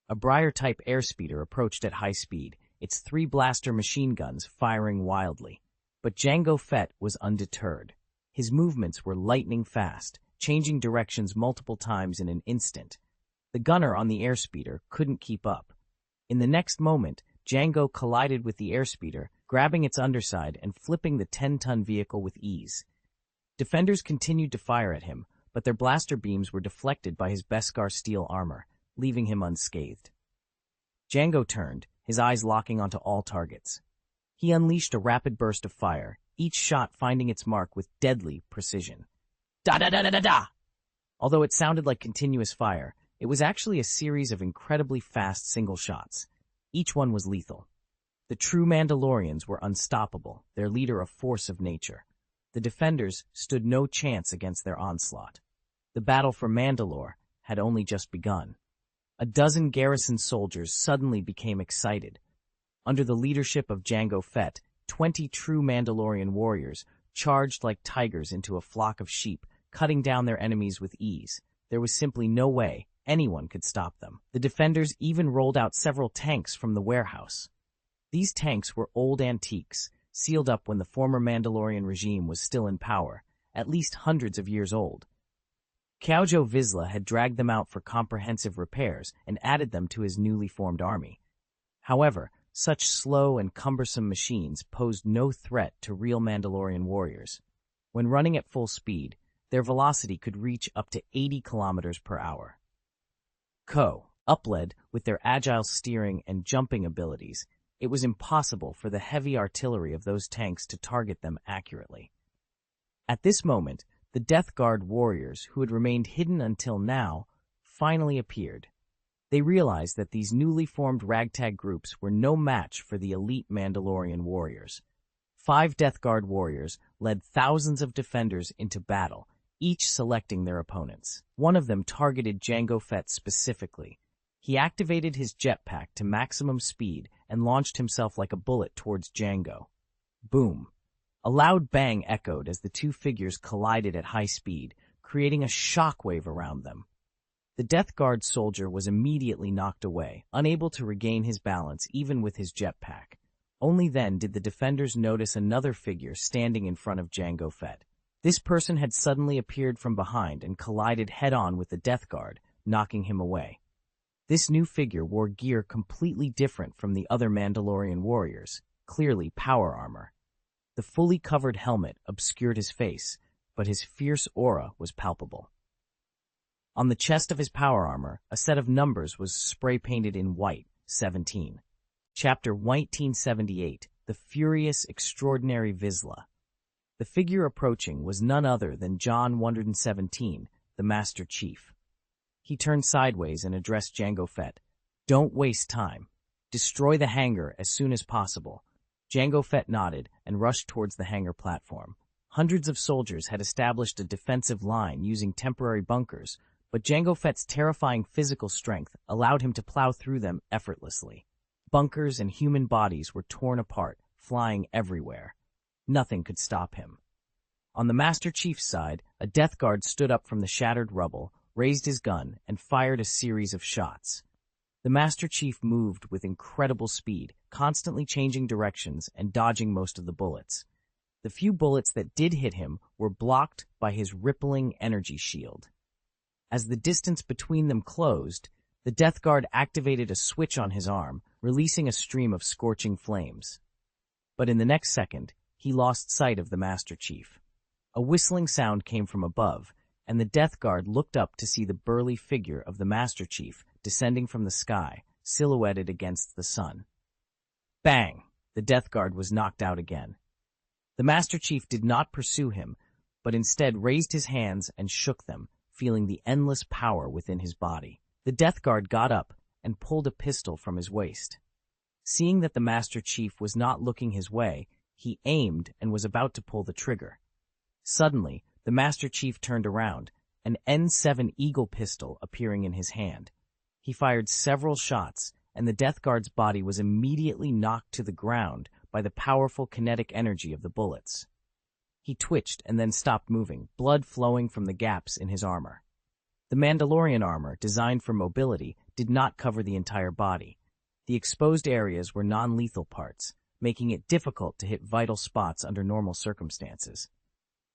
A Briar-type airspeeder approached at high speed, its 3 blaster machine guns firing wildly. But Jango Fett was undeterred. His movements were lightning fast, changing directions multiple times in an instant. The gunner on the airspeeder couldn't keep up. In the next moment, Jango collided with the airspeeder, grabbing its underside and flipping the 10-ton vehicle with ease. Defenders continued to fire at him, but their blaster beams were deflected by his Beskar steel armor, leaving him unscathed. Jango turned, his eyes locking onto all targets. He unleashed a rapid burst of fire, each shot finding its mark with deadly precision. Da-da-da-da-da-da! Although it sounded like continuous fire, it was actually a series of incredibly fast single shots. Each one was lethal. The true Mandalorians were unstoppable, their leader a force of nature. The defenders stood no chance against their onslaught. The battle for Mandalore had only just begun. A dozen garrison soldiers suddenly became excited. Under the leadership of Jango Fett, 20 true Mandalorian warriors charged like tigers into a flock of sheep, cutting down their enemies with ease. There was simply no way anyone could stop them. The defenders even rolled out several tanks from the warehouse. These tanks were old antiques, sealed up when the former Mandalorian regime was still in power, at least hundreds of years old. Kaujo Vizsla had dragged them out for comprehensive repairs and added them to his newly formed army. However, such slow and cumbersome machines posed no threat to real Mandalorian warriors. When running at full speed, their velocity could reach up to 80 kilometers per hour. Upled with their agile steering and jumping abilities, it was impossible for the heavy artillery of those tanks to target them accurately. At this moment, the Death Guard warriors, who had remained hidden until now, finally appeared. They realized that these newly formed ragtag groups were no match for the elite Mandalorian warriors. 5 Death Guard warriors led thousands of defenders into battle, each selecting their opponents. One of them targeted Jango Fett specifically. He activated his jetpack to maximum speed and launched himself like a bullet towards Jango. Boom! A loud bang echoed as the two figures collided at high speed, creating a shockwave around them. The Death Guard soldier was immediately knocked away, unable to regain his balance even with his jetpack. Only then did the defenders notice another figure standing in front of Jango Fett. This person had suddenly appeared from behind and collided head-on with the Death Guard, knocking him away. This new figure wore gear completely different from the other Mandalorian warriors, clearly power armor. The fully covered helmet obscured his face, but his fierce aura was palpable. On the chest of his power armor, a set of numbers was spray-painted in white, 17. Chapter 1978, The Furious Extraordinary Vizsla. The figure approaching was none other than John 117, the Master Chief. He turned sideways and addressed Jango Fett. "Don't waste time. Destroy the hangar as soon as possible." Jango Fett nodded and rushed towards the hangar platform. Hundreds of soldiers had established a defensive line using temporary bunkers, but Jango Fett's terrifying physical strength allowed him to plow through them effortlessly. Bunkers and human bodies were torn apart, flying everywhere. Nothing could stop him. On the Master Chief's side, a Death Guard stood up from the shattered rubble, raised his gun, and fired a series of shots. The Master Chief moved with incredible speed, constantly changing directions and dodging most of the bullets. The few bullets that did hit him were blocked by his rippling energy shield. As the distance between them closed, the Death Guard activated a switch on his arm, releasing a stream of scorching flames. But in the next second, he lost sight of the Master Chief. A whistling sound came from above, and the Death Guard looked up to see the burly figure of the Master Chief descending from the sky, silhouetted against the sun. Bang! The Death Guard was knocked out again. The Master Chief did not pursue him, but instead raised his hands and shook them, feeling the endless power within his body. The Death Guard got up and pulled a pistol from his waist. Seeing that the Master Chief was not looking his way, he aimed and was about to pull the trigger. Suddenly, the Master Chief turned around, an N7 Eagle pistol appearing in his hand. He fired several shots, and the Death Guard's body was immediately knocked to the ground by the powerful kinetic energy of the bullets. He twitched and then stopped moving, blood flowing from the gaps in his armor. The Mandalorian armor, designed for mobility, did not cover the entire body. The exposed areas were non-lethal parts, making it difficult to hit vital spots under normal circumstances.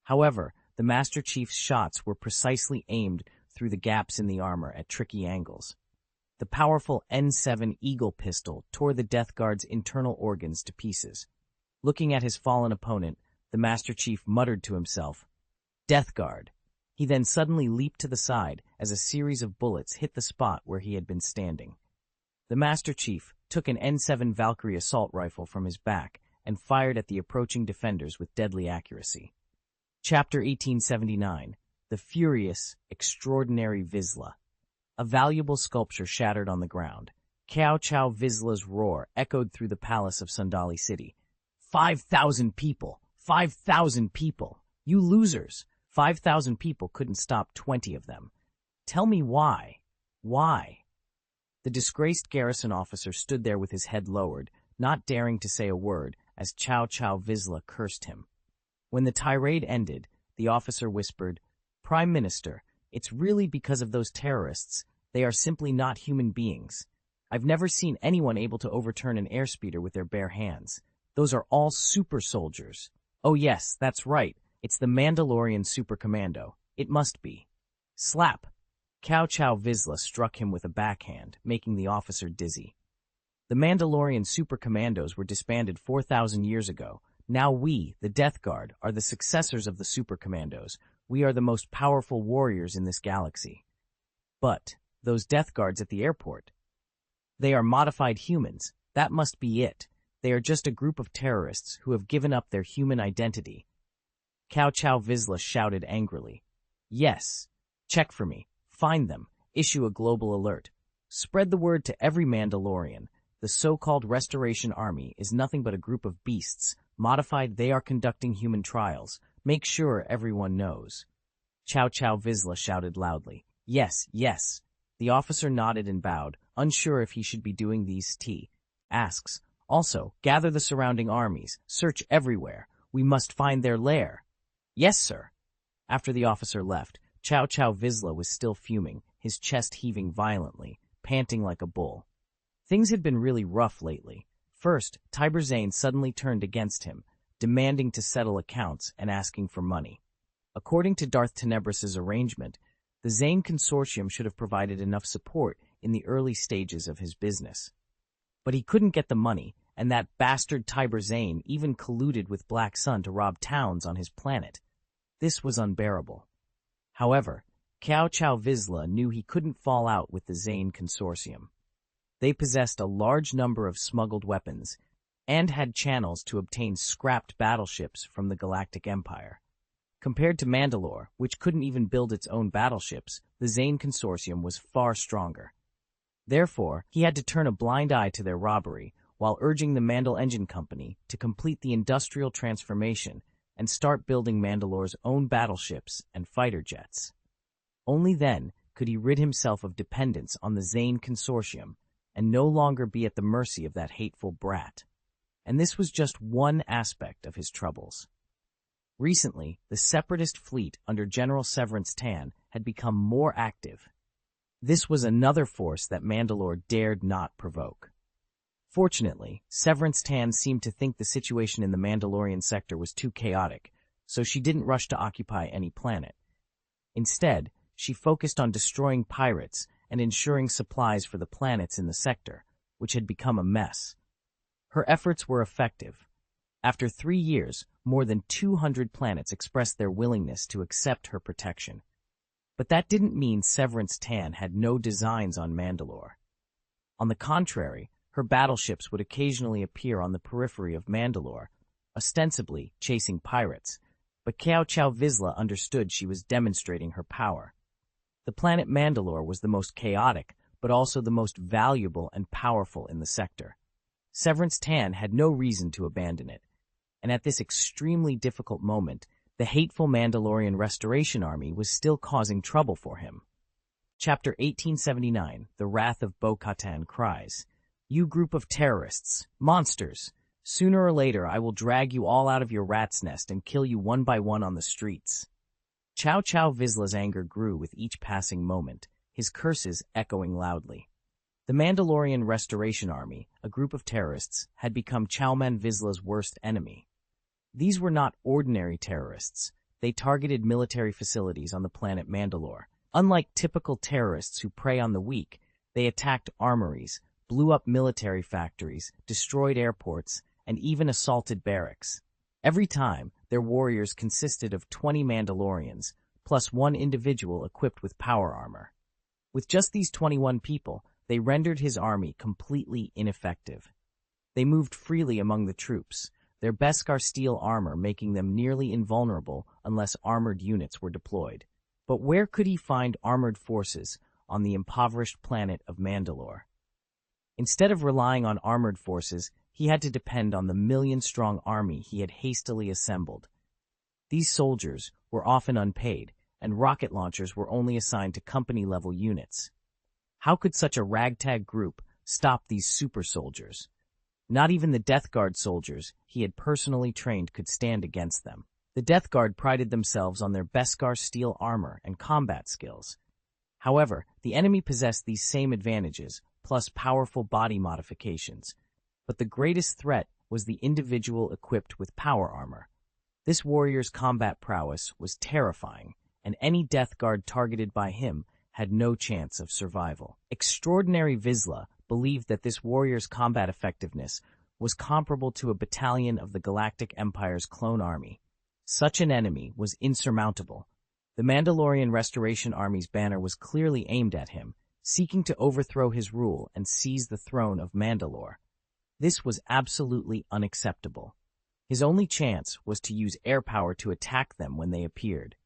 However, the Master Chief's shots were precisely aimed through the gaps in the armor at tricky angles. The powerful N7 Eagle pistol tore the Death Guard's internal organs to pieces. Looking at his fallen opponent, the Master Chief muttered to himself, "Death Guard." He then suddenly leaped to the side as a series of bullets hit the spot where he had been standing. The Master Chief took an N7 Valkyrie assault rifle from his back and fired at the approaching defenders with deadly accuracy. Chapter 1879. The Furious, Extraordinary Vizsla. A valuable sculpture shattered on the ground. Cao Cao Vizsla's roar echoed through the palace of Sundali City. 5,000 people! 5,000 people! You losers! 5,000 people couldn't stop 20 of them. Tell me why? Why? The disgraced garrison officer stood there with his head lowered, not daring to say a word, as Cao Cao Vizsla cursed him. When the tirade ended, the officer whispered, "Prime Minister, it's really because of those terrorists. They are simply not human beings. I've never seen anyone able to overturn an airspeeder with their bare hands. Those are all super soldiers. Oh yes, that's right. It's the Mandalorian Super Commando. It must be." Slap! Cao Cao Vizsla struck him with a backhand, making the officer dizzy. The Mandalorian Super Commandos were disbanded 4,000 years ago. Now we, the Death Guard, are the successors of the Super Commandos. We are the most powerful warriors in this galaxy. But those Death Guards at the airport, they are modified humans. That must be it. They are just a group of terrorists who have given up their human identity. Cao Cao Vizsla shouted angrily. Yes. Check for me. Find them. Issue a global alert. Spread the word to every Mandalorian. The so-called Restoration Army is nothing but a group of beasts. Modified, they are conducting human trials. Make sure everyone knows. Cao Cao Vizsla shouted loudly. Yes, yes. The officer nodded and bowed, unsure if he should be doing these asks. Also, gather the surrounding armies. Search everywhere. We must find their lair. Yes, sir. After the officer left, Cao Cao Vizsla was still fuming, his chest heaving violently, panting like a bull. Things had been really rough lately. First, Tiber Zane suddenly turned against him, demanding to settle accounts and asking for money. According to Darth Tenebris's arrangement, the Zane Consortium should have provided enough support in the early stages of his business. But he couldn't get the money, and that bastard Tiber Zane even colluded with Black Sun to rob towns on his planet. This was unbearable. However, Cao Cao Vizsla knew he couldn't fall out with the Zane Consortium. They possessed a large number of smuggled weapons and had channels to obtain scrapped battleships from the Galactic Empire. Compared to Mandalore, which couldn't even build its own battleships, the Zane Consortium was far stronger. Therefore, he had to turn a blind eye to their robbery while urging the Mandal Engine Company to complete the industrial transformation and start building Mandalore's own battleships and fighter jets. Only then could he rid himself of dependence on the Zane Consortium and no longer be at the mercy of that hateful brat. And this was just one aspect of his troubles. Recently, the Separatist fleet under General Severance Tan had become more active. This was another force that Mandalore dared not provoke. Fortunately, Severance Tan seemed to think the situation in the Mandalorian sector was too chaotic, so she didn't rush to occupy any planet. Instead, she focused on destroying pirates and ensuring supplies for the planets in the sector, which had become a mess. Her efforts were effective. After 3 years, more than 200 planets expressed their willingness to accept her protection. But that didn't mean Severance Tan had no designs on Mandalore. On the contrary, her battleships would occasionally appear on the periphery of Mandalore, ostensibly chasing pirates, but Cao Cao Vizsla understood she was demonstrating her power. The planet Mandalore was the most chaotic, but also the most valuable and powerful in the sector. Severance Tan had no reason to abandon it, and at this extremely difficult moment, the hateful Mandalorian Restoration Army was still causing trouble for him. Chapter 1879, The Wrath of Bo-Katan cries, "You group of terrorists, monsters! Sooner or later I will drag you all out of your rat's nest and kill you one by one on the streets." Cao Cao Vizsla's anger grew with each passing moment, his curses echoing loudly. The Mandalorian Restoration Army, a group of terrorists, had become Chowman Vizsla's worst enemy. These were not ordinary terrorists. They targeted military facilities on the planet Mandalore. Unlike typical terrorists who prey on the weak, they attacked armories, blew up military factories, destroyed airports, and even assaulted barracks. Every time, their warriors consisted of 20 Mandalorians, plus one individual equipped with power armor. With just these 21 people, they rendered his army completely ineffective. They moved freely among the troops, their Beskar steel armor making them nearly invulnerable unless armored units were deployed. But where could he find armored forces on the impoverished planet of Mandalore? Instead of relying on armored forces, he had to depend on the million-strong army he had hastily assembled. These soldiers were often unpaid, and rocket launchers were only assigned to company-level units. How could such a ragtag group stop these super soldiers? Not even the Death Guard soldiers he had personally trained could stand against them. The Death Guard prided themselves on their Beskar steel armor and combat skills. However, the enemy possessed these same advantages, plus powerful body modifications. But the greatest threat was the individual equipped with power armor. This warrior's combat prowess was terrifying, and any Death Guard targeted by him had no chance of survival. Extraordinary Vizsla believed that this warrior's combat effectiveness was comparable to a battalion of the Galactic Empire's clone army. Such an enemy was insurmountable. The Mandalorian Restoration Army's banner was clearly aimed at him, seeking to overthrow his rule and seize the throne of Mandalore. This was absolutely unacceptable. His only chance was to use air power to attack them when they appeared.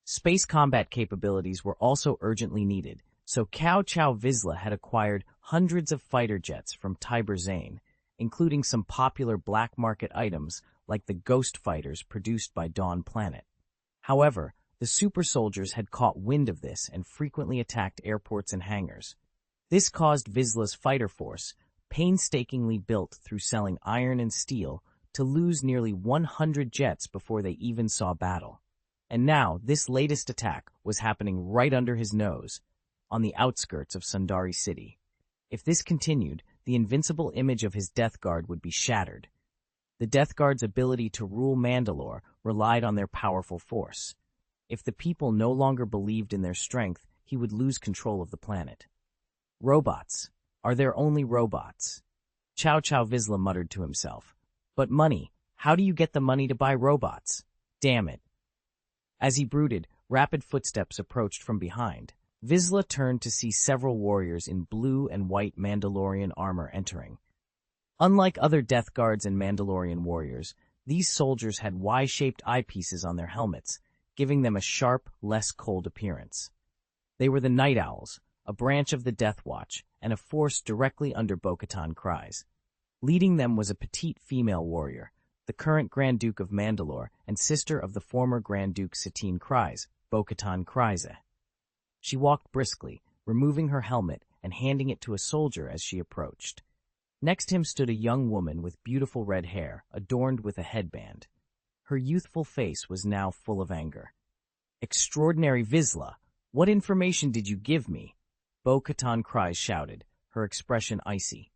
Space combat capabilities were also urgently needed, so Cao Chao Vizsla had acquired hundreds of fighter jets from Tiber Zane, including some popular black market items like the Ghost Fighters produced by Dawn Planet. However, the super soldiers had caught wind of this and frequently attacked airports and hangars. This caused Vizsla's fighter force, painstakingly built through selling iron and steel, to lose nearly 100 jets before they even saw battle. And now, this latest attack was happening right under his nose, on the outskirts of Sundari City. If this continued, the invincible image of his Death Guard would be shattered. The Death Guard's ability to rule Mandalore relied on their powerful force. If the people no longer believed in their strength, he would lose control of the planet. Robots. Are there only robots? Cao Chao Vizsla muttered to himself. But money. How do you get the money to buy robots? Damn it. As he brooded, rapid footsteps approached from behind. Vizsla turned to see several warriors in blue and white Mandalorian armor entering. Unlike other Death Guards and Mandalorian warriors, these soldiers had Y-shaped eyepieces on their helmets, giving them a sharp, less cold appearance. They were the Night Owls, a branch of the Death Watch, and a force directly under Bo-Katan Kryze. Leading them was a petite female warrior, the current Grand Duke of Mandalore and sister of the former Grand Duke Satine Kryze, Bo-Katan Kryze. She walked briskly, removing her helmet and handing it to a soldier as she approached. Next to him stood a young woman with beautiful red hair, adorned with a headband. Her youthful face was now full of anger. Extraordinary Vizsla, what information did you give me? Bo-Katan Kryze shouted, her expression icy.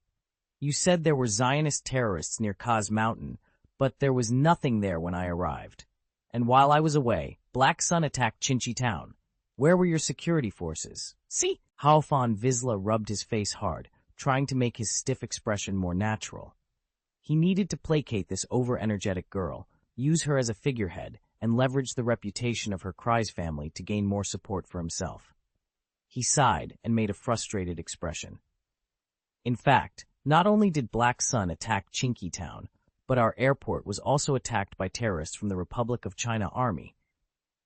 You said there were Zionist terrorists near Kaz Mountain, but there was nothing there when I arrived. And while I was away, Black Sun attacked Chinchi Town. Where were your security forces? See? Haofan Vizsla rubbed his face hard, trying to make his stiff expression more natural. He needed to placate this over-energetic girl, use her as a figurehead, and leverage the reputation of her Kryze family to gain more support for himself. He sighed and made a frustrated expression. In fact, not only did Black Sun attack Chinchi Town, but our airport was also attacked by terrorists from the Republic of China Army.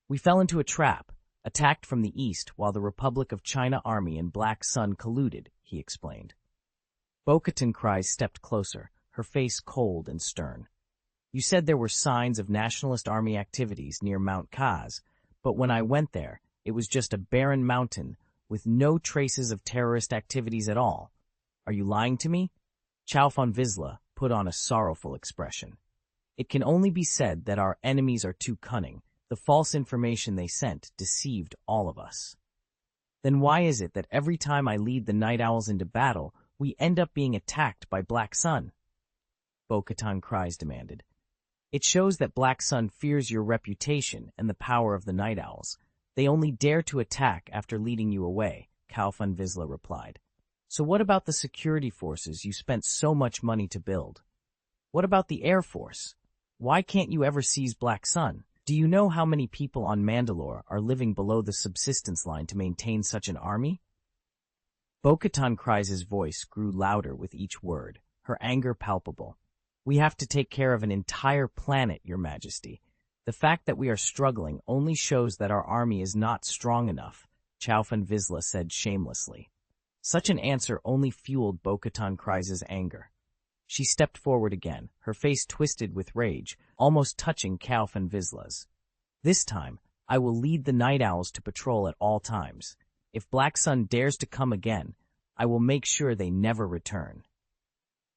We fell into a trap, attacked from the east while the Republic of China Army and Black Sun colluded, he explained. Bo-Katan Kryze stepped closer, her face cold and stern. You said there were signs of Nationalist Army activities near Mount Kaz, but when I went there, it was just a barren mountain with no traces of terrorist activities at all. Are you lying to me? Chaofan Vizsla put on a sorrowful expression. It can only be said that our enemies are too cunning. The false information they sent deceived all of us. Then why is it that every time I lead the Night Owls into battle, we end up being attacked by Black Sun? Bo-Katan Kryze demanded. It shows that Black Sun fears your reputation and the power of the Night Owls. They only dare to attack after leading you away, Chaofan Vizsla replied. So what about the security forces you spent so much money to build? What about the Air Force? Why can't you ever seize Black Sun? Do you know how many people on Mandalore are living below the subsistence line to maintain such an army? Bo-Katan Kryze's voice grew louder with each word, her anger palpable. We have to take care of an entire planet, Your Majesty. The fact that we are struggling only shows that our army is not strong enough, Chao Fan Vizsla said shamelessly. Such an answer only fueled Bo-Katan Kryze's anger. She stepped forward again, her face twisted with rage, almost touching Chao Fan Vizsla's. This time, I will lead the Night Owls to patrol at all times. If Black Sun dares to come again, I will make sure they never return.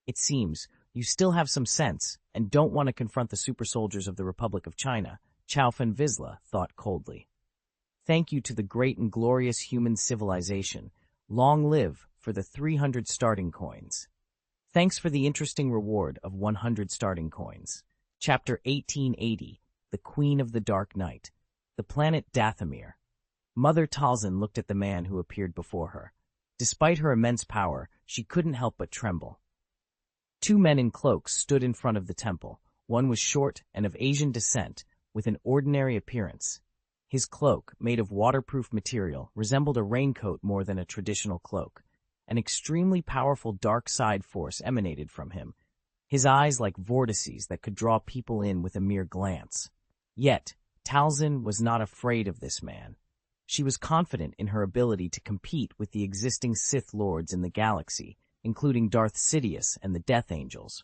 It seems you still have some sense and don't want to confront the super soldiers of the Republic of China, Chao Fan Vizsla thought coldly. Thank you to the great and glorious human civilization. Long live for the 300 starting coins. Thanks for the interesting reward of 100 starting coins. Chapter 1880, The Queen of the Dark Night. The planet Dathomir. Mother Talzin looked at the man who appeared before her. Despite her immense power, she couldn't help but tremble. Two men in cloaks stood in front of the temple. One was short and of Asian descent, with an ordinary appearance. His cloak, made of waterproof material, resembled a raincoat more than a traditional cloak. An extremely powerful dark side force emanated from him, his eyes like vortices that could draw people in with a mere glance. Yet, Talzin was not afraid of this man. She was confident in her ability to compete with the existing Sith Lords in the galaxy, including Darth Sidious and the Death Angels.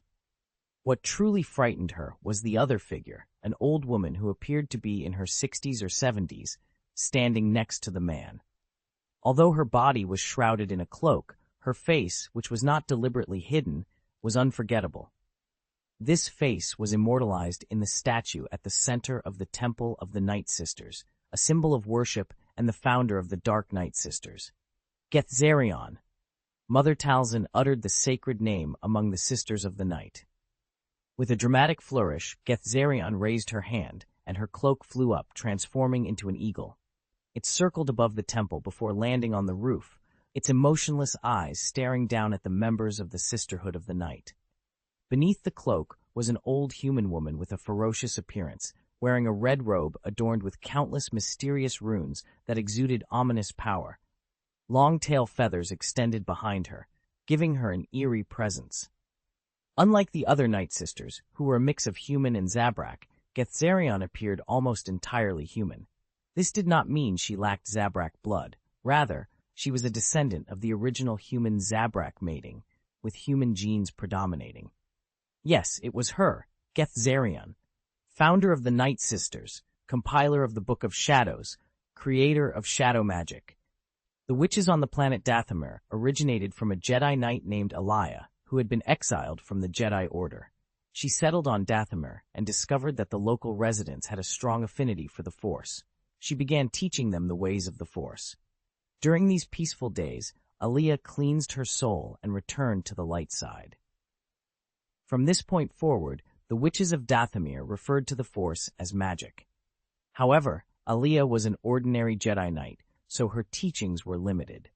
What truly frightened her was the other figure, an old woman who appeared to be in her 60s or 70s, standing next to the man. Although her body was shrouded in a cloak, her face, which was not deliberately hidden, was unforgettable. This face was immortalized in the statue at the center of the Temple of the Night Sisters, a symbol of worship and the founder of the Dark Night Sisters. Gethzerion. Mother Talzin uttered the sacred name among the Sisters of the Night. With a dramatic flourish, Gethzerion raised her hand, and her cloak flew up, transforming into an eagle. It circled above the temple before landing on the roof, its emotionless eyes staring down at the members of the Sisterhood of the Night. Beneath the cloak was an old human woman with a ferocious appearance, wearing a red robe adorned with countless mysterious runes that exuded ominous power. Long tail feathers extended behind her, giving her an eerie presence. Unlike the other Night Sisters, who were a mix of human and Zabrak, Gethzerion appeared almost entirely human. This did not mean she lacked Zabrak blood. Rather, she was a descendant of the original human Zabrak mating, with human genes predominating. Yes, it was her, Gethzerion, founder of the Night Sisters, compiler of the Book of Shadows, creator of shadow magic. The witches on the planet Dathomir originated from a Jedi Knight named Aliyah, who had been exiled from the Jedi Order. She settled on Dathomir and discovered that the local residents had a strong affinity for the Force. She began teaching them the ways of the Force. During these peaceful days, Aliyah cleansed her soul and returned to the light side. From this point forward, the witches of Dathomir referred to the Force as magic. However, Aliyah was an ordinary Jedi Knight, so her teachings were limited.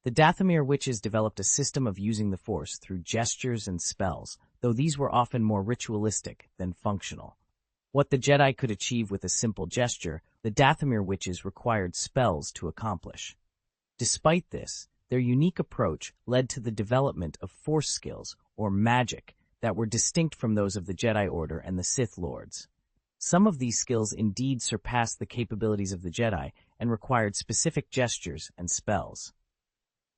The Dathomir witches developed a system of using the Force through gestures and spells, though these were often more ritualistic than functional. What the Jedi could achieve with a simple gesture, the Dathomir witches required spells to accomplish. Despite this, their unique approach led to the development of Force skills, or magic, that were distinct from those of the Jedi Order and the Sith Lords. Some of these skills indeed surpassed the capabilities of the Jedi and required specific gestures and spells.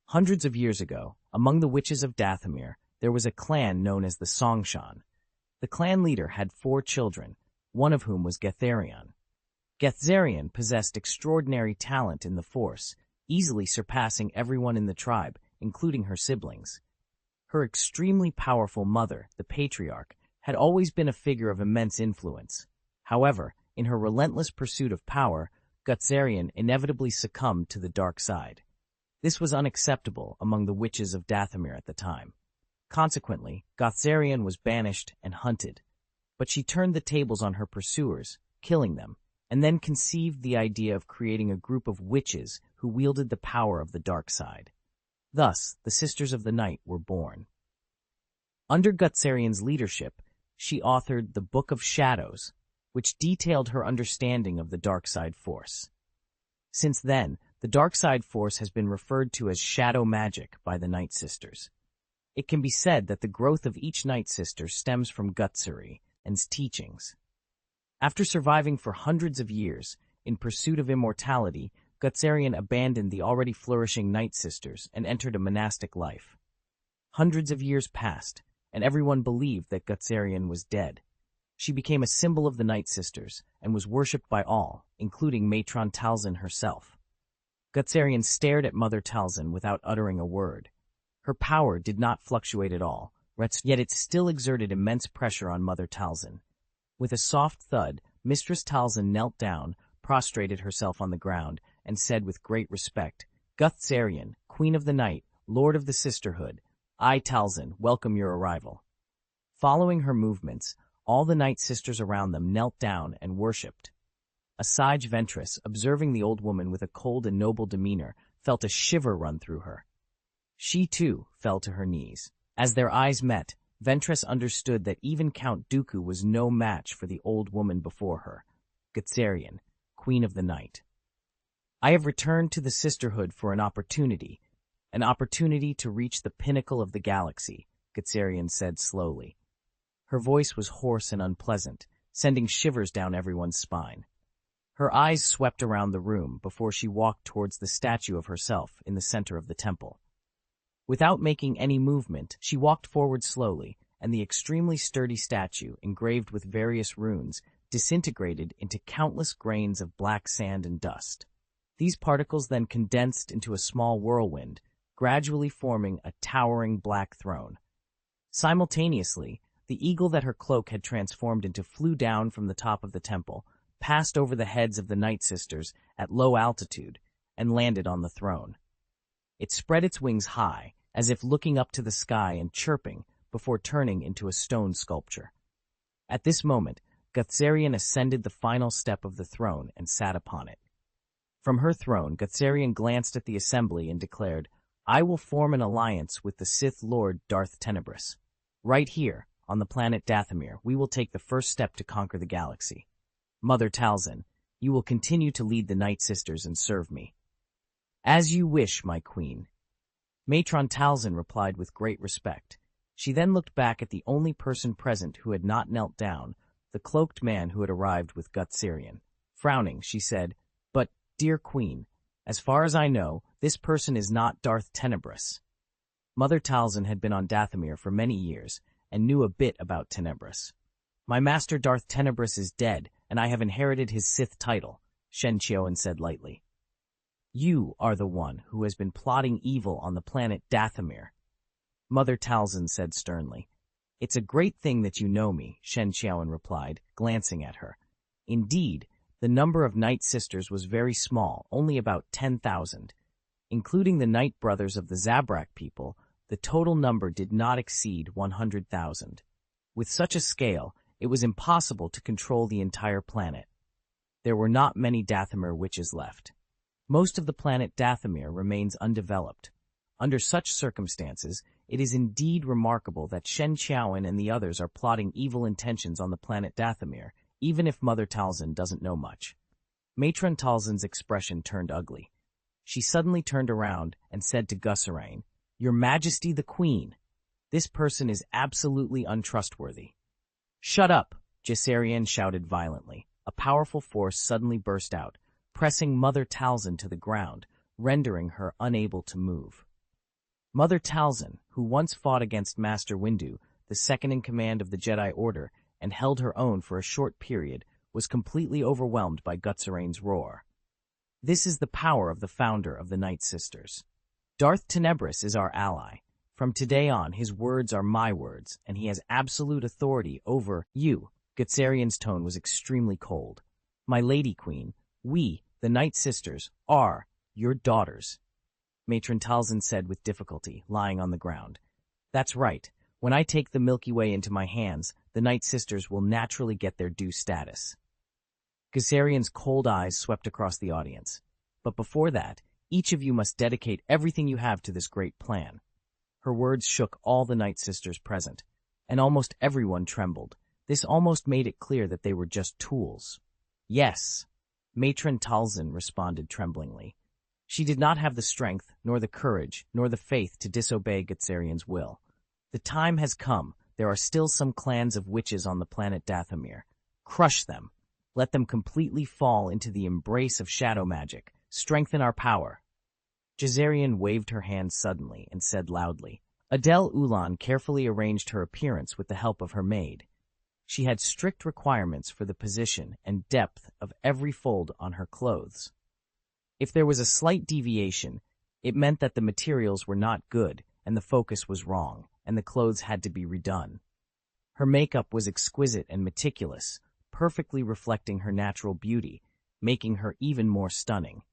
Hundreds of years ago, among the witches of Dathomir, there was a clan known as the Songshan. The clan leader had 4 children, one of whom was Gethzerion. Gethzerion possessed extraordinary talent in the Force, easily surpassing everyone in the tribe, including her siblings. Her extremely powerful mother, the Patriarch, had always been a figure of immense influence. However, in her relentless pursuit of power, Gethzerion inevitably succumbed to the dark side. This was unacceptable among the witches of Dathomir at the time. Consequently, Gethzerion was banished and hunted. But she turned the tables on her pursuers, killing them, and then conceived the idea of creating a group of witches who wielded the power of the dark side. Thus, the Sisters of the Night were born. Under Gethzerion's leadership, she authored the Book of Shadows, which detailed her understanding of the dark side force. Since then, the dark side force has been referred to as shadow magic by the Night Sisters. It can be said that the growth of each Night Sister stems from Gutsarian's teachings. After surviving for hundreds of years, in pursuit of immortality, Gutsarian abandoned the already flourishing Night Sisters and entered a monastic life. Hundreds of years passed, and everyone believed that Gutsarian was dead. She became a symbol of the Night Sisters and was worshipped by all, including Matron Talzin herself. Gutsarian stared at Mother Talzin without uttering a word. Her power did not fluctuate at all, yet it still exerted immense pressure on Mother Talzin. With a soft thud, Mistress Talzin knelt down, prostrated herself on the ground, and said with great respect, "Gutsarian, Queen of the Night, Lord of the Sisterhood, I, Talzin, welcome your arrival." Following her movements, all the Night Sisters around them knelt down and worshipped. Asajj Ventress, observing the old woman with a cold and noble demeanor, felt a shiver run through her. She, too, fell to her knees. As their eyes met, Ventress understood that even Count Dooku was no match for the old woman before her. Gutsarian, Queen of the Night. "I have returned to the Sisterhood for an opportunity to reach the pinnacle of the galaxy," Gutsarian said slowly. Her voice was hoarse and unpleasant, sending shivers down everyone's spine. Her eyes swept around the room before she walked towards the statue of herself in the center of the temple. Without making any movement, she walked forward slowly, and the extremely sturdy statue, engraved with various runes, disintegrated into countless grains of black sand and dust. These particles then condensed into a small whirlwind, gradually forming a towering black throne. Simultaneously, the eagle that her cloak had transformed into flew down from the top of the temple, passed over the heads of the Night Sisters at low altitude, and landed on the throne. It spread its wings high, as if looking up to the sky and chirping, before turning into a stone sculpture. At this moment, Gutsarian ascended the final step of the throne and sat upon it. From her throne, Gutsarian glanced at the assembly and declared, "I will form an alliance with the Sith Lord Darth Tenebris. Right here, on the planet Dathomir, we will take the first step to conquer the galaxy. Mother Talzin, you will continue to lead the Night Sisters and serve me." "As you wish, my queen." Matron Talzin replied with great respect. She then looked back at the only person present who had not knelt down, the cloaked man who had arrived with Gutsarian. Frowning, she said, "But, dear queen, as far as I know, this person is not Darth Tenebris." Mother Talzin had been on Dathomir for many years, and knew a bit about Tenebris. "My master Darth Tenebris is dead, and I have inherited his Sith title," Shen Qiuan said lightly. "You are the one who has been plotting evil on the planet Dathomir," Mother Talzin said sternly. "It's a great thing that you know me," Shen Qiuan replied, glancing at her. Indeed, the number of Night Sisters was very small, only about 10,000. Including the Night Brothers of the Zabrak people, the total number did not exceed 100,000. With such a scale, it was impossible to control the entire planet. There were not many Dathomir witches left. Most of the planet Dathomir remains undeveloped. Under such circumstances, it is indeed remarkable that Shen Qiuan and the others are plotting evil intentions on the planet Dathomir, even if Mother Talzin doesn't know much. Matron Talzin's expression turned ugly. She suddenly turned around and said to Gutsarian, "Your Majesty the Queen, this person is absolutely untrustworthy." "Shut up!" Gutsarian shouted violently. A powerful force suddenly burst out, pressing Mother Talzin to the ground, rendering her unable to move. Mother Talzin, who once fought against Master Windu, the second-in-command of the Jedi Order, and held her own for a short period, was completely overwhelmed by Gutsarian's roar. This is the power of the founder of the Night Sisters. Darth Tenebris is our ally. From today on, his words are my words, and he has absolute authority over you. Gutsarian's tone was extremely cold. "My Lady Queen, we, the Night Sisters, are your daughters," Matron Talzin said with difficulty, lying on the ground. "That's right. When I take the Milky Way into my hands, the Night Sisters will naturally get their due status." Gutsarian's cold eyes swept across the audience. "But before that, each of you must dedicate everything you have to this great plan." Her words shook all the Night Sisters present, and almost everyone trembled. This almost made it clear that they were just tools. "Yes," Matron Talzin responded tremblingly. She did not have the strength, nor the courage, nor the faith to disobey Gutsarian's will. The time has come. There are still some clans of witches on the planet Dathomir. Crush them. Let them completely fall into the embrace of shadow magic. Strengthen our power. Jazarian waved her hand suddenly and said loudly. Adele Ulan carefully arranged her appearance with the help of her maid. She had strict requirements for the position and depth of every fold on her clothes. If there was a slight deviation, it meant that the materials were not good and the focus was wrong, and the clothes had to be redone. Her makeup was exquisite and meticulous, perfectly reflecting her natural beauty, making her even more stunning.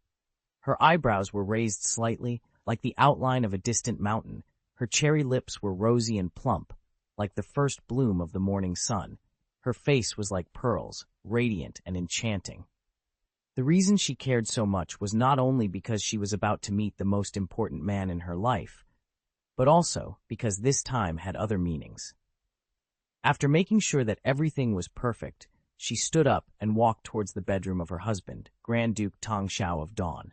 Her eyebrows were raised slightly, like the outline of a distant mountain. Her cherry lips were rosy and plump, like the first bloom of the morning sun. Her face was like pearls, radiant and enchanting. The reason she cared so much was not only because she was about to meet the most important man in her life, but also because this time had other meanings. After making sure that everything was perfect, she stood up and walked towards the bedroom of her husband, Grand Duke Tang Xiao of Dawn.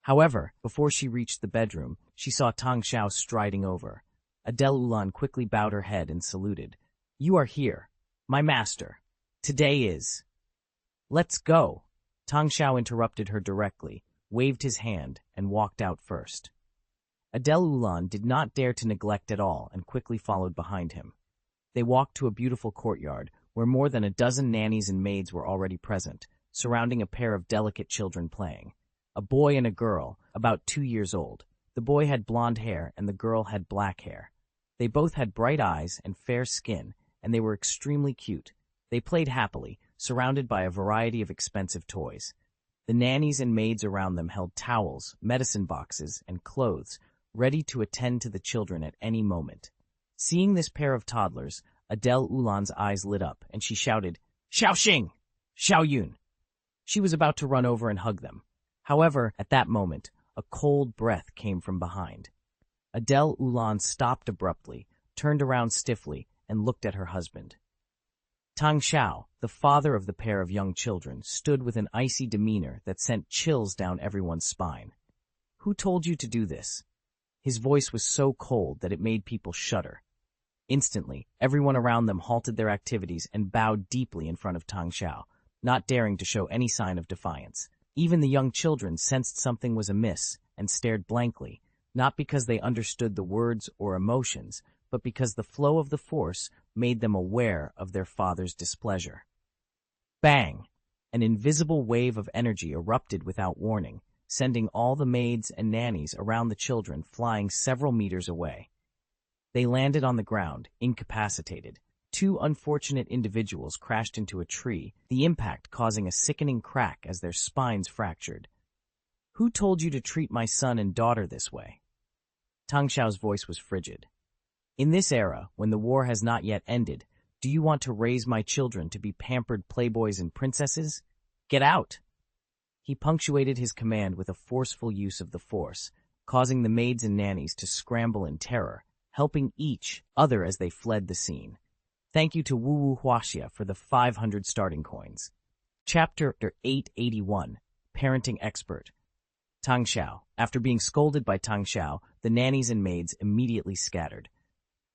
However, before she reached the bedroom, she saw Tang Xiao striding over. Adele Ulan quickly bowed her head and saluted. "You are here, my master. Today is..." "Let's go." Tang Xiao interrupted her directly, waved his hand, and walked out first. Adele Ulan did not dare to neglect at all and quickly followed behind him. They walked to a beautiful courtyard where more than a dozen nannies and maids were already present, surrounding a pair of delicate children playing. A boy and a girl, about 2 years old. The boy had blonde hair and the girl had black hair. They both had bright eyes and fair skin, and they were extremely cute. They played happily, surrounded by a variety of expensive toys. The nannies and maids around them held towels, medicine boxes, and clothes, ready to attend to the children at any moment. Seeing this pair of toddlers, Adele Ulan's eyes lit up, and she shouted, "Xiao Xing! Xiao Yun!" She was about to run over and hug them. However, at that moment, a cold breath came from behind. Adele Ulan stopped abruptly, turned around stiffly, and looked at her husband. Tang Xiao, the father of the pair of young children, stood with an icy demeanor that sent chills down everyone's spine. "Who told you to do this?" His voice was so cold that it made people shudder. Instantly, everyone around them halted their activities and bowed deeply in front of Tang Xiao, not daring to show any sign of defiance. Even the young children sensed something was amiss and stared blankly, not because they understood the words or emotions, but because the flow of the force made them aware of their father's displeasure. Bang! An invisible wave of energy erupted without warning, sending all the maids and nannies around the children flying several meters away. They landed on the ground, incapacitated. 2 unfortunate individuals crashed into a tree, the impact causing a sickening crack as their spines fractured. "Who told you to treat my son and daughter this way?" Tang Xiao's voice was frigid. "In this era, when the war has not yet ended, do you want to raise my children to be pampered playboys and princesses? Get out!" He punctuated his command with a forceful use of the force, causing the maids and nannies to scramble in terror, helping each other as they fled the scene. Thank you to Wu Wu Huaxia for the 500 starting coins. Chapter 881, Parenting Expert. Tang Xiao. After being scolded by Tang Xiao, the nannies and maids immediately scattered.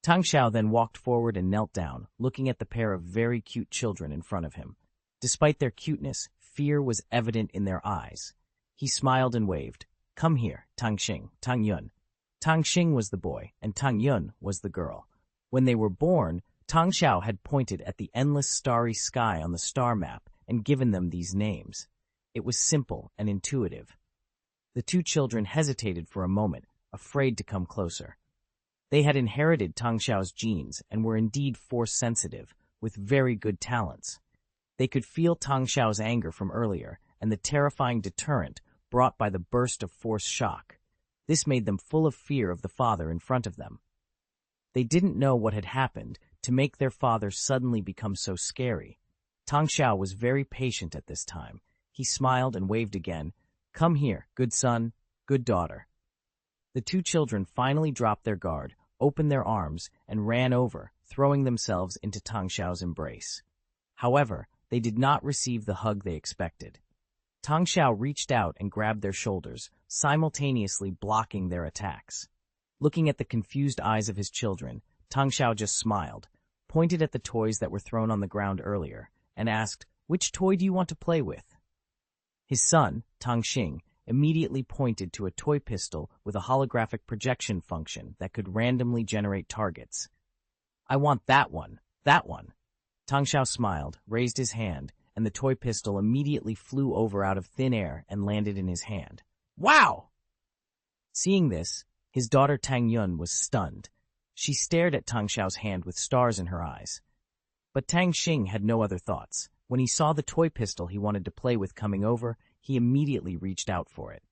Tang Xiao then walked forward and knelt down, looking at the pair of very cute children in front of him. Despite their cuteness, fear was evident in their eyes. He smiled and waved. "Come here, Tang Xing, Tang Yun." Tang Xing was the boy, and Tang Yun was the girl. When they were born, Tang Xiao had pointed at the endless starry sky on the star map and given them these names. It was simple and intuitive. The 2 children hesitated for a moment, afraid to come closer. They had inherited Tang Xiao's genes and were indeed force-sensitive, with very good talents. They could feel Tang Xiao's anger from earlier and the terrifying deterrent brought by the burst of force shock. This made them full of fear of the father in front of them. They didn't know what had happened to make their father suddenly become so scary. Tang Xiao was very patient at this time. He smiled and waved again. "Come here, good son, good daughter." The 2 children finally dropped their guard, opened their arms, and ran over, throwing themselves into Tang Xiao's embrace. However, they did not receive the hug they expected. Tang Xiao reached out and grabbed their shoulders, simultaneously blocking their attacks. Looking at the confused eyes of his children, Tang Xiao just smiled, pointed at the toys that were thrown on the ground earlier, and asked, "Which toy do you want to play with?" His son, Tang Xing, immediately pointed to a toy pistol with a holographic projection function that could randomly generate targets. "I want that one, that one." Tang Xiao smiled, raised his hand, and the toy pistol immediately flew over out of thin air and landed in his hand. "Wow!" Seeing this, his daughter Tang Yun was stunned. She stared at Tang Xiao's hand with stars in her eyes. But Tang Xing had no other thoughts. When he saw the toy pistol he wanted to play with coming over, he immediately reached out for it.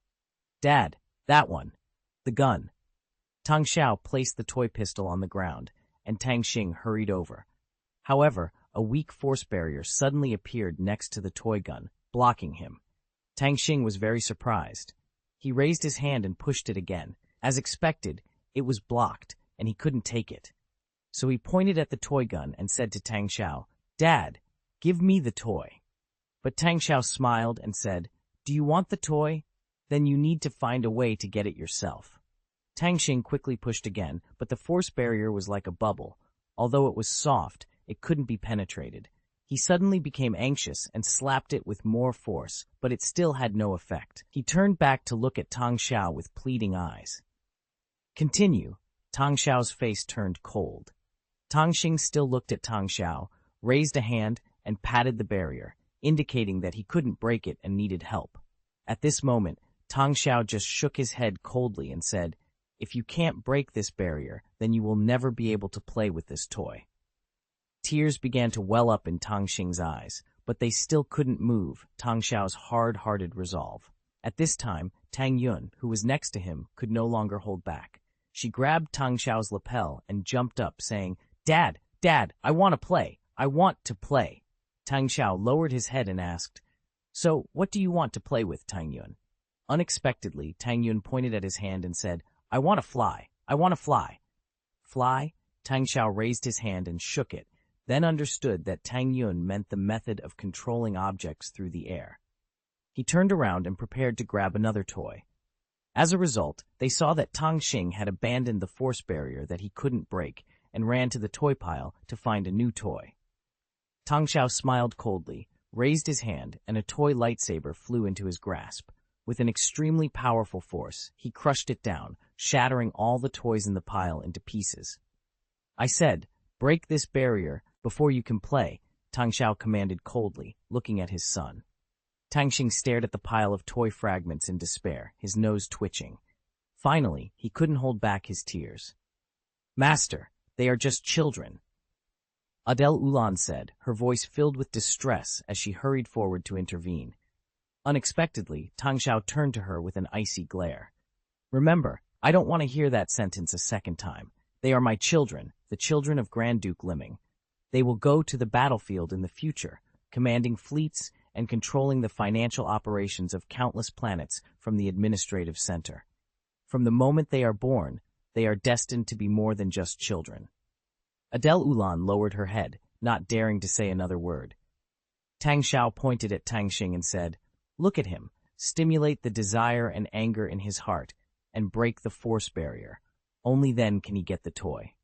"Dad, that one. The gun." Tang Xiao placed the toy pistol on the ground, and Tang Xing hurried over. However, a weak force barrier suddenly appeared next to the toy gun, blocking him. Tang Xing was very surprised. He raised his hand and pushed it again. As expected, it was blocked, and he couldn't take it. So he pointed at the toy gun and said to Tang Xiao, "Dad, give me the toy." But Tang Xiao smiled and said, "Do you want the toy? Then you need to find a way to get it yourself." Tang Xing quickly pushed again, but the force barrier was like a bubble. Although it was soft, it couldn't be penetrated. He suddenly became anxious and slapped it with more force, but it still had no effect. He turned back to look at Tang Xiao with pleading eyes. "Continue." Tang Xiao's face turned cold. Tang Xing still looked at Tang Xiao, raised a hand, and patted the barrier, indicating that he couldn't break it and needed help. At this moment, Tang Xiao just shook his head coldly and said, "If you can't break this barrier, then you will never be able to play with this toy." Tears began to well up in Tang Xing's eyes, but they still couldn't move Tang Xiao's hard-hearted resolve. At this time, Tang Yun, who was next to him, could no longer hold back. She grabbed Tang Xiao's lapel and jumped up, saying, "Dad, Dad, I want to play. I want to play." Tang Xiao lowered his head and asked, "So, what do you want to play with, Tang Yun?" Unexpectedly, Tang Yun pointed at his hand and said, "I want to fly. I want to fly." "Fly?" Tang Xiao raised his hand and shook it, then understood that Tang Yun meant the method of controlling objects through the air. He turned around and prepared to grab another toy. As a result, they saw that Tang Xing had abandoned the force barrier that he couldn't break and ran to the toy pile to find a new toy. Tang Xiao smiled coldly, raised his hand, and a toy lightsaber flew into his grasp. With an extremely powerful force, he crushed it down, shattering all the toys in the pile into pieces. "I said, break this barrier before you can play," Tang Xiao commanded coldly, looking at his son. Tang Xing stared at the pile of toy fragments in despair, his nose twitching. Finally, he couldn't hold back his tears. "Master, they are just children," Adele Ulan said, her voice filled with distress as she hurried forward to intervene. Unexpectedly, Tang Xiao turned to her with an icy glare. "Remember, I don't want to hear that sentence a second time. They are my children, the children of Grand Duke Liming. They will go to the battlefield in the future, commanding fleets and controlling the financial operations of countless planets from the administrative center. From the moment they are born, they are destined to be more than just children." Adele Ulan lowered her head, not daring to say another word. Tang Xiao pointed at Tang Xing and said, "Look at him, stimulate the desire and anger in his heart, and break the force barrier. Only then can he get the toy."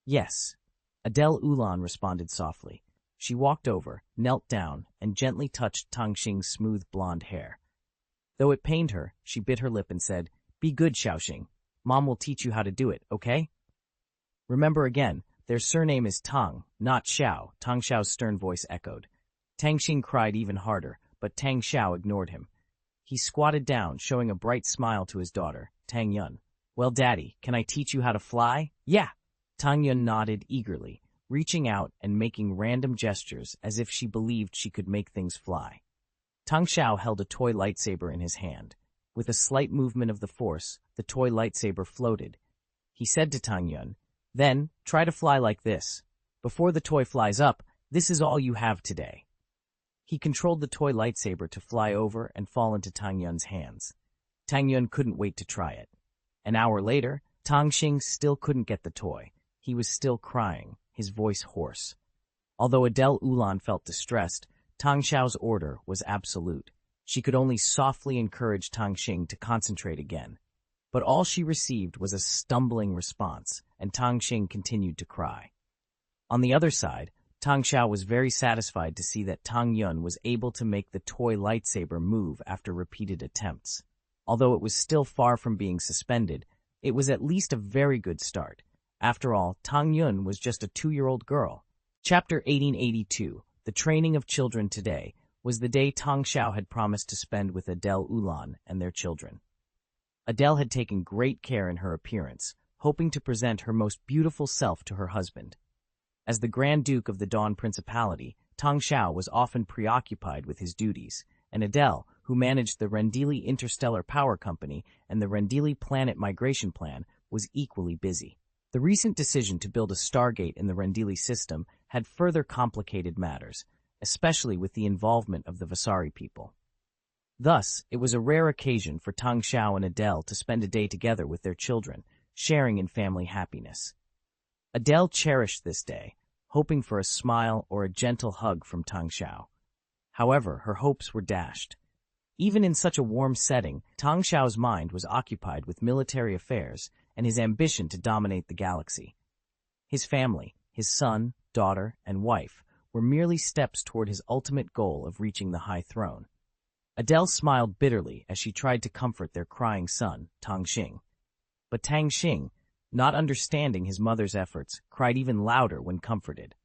"Yes," Adele Ulan responded softly. She walked over, knelt down, and gently touched Tang Xing's smooth blonde hair. Though it pained her, she bit her lip and said, "Be good, Xiaoxing. Mom will teach you how to do it, okay?" "Remember again, their surname is Tang, not Xiao," Tang Xiao's stern voice echoed. Tang Xing cried even harder, but Tang Xiao ignored him. He squatted down, showing a bright smile to his daughter, Tang Yun. "Well, Daddy, can I teach you how to fly?" "Yeah." Tang Yun nodded eagerly, reaching out and making random gestures as if she believed she could make things fly. Tang Xiao held a toy lightsaber in his hand. With a slight movement of the force, the toy lightsaber floated. He said to Tang Yun, "Then, try to fly like this. Before the toy flies up, this is all you have today." He controlled the toy lightsaber to fly over and fall into Tang Yun's hands. Tang Yun couldn't wait to try it. An hour later, Tang Xing still couldn't get the toy. He was still crying, his voice hoarse. Although Adele Ulan felt distressed, Tang Xiao's order was absolute. She could only softly encourage Tang Xing to concentrate again. But all she received was a stumbling response, and Tang Xing continued to cry. On the other side, Tang Xiao was very satisfied to see that Tang Yun was able to make the toy lightsaber move after repeated attempts. Although it was still far from being suspended, it was at least a very good start. After all, Tang Yun was just a 2-year-old girl. Chapter 1882, The Training of Children Today, was the day Tang Xiao had promised to spend with Adele Ulan and their children. Adele had taken great care in her appearance, hoping to present her most beautiful self to her husband. As the Grand Duke of the Dawn Principality, Tang Xiao was often preoccupied with his duties, and Adele, who managed the Rendili Interstellar Power Company and the Rendili Planet Migration Plan, was equally busy. The recent decision to build a Stargate in the Rendili system had further complicated matters, especially with the involvement of the Vasari people. Thus, it was a rare occasion for Tang Xiao and Adele to spend a day together with their children, sharing in family happiness. Adele cherished this day, hoping for a smile or a gentle hug from Tang Xiao. However, her hopes were dashed. Even in such a warm setting, Tang Xiao's mind was occupied with military affairs and his ambition to dominate the galaxy. His family, his son, daughter, and wife, were merely steps toward his ultimate goal of reaching the high throne. Adele smiled bitterly as she tried to comfort their crying son, Tang Xing. But Tang Xing, not understanding his mother's efforts, cried even louder when comforted.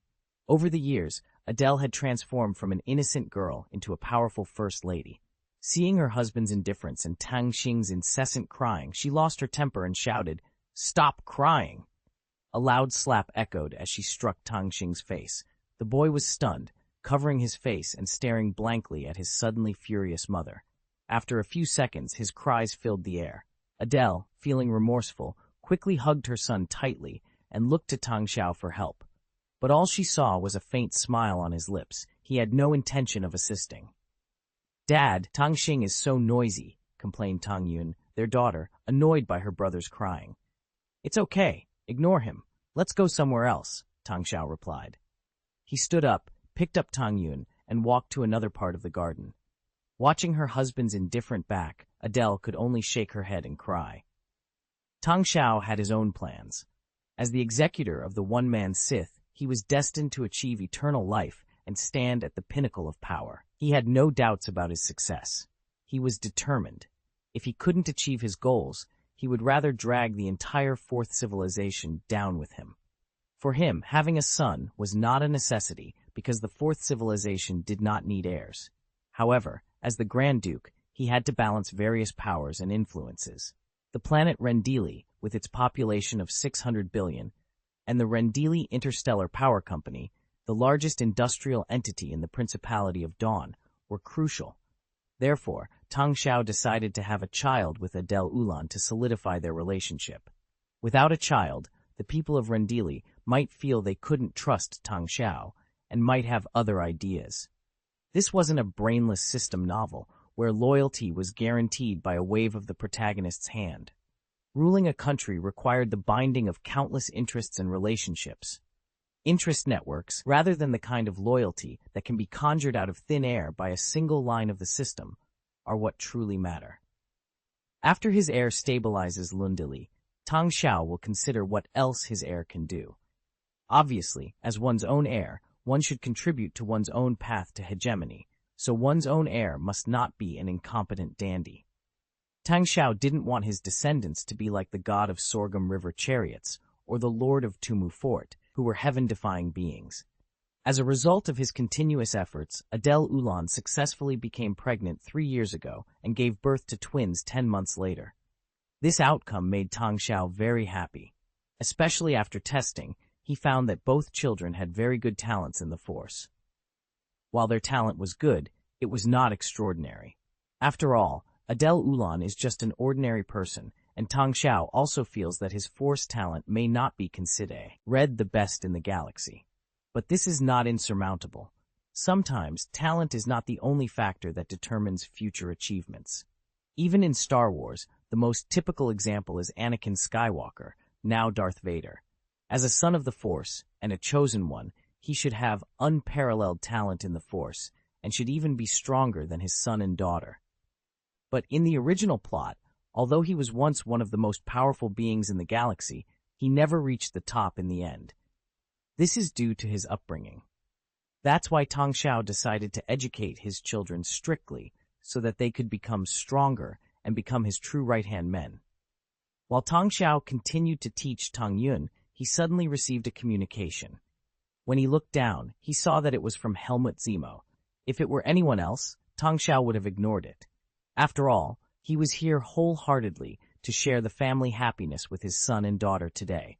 Over the years, Adele had transformed from an innocent girl into a powerful first lady. Seeing her husband's indifference and Tang Xing's incessant crying, she lost her temper and shouted, "Stop crying!" A loud slap echoed as she struck Tang Xing's face. The boy was stunned, covering his face and staring blankly at his suddenly furious mother. After a few seconds, his cries filled the air. Adele, feeling remorseful, quickly hugged her son tightly and looked to Tang Xiao for help. But all she saw was a faint smile on his lips. He had no intention of assisting. "Dad, Tang Xing is so noisy," complained Tang Yun, their daughter, annoyed by her brother's crying. "It's okay. Ignore him. Let's go somewhere else," Tang Xiao replied. He stood up, picked up Tang Yun, and walked to another part of the garden. Watching her husband's indifferent back, Adele could only shake her head and cry. Tang Xiao had his own plans. As the executor of the one-man Sith, he was destined to achieve eternal life and stand at the pinnacle of power. He had no doubts about his success. He was determined. If he couldn't achieve his goals, he would rather drag the entire Fourth Civilization down with him. For him, having a son was not a necessity because the Fourth Civilization did not need heirs. However, as the Grand Duke, he had to balance various powers and influences. The planet Rendili, with its population of 600 billion, and the Rendili Interstellar Power Company, the largest industrial entity in the Principality of Dawn, were crucial. Therefore, Tang Xiao decided to have a child with Adele Ulan to solidify their relationship. Without a child, the people of Rendili might feel they couldn't trust Tang Xiao and might have other ideas. This wasn't a brainless system novel where loyalty was guaranteed by a wave of the protagonist's hand. Ruling a country required the binding of countless interests and relationships. Interest networks, rather than the kind of loyalty that can be conjured out of thin air by a single line of the system, are what truly matter. After his heir stabilizes Lundili, Tang Xiao will consider what else his heir can do. Obviously, as one's own heir, one should contribute to one's own path to hegemony, so one's own heir must not be an incompetent dandy. Tang Xiao didn't want his descendants to be like the god of Sorghum River chariots or the lord of Tumu Fort, who were heaven-defying beings. As a result of his continuous efforts, Adele Ulan successfully became pregnant 3 years ago and gave birth to twins 10 months later. This outcome made Tang Xiao very happy. Especially after testing, he found that both children had very good talents in the Force. While their talent was good, it was not extraordinary. After all, Adele Ulan is just an ordinary person, and Tang Xiao also feels that his Force talent may not be considered the best in the galaxy. But this is not insurmountable. Sometimes, talent is not the only factor that determines future achievements. Even in Star Wars, the most typical example is Anakin Skywalker, now Darth Vader. As a son of the Force, and a chosen one, he should have unparalleled talent in the Force, and should even be stronger than his son and daughter. But in the original plot, Although he was once one of the most powerful beings in the galaxy, he never reached the top in the end. This is due to his upbringing. That's why Tang Xiao decided to educate his children strictly so that they could become stronger and become his true right-hand men. While Tang Xiao continued to teach Tang Yun, he suddenly received a communication. When he looked down, he saw that it was from Helmut Zemo. If it were anyone else, Tang Xiao would have ignored it. After all, he was here wholeheartedly to share the family happiness with his son and daughter today,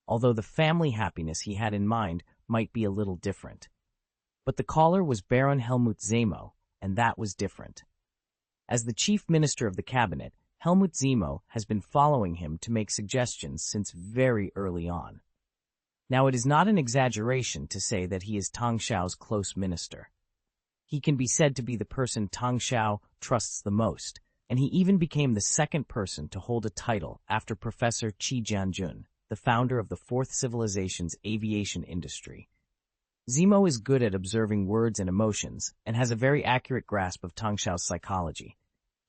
although the family happiness he had in mind might be a little different. But the caller was Baron Helmut Zemo, and that was different. As the chief minister of the cabinet, Helmut Zemo has been following him to make suggestions since very early on. Now, it is not an exaggeration to say that he is Tang Xiao's close minister. He can be said to be the person Tang Xiao trusts the most, and he even became the second person to hold a title after Professor Qi Jianjun, the founder of the Fourth Civilization's aviation industry. Zemo is good at observing words and emotions and has a very accurate grasp of Tang Xiao's psychology.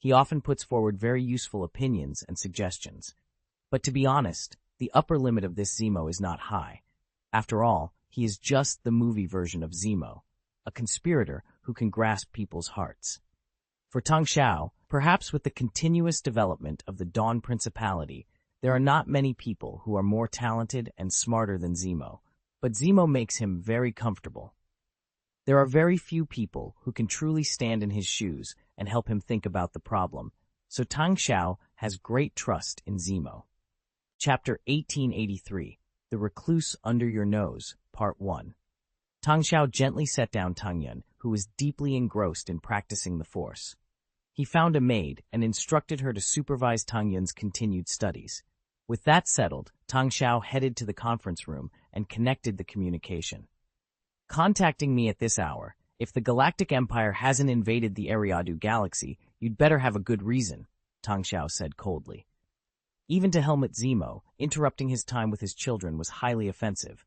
He often puts forward very useful opinions and suggestions. But to be honest, the upper limit of this Zemo is not high. After all, he is just the movie version of Zemo, a conspirator who can grasp people's hearts. For Tang Xiao, perhaps with the continuous development of the Dawn Principality, there are not many people who are more talented and smarter than Zemo, but Zemo makes him very comfortable. There are very few people who can truly stand in his shoes and help him think about the problem, so Tang Xiao has great trust in Zemo. Chapter 1883, The Recluse Under Your Nose, Part 1. Tang Xiao gently set down Tang Yun, who was deeply engrossed in practicing the Force. He found a maid and instructed her to supervise Tang Yun's continued studies. With that settled, Tang Xiao headed to the conference room and connected the communication. Contacting me at this hour. If the Galactic Empire hasn't invaded the Eriadu galaxy, you'd better have a good reason, Tang Xiao said coldly. Even to Helmut Zemo, interrupting his time with his children was highly offensive.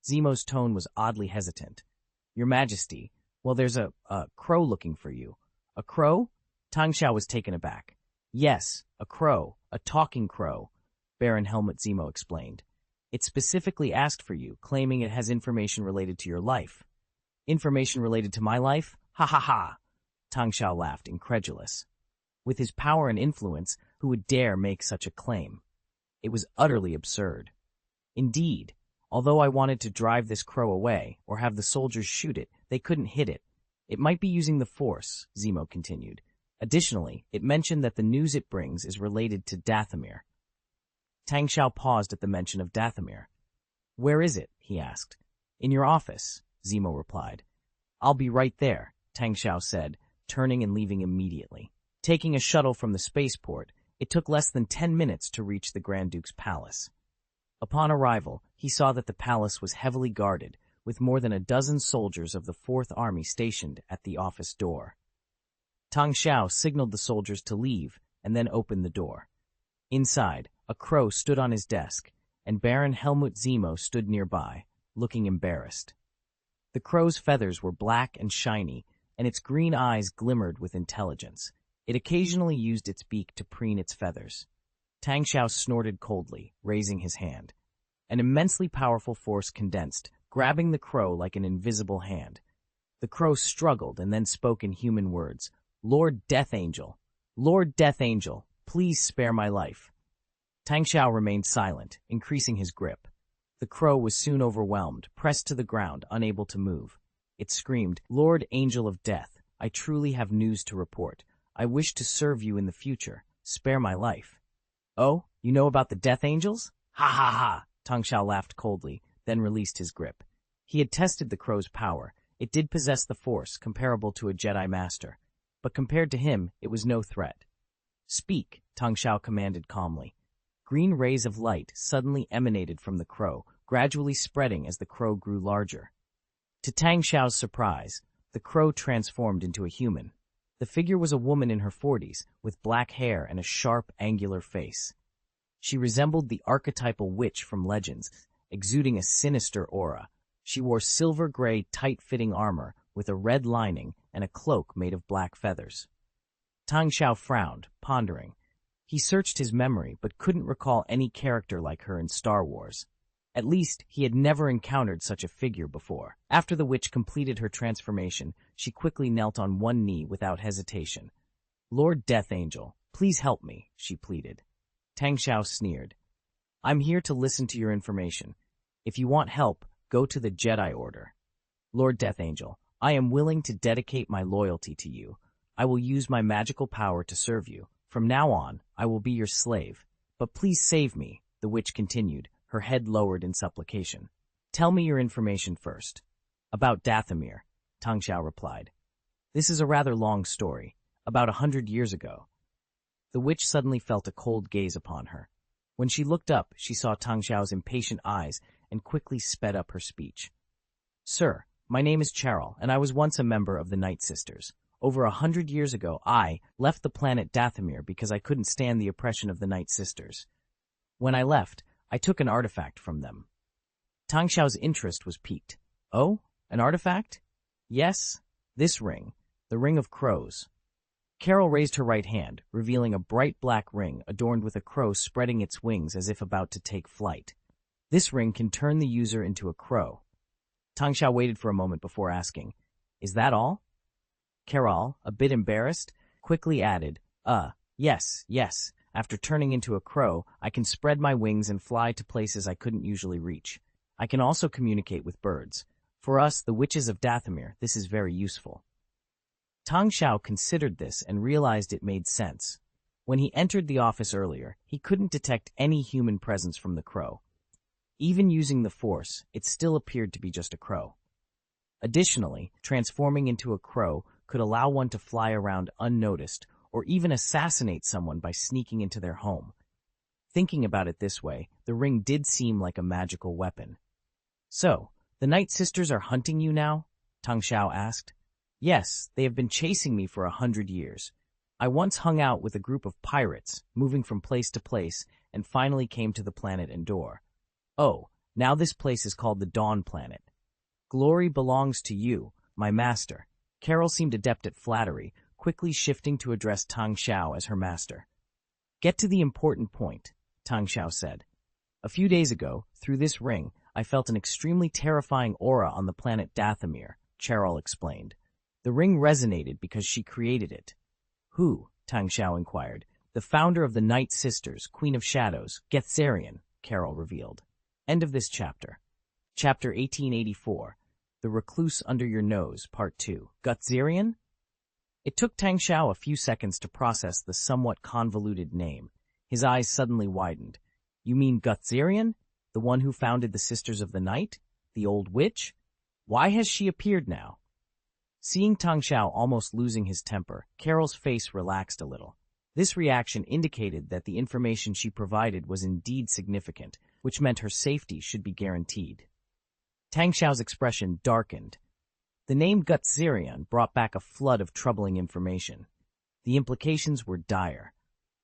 Zemo's tone was oddly hesitant. Your Majesty, well, there's a crow looking for you. A crow? Tang Xiao was taken aback. Yes, a crow, a talking crow, Baron Helmut Zemo explained. It specifically asked for you, claiming it has information related to your life. Information related to my life? Ha ha ha! Tang Xiao laughed, incredulous. With his power and influence, who would dare make such a claim? It was utterly absurd. Indeed, although I wanted to drive this crow away, or have the soldiers shoot it, they couldn't hit it. It might be using the Force, Zemo continued. Additionally, it mentioned that the news it brings is related to Dathomir. Tang Xiao paused at the mention of Dathomir. Where is it? He asked. In your office, Zemo replied. I'll be right there, Tang Xiao said, turning and leaving immediately. Taking a shuttle from the spaceport, it took less than 10 minutes to reach the Grand Duke's palace. Upon arrival, he saw that the palace was heavily guarded, with more than a dozen soldiers of the Fourth Army stationed at the office door. Tang Xiao signaled the soldiers to leave and then opened the door. Inside, a crow stood on his desk, and Baron Helmut Zemo stood nearby, looking embarrassed. The crow's feathers were black and shiny, and its green eyes glimmered with intelligence. It occasionally used its beak to preen its feathers. Tang Xiao snorted coldly, raising his hand. An immensely powerful force condensed, grabbing the crow like an invisible hand. The crow struggled and then spoke in human words. Lord Death Angel, Lord Death Angel, please spare my life. Tang Xiao remained silent, increasing his grip. The crow was soon overwhelmed, pressed to the ground, unable to move. It screamed, Lord Angel of Death, I truly have news to report. I wish to serve you in the future. Spare my life. Oh, you know about the Death Angels? Ha ha ha! Tang Xiao laughed coldly, then released his grip. He had tested the crow's power. It did possess the Force, comparable to a Jedi Master. But compared to him, it was no threat. Speak, Tang Xiao commanded calmly. Green rays of light suddenly emanated from the crow, gradually spreading as the crow grew larger. To Tang Xiao's surprise, the crow transformed into a human. The figure was a woman in her 40s, with black hair and a sharp, angular face. She resembled the archetypal witch from legends, exuding a sinister aura. She wore silver-gray, tight-fitting armor with a red lining and a cloak made of black feathers. Tang Xiao frowned, pondering. He searched his memory but couldn't recall any character like her in Star Wars. At least, he had never encountered such a figure before. After the witch completed her transformation, she quickly knelt on one knee without hesitation. "Lord Death Angel, please help me," she pleaded. Tang Xiao sneered. "I'm here to listen to your information. If you want help, go to the Jedi Order." "Lord Death Angel, I am willing to dedicate my loyalty to you. I will use my magical power to serve you. From now on, I will be your slave. But please save me," the witch continued, her head lowered in supplication. "Tell me your information first." "About Dathomir," Tang Xiao replied. "This is a rather long story. About 100 years ago." The witch suddenly felt a cold gaze upon her. When she looked up, she saw Tang Xiao's impatient eyes and quickly sped up her speech. "Sir, my name is Charol, and I was once a member of the Night Sisters. Over 100 years ago, I left the planet Dathomir because I couldn't stand the oppression of the Night Sisters. When I left, I took an artifact from them." Tang Xiao's interest was piqued. "Oh, an artifact?" "Yes, this ring, the Ring of Crows." Carol raised her right hand, revealing a bright black ring adorned with a crow spreading its wings as if about to take flight. "This ring can turn the user into a crow." Tang Xiao waited for a moment before asking, "Is that all?" Carol, a bit embarrassed, quickly added, yes. After turning into a crow, I can spread my wings and fly to places I couldn't usually reach. I can also communicate with birds. For us, the witches of Dathomir, this is very useful." Tang Xiao considered this and realized it made sense. When he entered the office earlier, he couldn't detect any human presence from the crow. Even using the Force, it still appeared to be just a crow. Additionally, transforming into a crow could allow one to fly around unnoticed or even assassinate someone by sneaking into their home. Thinking about it this way, the ring did seem like a magical weapon. "So, the Night Sisters are hunting you now?" Tang Xiao asked. "Yes, they have been chasing me for 100 years. I once hung out with a group of pirates, moving from place to place, and finally came to the planet Endor. Oh, now this place is called the Dawn Planet. Glory belongs to you, my master." Carol seemed adept at flattery, quickly shifting to address Tang Xiao as her master. "Get to the important point," Tang Xiao said. "A few days ago, through this ring, I felt an extremely terrifying aura on the planet Dathomir," Charol explained. "The ring resonated because she created it." "Who?" Tang Xiao inquired. "The founder of the Night Sisters, Queen of Shadows, Gethzarian," Carol revealed. End of this chapter. Chapter 1884, The Recluse Under Your Nose, Part 2. Gethzarian? It took Tang Xiao a few seconds to process the somewhat convoluted name. His eyes suddenly widened. "You mean Gethzarian? The one who founded the Sisters of the Night? The old witch? Why has she appeared now?" Seeing Tang Xiao almost losing his temper, Carol's face relaxed a little. This reaction indicated that the information she provided was indeed significant, which meant her safety should be guaranteed. Tang Xiao's expression darkened. The name Gethzarian brought back a flood of troubling information. The implications were dire.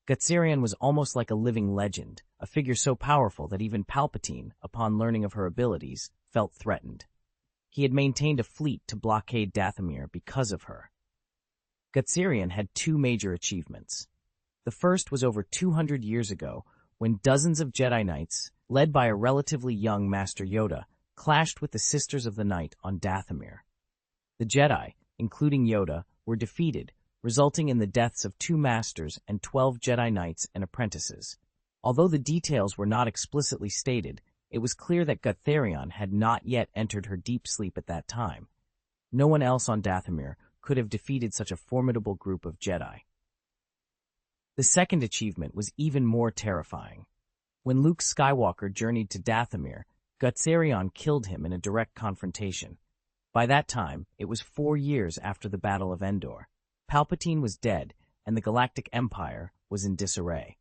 Gethzarian was almost like a living legend, a figure so powerful that even Palpatine, upon learning of her abilities, felt threatened. He had maintained a fleet to blockade Dathomir because of her. Gethzarian had two major achievements. The first was over 200 years ago, when dozens of Jedi Knights, led by a relatively young Master Yoda, clashed with the Sisters of the Night on Dathomir. The Jedi, including Yoda, were defeated, resulting in the deaths of 2 Masters and 12 Jedi Knights and apprentices. Although the details were not explicitly stated, it was clear that Gethzarian had not yet entered her deep sleep at that time. No one else on Dathomir could have defeated such a formidable group of Jedi. The second achievement was even more terrifying. When Luke Skywalker journeyed to Dathomir, Gethzarian killed him in a direct confrontation. By that time, it was 4 years after the Battle of Endor. Palpatine was dead, and the Galactic Empire was in disarray.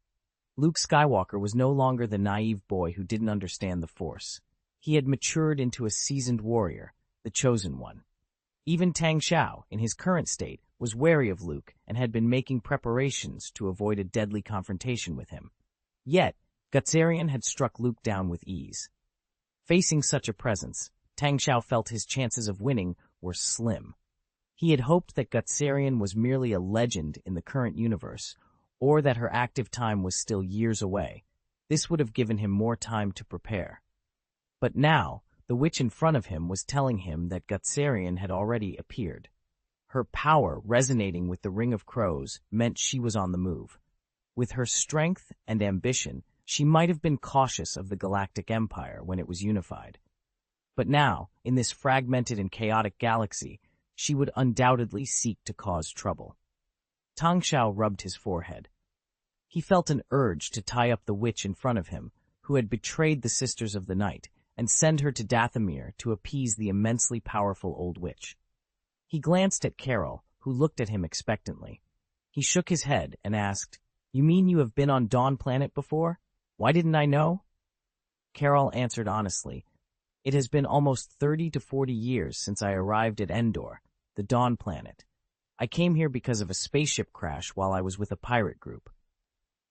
Luke Skywalker was no longer the naive boy who didn't understand the Force. He had matured into a seasoned warrior, the Chosen One. Even Tang Xiao, in his current state, was wary of Luke and had been making preparations to avoid a deadly confrontation with him. Yet, Gethzarian had struck Luke down with ease. Facing such a presence, Tang Xiao felt his chances of winning were slim. He had hoped that Gethzarian was merely a legend in the current universe, or that her active time was still years away. This would have given him more time to prepare. But now, the witch in front of him was telling him that Gutsarian had already appeared. Her power, resonating with the Ring of Crows, meant she was on the move. With her strength and ambition, she might have been cautious of the Galactic Empire when it was unified. But now, in this fragmented and chaotic galaxy, she would undoubtedly seek to cause trouble. Tang Xiao rubbed his forehead. He felt an urge to tie up the witch in front of him, who had betrayed the Sisters of the Night, and send her to Dathomir to appease the immensely powerful old witch. He glanced at Carol, who looked at him expectantly. He shook his head and asked, "You mean you have been on Dawn Planet before? Why didn't I know?" Carol answered honestly, "It has been almost 30 to 40 years since I arrived at Endor, the Dawn Planet. I came here because of a spaceship crash while I was with a pirate group.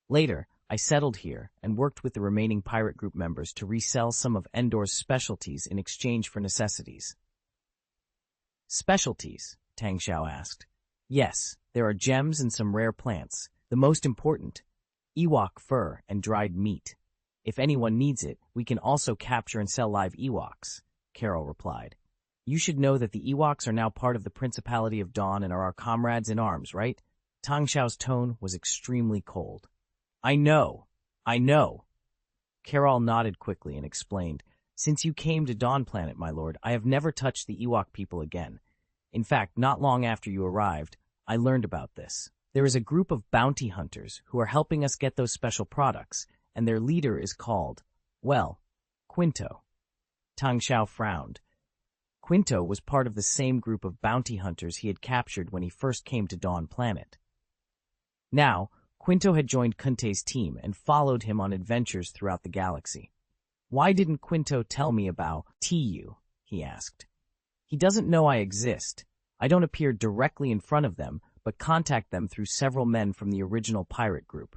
Later, I settled here and worked with the remaining pirate group members to resell some of Endor's specialties in exchange for necessities." "Specialties?" Tang Xiao asked. "Yes, there are gems and some rare plants. The most important, Ewok fur and dried meat. If anyone needs it, we can also capture and sell live Ewoks," Carol replied. "You should know that the Ewoks are now part of the Principality of Dawn and are our comrades in arms, right?" Tang Xiao's tone was extremely cold. I know. Carol nodded quickly and explained, "Since you came to Dawn Planet, my lord, I have never touched the Ewok people again. In fact, not long after you arrived, I learned about this. There is a group of bounty hunters who are helping us get those special products, and their leader is called, well, Quinto." Tang Xiao frowned. Quinto was part of the same group of bounty hunters he had captured when he first came to Dawn Planet. Now, Quinto had joined Kunte's team and followed him on adventures throughout the galaxy. "Why didn't Quinto tell me about TU?" he asked. "He doesn't know I exist. I don't appear directly in front of them, but contact them through several men from the original pirate group.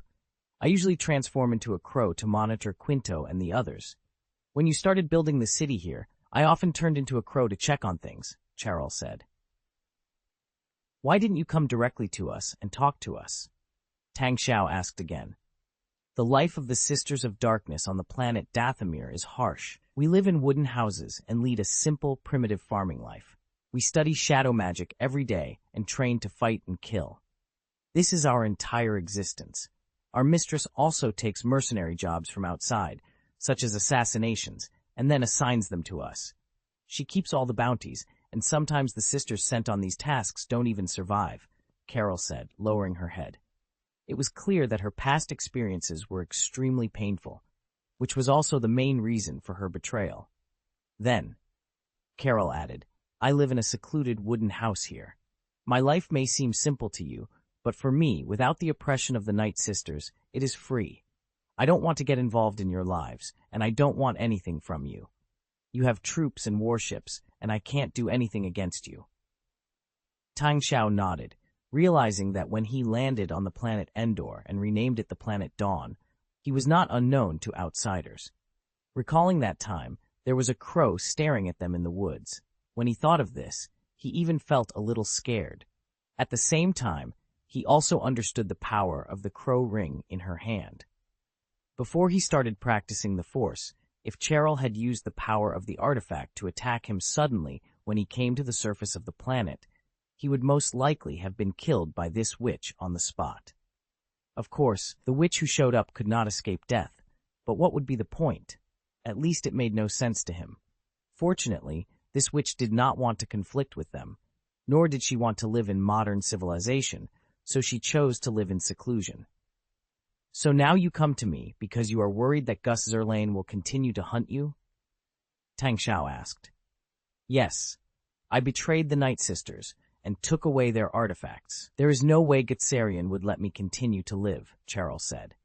I usually transform into a crow to monitor Quinto and the others. When you started building the city here, I often turned into a crow to check on things," Charles said. "Why didn't you come directly to us and talk to us?" Tang Xiao asked again. "The life of the Sisters of Darkness on the planet Dathomir is harsh. We live in wooden houses and lead a simple, primitive farming life. We study shadow magic every day and train to fight and kill. This is our entire existence. Our mistress also takes mercenary jobs from outside, such as assassinations, and then assigns them to us. She keeps all the bounties, and sometimes the sisters sent on these tasks don't even survive," Carol said, lowering her head. It was clear that her past experiences were extremely painful, which was also the main reason for her betrayal. "Then," Carol added, "I live in a secluded wooden house here. My life may seem simple to you, but for me, without the oppression of the Night Sisters, it is free. I don't want to get involved in your lives, and I don't want anything from you. You have troops and warships, and I can't do anything against you." Tang Xiao nodded, realizing that when he landed on the planet Endor and renamed it the planet Dawn, he was not unknown to outsiders. Recalling that time, there was a crow staring at them in the woods. When he thought of this, he even felt a little scared. At the same time, he also understood the power of the crow ring in her hand. Before he started practicing the Force, if Cheryl had used the power of the artifact to attack him suddenly when he came to the surface of the planet, he would most likely have been killed by this witch on the spot. Of course, the witch who showed up could not escape death, but what would be the point? At least it made no sense to him. Fortunately, this witch did not want to conflict with them, nor did she want to live in modern civilization, so she chose to live in seclusion. "So now you come to me because you are worried that Gus Zerlane will continue to hunt you?" Tang Xiao asked. "Yes. I betrayed the Night Sisters and took away their artifacts. There is no way Gutsarian would let me continue to live," Cheryl said.